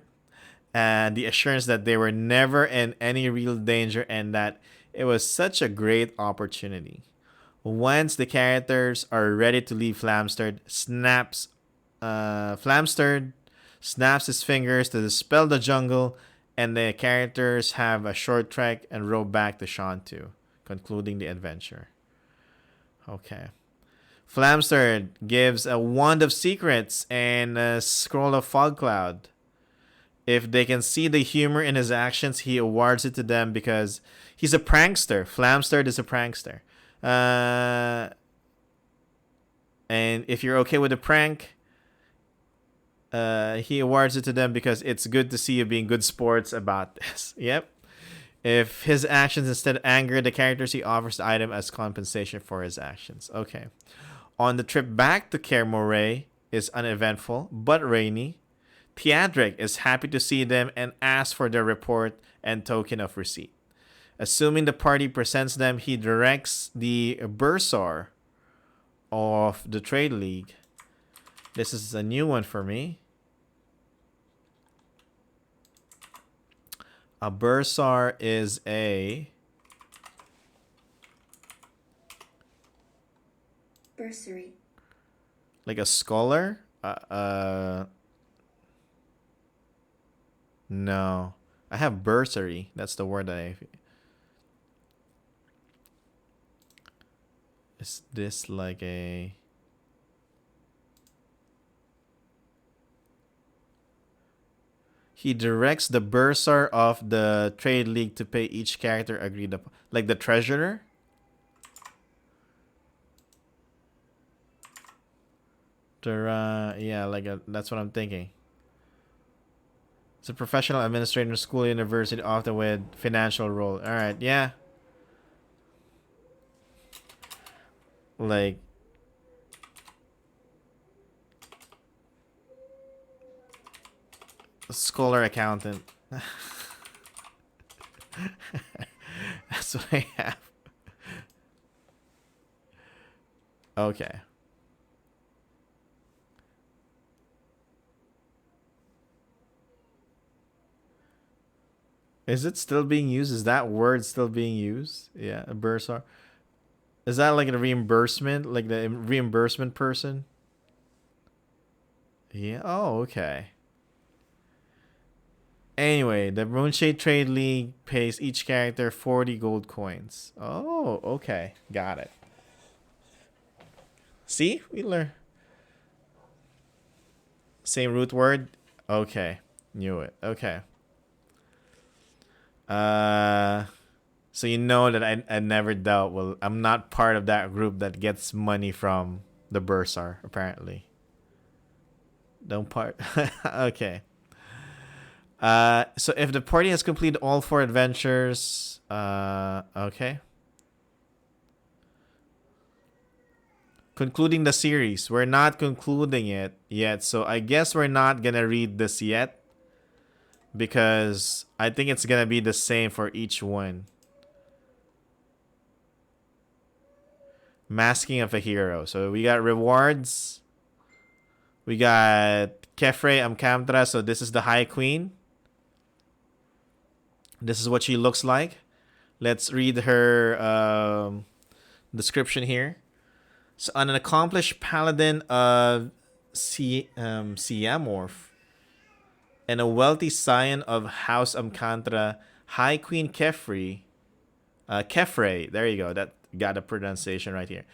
and the assurance that they were never in any real danger and that it was such a great opportunity. Once the characters are ready to leave, Flamster snaps his fingers to dispel the jungle, and the characters have a short trek and row back to Shantu, concluding the adventure. Okay. Flamster gives a wand of secrets and a scroll of fog cloud. If they can see the humor in his actions, he awards it to them because he's a prankster. Flamster is a prankster. And if you're okay with the prank, he awards it to them because it's good to see you being good sports about this. Yep. If his actions instead anger the characters, he offers the item as compensation for his actions. Okay. On the trip back to Kaer Morhen is uneventful but rainy. Theodric is happy to see them and asks for their report and token of receipt. Assuming the party presents them, he directs the bursar of the Trade League. This is a new one for me. A bursar is a... bursary. Like a scholar? No. I have bursary. That's the word that I... Is this like a... He directs the bursar of the Trade League to pay each character agreed upon. Like the treasurer? Yeah, that's what I'm thinking. It's a professional administrator, school, university, often with financial role. Alright, yeah. Like... scholar accountant. That's what I have. Okay. Is it still being used? Is that word still being used? Yeah, a bursar. Is that like a reimbursement? Like the reimbursement person? Yeah. Oh, okay. Anyway, the Moonshae Trade League pays each character 40 gold coins. Oh, okay. Got it. See? We learn. Same root word? Okay. Knew it. Okay. Uh so you know that I never dealt. Well, I'm not part of that group that gets money from the bursar, apparently. Don't part. Okay. So if the party has completed all 4 adventures, okay. Concluding the series. We're not concluding it yet, so I guess we're not gonna read this yet because I think it's gonna be the same for each one. Masking of a hero. So we got rewards. We got Kefre Amkamtra. So this is the High Queen. This is what she looks like. Let's read her description here. So, an accomplished paladin of Siamorph and a wealthy scion of House Amkantra, High Queen Kefre, there you go. That got a pronunciation right here.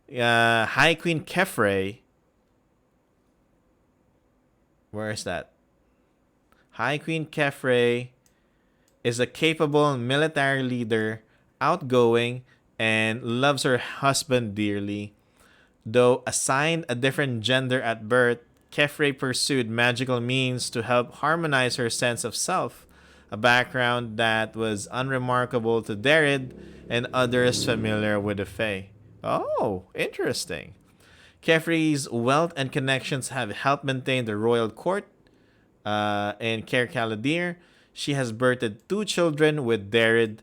High Queen Kefre. Where is that? High Queen Kefre is a capable military leader, outgoing, and loves her husband dearly. Though assigned a different gender at birth, Kefre pursued magical means to help harmonize her sense of self, a background that was unremarkable to Derrid and others familiar with the Fae. Oh, interesting. Kefre's wealth and connections have helped maintain the royal court in Caer Caladir. She has birthed 2 children with Derrid,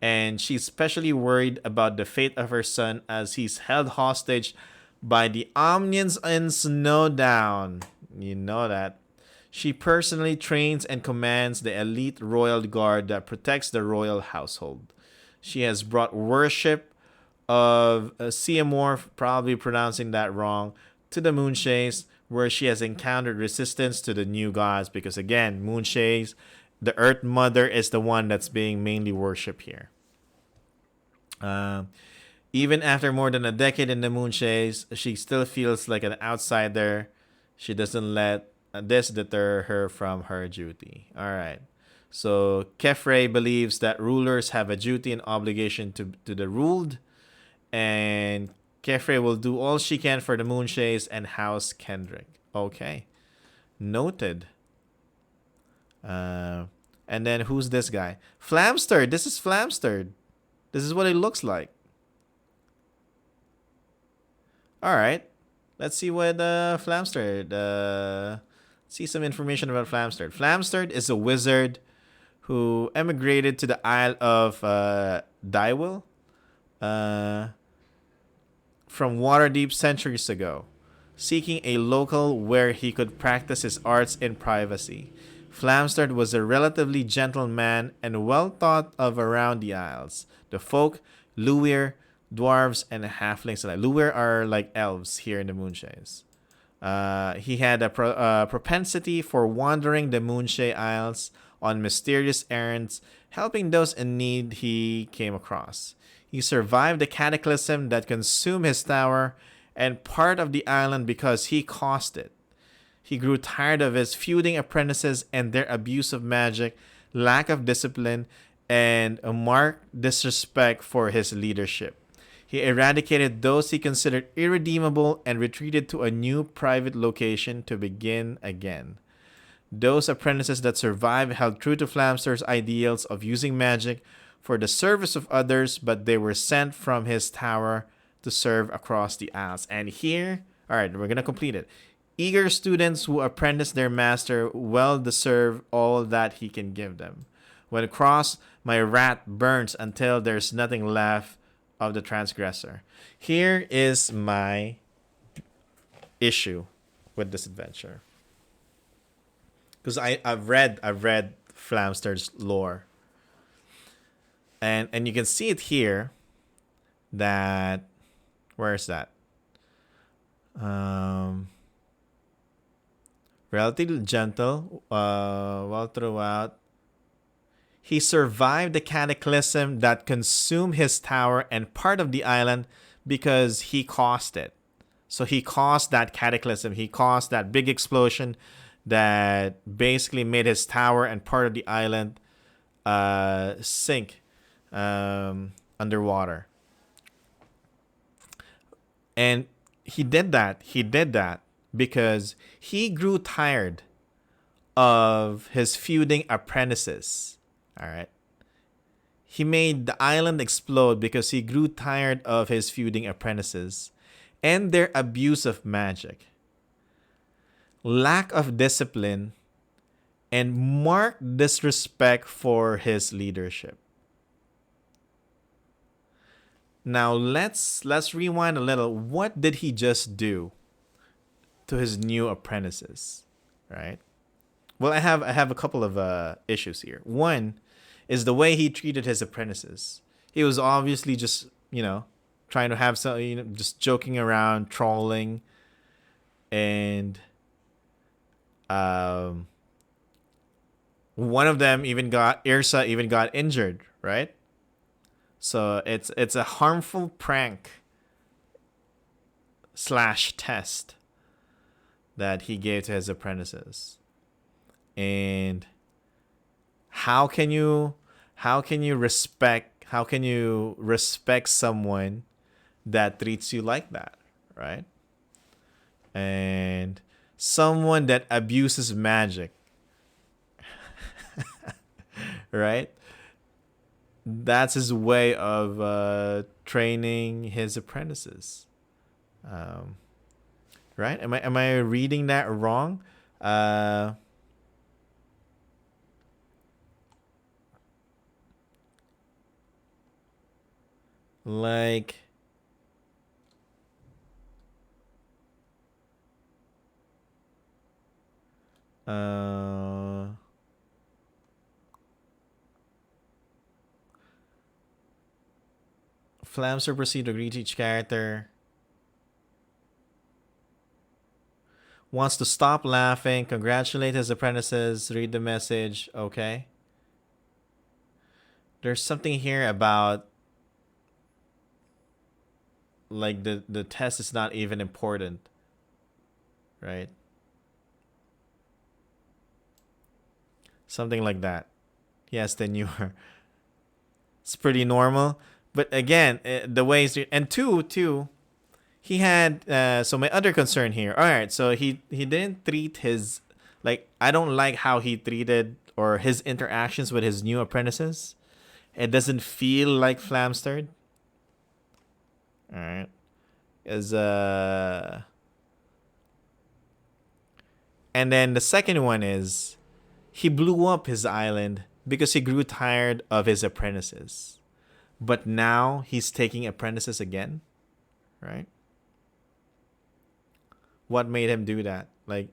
and she's especially worried about the fate of her son as he's held hostage by the Omnians in Snowdown. You know that. She personally trains and commands the elite royal guard that protects the royal household. She has brought worship of Siamorph, probably pronouncing that wrong, to the Moonshaes, where she has encountered resistance to the new gods because, again, Moonshaes, the Earth Mother, is the one that's being mainly worshipped here. Even after more than a decade in the Moonshaes, she still feels like an outsider. She doesn't let this deter her from her duty. All right. So Kefre believes that rulers have a duty and obligation to the ruled, and Kefre will do all she can for the Moonshaes and House Kendrick. Okay. Noted. And then who's this guy? Flamstered. This is Flamstered. This is what it looks like. All right. Let's see what Flamstered. See some information about Flamstered. Flamstered is a wizard who emigrated to the Isle of Dywell from Waterdeep centuries ago, seeking a local where he could practice his arts in privacy. Flamstead was a relatively gentle man and well thought of around the Isles. The folk, Luir, dwarves, and halflings alike. Luir are like elves here in the Moonshaes. He had a propensity for wandering the Moonshae Isles on mysterious errands, helping those in need he came across. He survived the cataclysm that consumed his tower and part of the island because he caused it. He grew tired of his feuding apprentices and their abuse of magic, lack of discipline, and a marked disrespect for his leadership. He eradicated those he considered irredeemable and retreated to a new private location to begin again. Those apprentices that survived held true to Flamster's ideals of using magic for the service of others, but they were sent from his tower to serve across the Isles. And here, all right, we're going to complete it. Eager students who apprentice their master well deserve all that he can give them. When crossed, my wrath burns until there's nothing left of the transgressor. Here is my issue with this adventure, because I've read Flamster's lore, and you can see it here that, where is that? Relatively gentle, well throughout. He survived the cataclysm that consumed his tower and part of the island because he caused it. So he caused that cataclysm. He caused that big explosion that basically made his tower and part of the island sink underwater. And he did that. He did that because he grew tired of his feuding apprentices. All right. He made the island explode because he grew tired of his feuding apprentices and their abuse of magic, lack of discipline, and marked disrespect for his leadership. Now let's rewind a little. What did he just do to his new apprentices? Right? Well, I have a couple of issues here. One is the way he treated his apprentices. He was obviously just, trying to have some, just joking around, trolling, and one of them Irsa even got injured, right? So it's a harmful prank / test that he gave to his apprentices. And how can you respect someone that treats you like that, right? And someone that abuses magic, right? That's his way of training his apprentices, right? Am I reading that wrong? Like, Flamster proceed to greet each character. Wants to stop laughing, congratulate his apprentices, read the message. Okay. There's something here about, like, the test is not even important, right? Something like that. Yes, then you are. It's pretty normal, but again, the ways and two, he had. So my other concern here. All right, so he didn't treat his, like, I don't like how he treated or his interactions with his new apprentices. It doesn't feel like Flamstered. All right, and then the second one is he blew up his island because he grew tired of his apprentices, but now he's taking apprentices again, right? What made him do that? Like,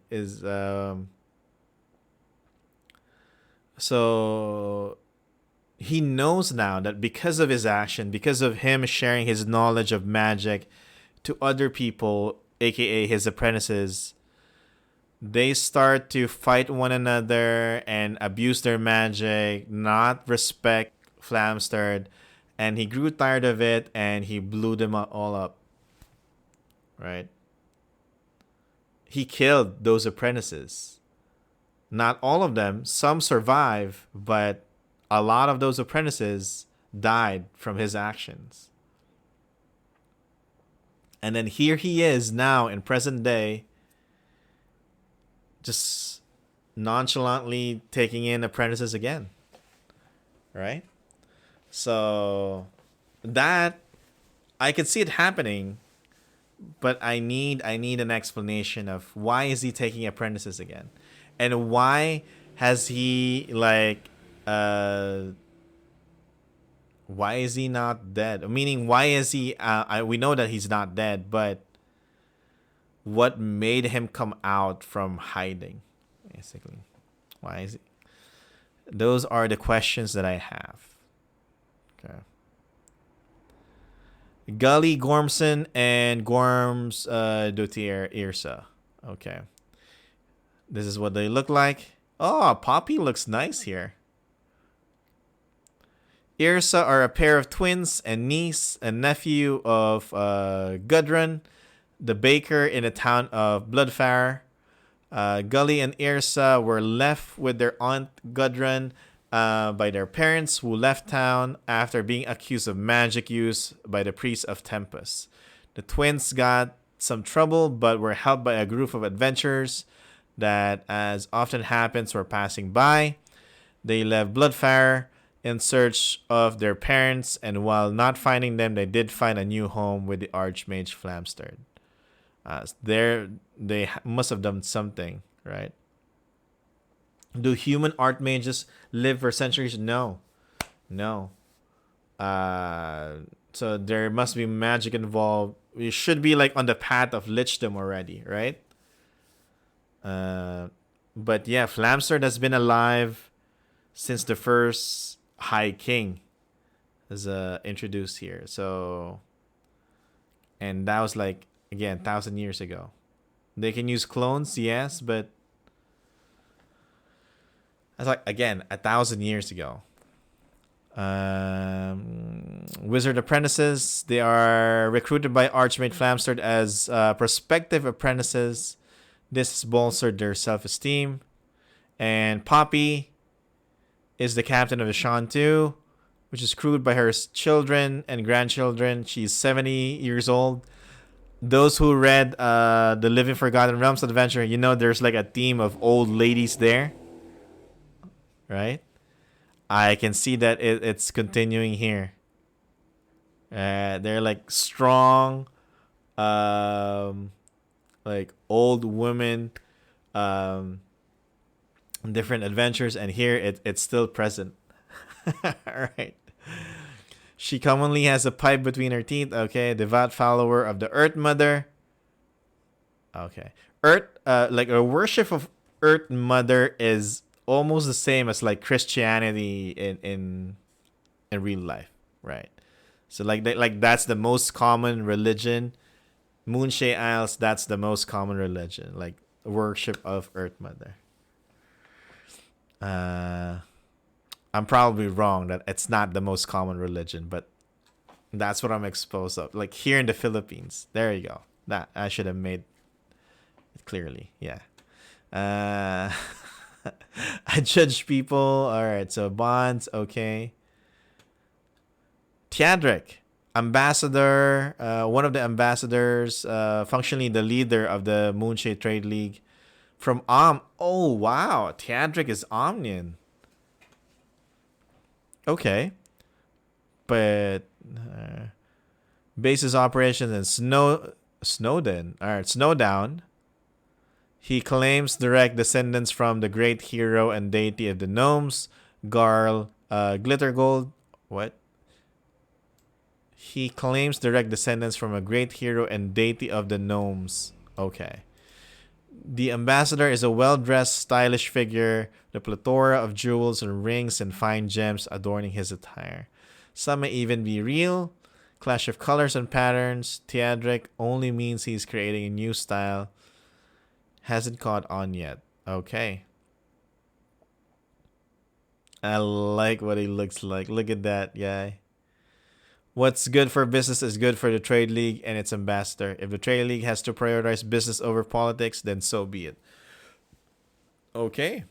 so he knows now that because of his action, because of him sharing his knowledge of magic to other people, aka his apprentices, they start to fight one another and abuse their magic, not respect Flamstered, and he grew tired of it and he blew them all up. Right? He killed those apprentices. Not all of them, some survive, but a lot of those apprentices died from his actions. And then here he is now in present day, just nonchalantly taking in apprentices again. Right? So that, I could see it happening, but I need an explanation of why is he taking apprentices again? And why has he, like, Why is he not dead? Meaning, why is he? We know that he's not dead, but what made him come out from hiding? Basically, why is he? Those are the questions that I have. Okay. Gully Gormson and Gorms Dotier Irsa. Okay. This is what they look like. Oh, Poppy looks nice here. Irsa are a pair of twins and niece and nephew of Gudrun, the baker in the town of Bloodfire. Gully and Irsa were left with their aunt Gudrun by their parents, who left town after being accused of magic use by the priest of Tempest. The twins got some trouble but were helped by a group of adventurers that, as often happens, were passing by. They left Bloodfire in search of their parents, and while not finding them, they did find a new home with the Archmage Flamsterd. They must have done something, right? Do human archmages live for centuries? No. So there must be magic involved. We should be like on the path of lichdom already, right? But yeah, Flamsterd has been alive since the first High King is introduced here. So, and that was like, again, 1,000 years ago. They can use clones, yes, but that's like, again, 1,000 years ago. Wizard apprentices, they are recruited by Archmage Flamsterd as prospective apprentices. This has bolstered their self-esteem. And Poppy is the captain of the Shantu, which is crewed by her children and grandchildren. She's 70 years old. Those who read the Living Forgotten Realms adventure, you know there's like a theme of old ladies there. Right? I can see that it's continuing here. They're like strong, like old women, different adventures, and here it's still present. All right. She commonly has a pipe between her teeth. Okay, devout follower of the Earth Mother. Okay, Earth, like a worship of Earth Mother is almost the same as like Christianity in real life, right? So like that's the most common religion. Moonshae Isles, that's the most common religion, like worship of Earth Mother. I'm probably wrong that it's not the most common religion, but that's what I'm exposed of. Like here in the Philippines. There you go. That I should have made it clearly. Yeah. I judge people. All right. So bonds. Okay. Tiadric, ambassador. One of the ambassadors. Functionally the leader of the Moonshae Trade League. From Oh wow. Tiadric is Omnian. Okay. But bases operations in Snowden. Alright, Snowdown. He claims direct descendants from the great hero and deity of the gnomes, Garl Glittergold. What? He claims direct descendants from a great hero and deity of the gnomes. Okay. The ambassador is a well-dressed, stylish figure, the plethora of jewels and rings and fine gems adorning his attire. Some may even be real. Clash of colors and patterns. Tiadric only means he's creating a new style. Hasn't caught on yet. Okay. I like what he looks like. Look at that guy. What's good for business is good for the Trade League and its ambassador. If the Trade League has to prioritize business over politics, then so be it. Okay.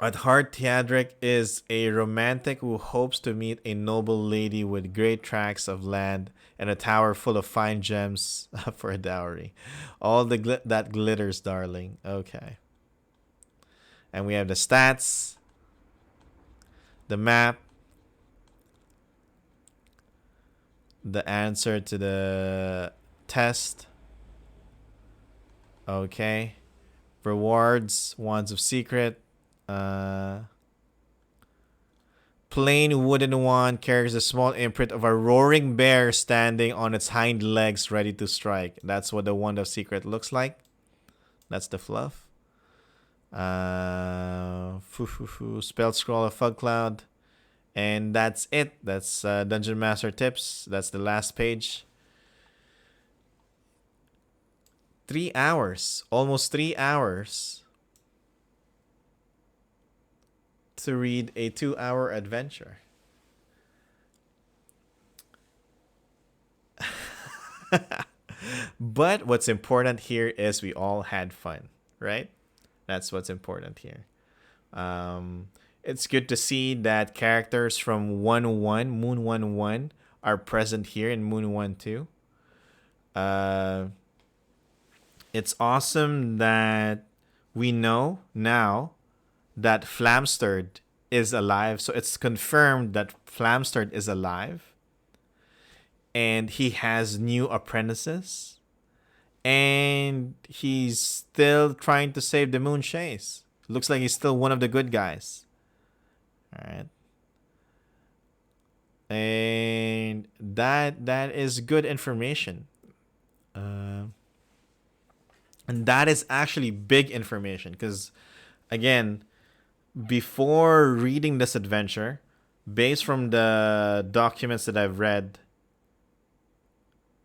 At heart, Tiadric is a romantic who hopes to meet a noble lady with great tracts of land and a tower full of fine gems for a dowry. All that glitters, darling. Okay. And we have the stats, the map, the answer to the test. Okay. Rewards, Wands of Secret. plain wooden wand carries a small imprint of a roaring bear standing on its hind legs ready to strike. That's what the Wand of Secret looks like. That's the fluff. Spell Scroll of Fog Cloud. And that's it. That's Dungeon Master Tips. That's the last page. 3 hours. Almost 3 hours to read a 2-hour adventure. But what's important here is we all had fun, right? That's what's important here. It's good to see that characters from Moon1-1 are present here in Moon1-2. It's awesome that we know now that Flamstered is alive. So it's confirmed that Flamstered is alive. And he has new apprentices. And he's still trying to save the Moonshaes. Looks like he's still one of the good guys. Alright. And that is good information. And that is actually big information. Because, again, before reading this adventure, based from the documents that I've read,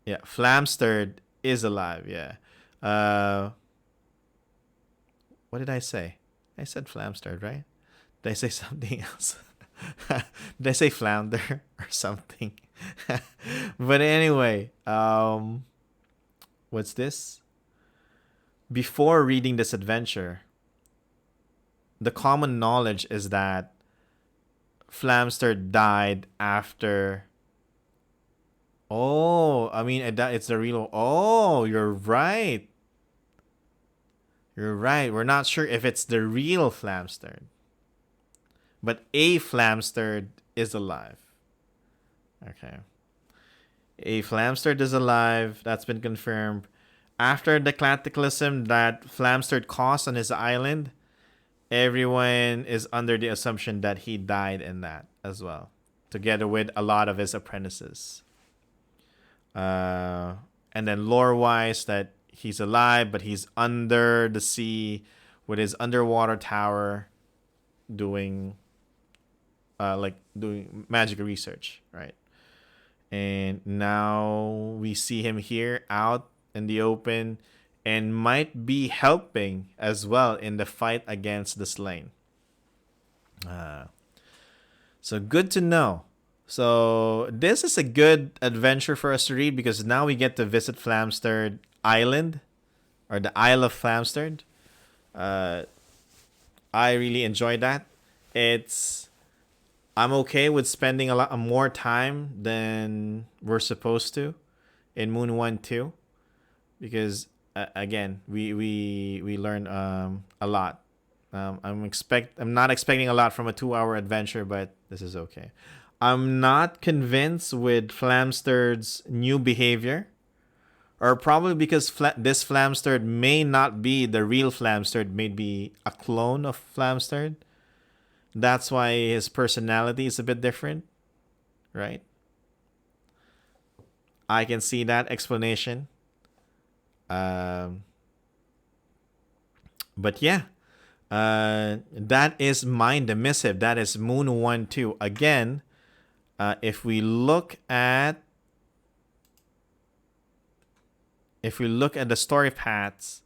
yeah, Flamstered is alive, yeah. What did I say? I said Flamstered, right? Did I say something else? Did I say Flounder or something? But anyway, what's this? Before reading this adventure, the common knowledge is that Flamstered died after... Oh, I mean, it's the real... Oh, you're right. You're right. We're not sure if it's the real Flamstered. But a Flamstered is alive. Okay. A Flamstered is alive. That's been confirmed. After the cataclysm that Flamstered caused on his island, everyone is under the assumption that he died in that as well, together with a lot of his apprentices. And then lore-wise, that he's alive, but he's under the sea with his underwater tower doing magic research, right? And now we see him here out in the open and might be helping as well in the fight against the slain. So good to know. So this is a good adventure for us to read because now we get to visit Flamstered Island, or the Isle of Flamstered. I really enjoyed that. I'm okay with spending a lot more time than we're supposed to in Moon1-2 because again we learned a lot. I'm not expecting a lot from a 2-hour adventure, but this is okay. I'm not convinced with Flamstered's new behavior, or probably because this Flamstered may not be the real Flamstered, maybe a clone of Flamstered. That's why his personality is a bit different, right? I can see that explanation. But yeah, that is Mind the Missive. That is Moon1-2. Again, if we look at the story paths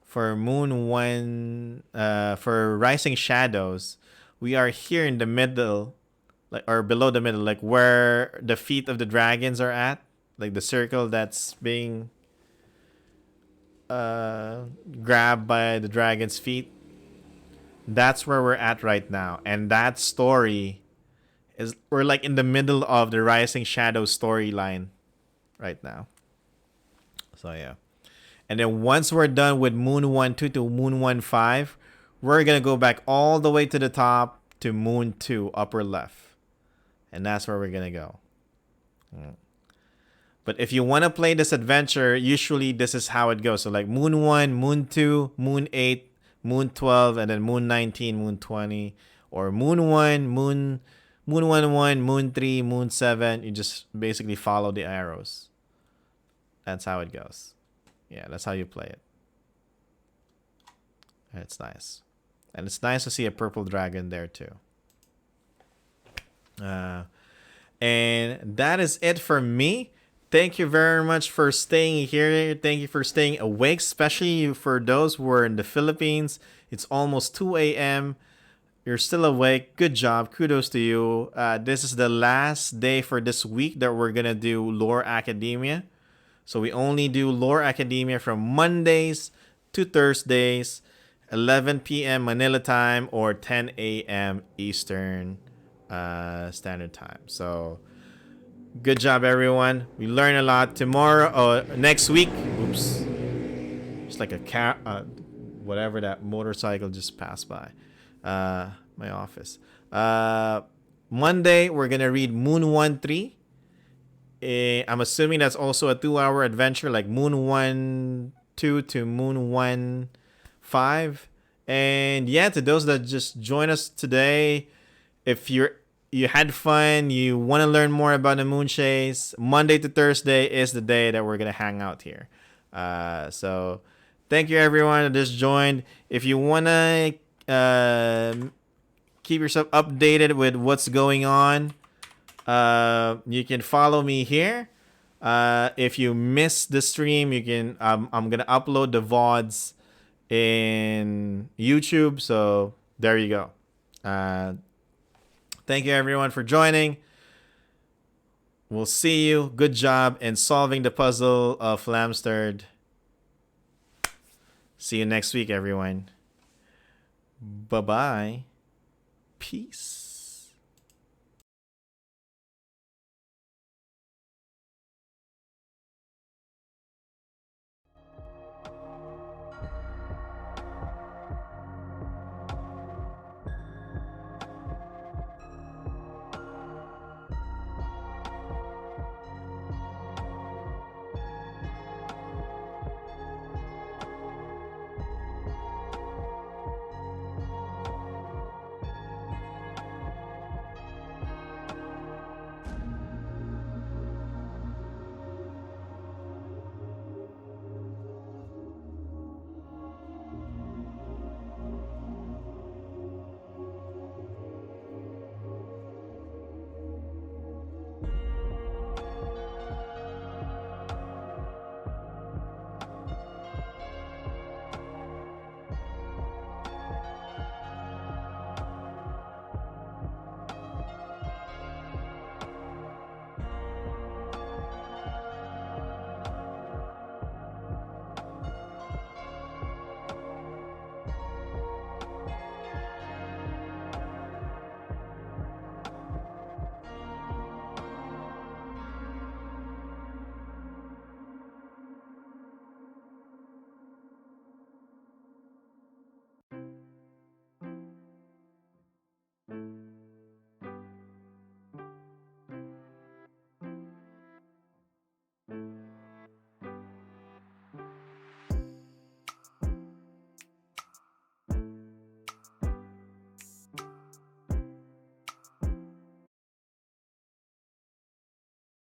for Moon1, for Rising Shadows, we are here in the middle, or below the middle, where the feet of the dragons are at, the circle that's being grabbed by the dragon's feet. That's where we're at right now, and that story we're in the middle of the Rising Shadows storyline right now. So yeah, and then once we're done with Moon1-2 to Moon1-5, we're gonna go back all the way to the top to Moon2 upper left, and that's where we're gonna go. But if you want to play this adventure, usually this is how it goes. So Moon1, Moon2, Moon8, Moon12, and then Moon19, Moon20, or Moon1, Moon 1-1, Moon 3, Moon 7. You just basically follow the arrows. That's how it goes. Yeah, that's how you play it. It's nice. And it's nice to see a purple dragon there too. And that is it for me. Thank you very much for staying here. Thank you for staying awake, especially for those who are in the Philippines. It's almost 2 a.m. You're still awake. Good job. Kudos to you. This is the last day for this week that we're going to do Lore Academia. So we only do Lore Academia from Mondays to Thursdays, 11 p.m. Manila time or 10 a.m. Eastern Standard Time. So good job, everyone. We learn a lot tomorrow. Next week. Oops. It's like a car. Whatever that motorcycle just passed by. My office. Monday, we're gonna read Moon 1-3. I'm assuming that's also a 2-hour adventure, like Moon 1-2 to Moon 1-5. And yeah, to those that just joined us today, if you had fun, you want to learn more about the Moonshaes, Monday to Thursday is the day that we're gonna hang out here. So thank you everyone that just joined. If you wanna keep yourself updated with what's going on, you can follow me here. If you missed the stream, you can I'm gonna upload the VODs in YouTube, so there you go. Thank you everyone for joining. We'll see you. Good job in solving the puzzle of Flamstered. See you next week, everyone. Bye-bye. Peace.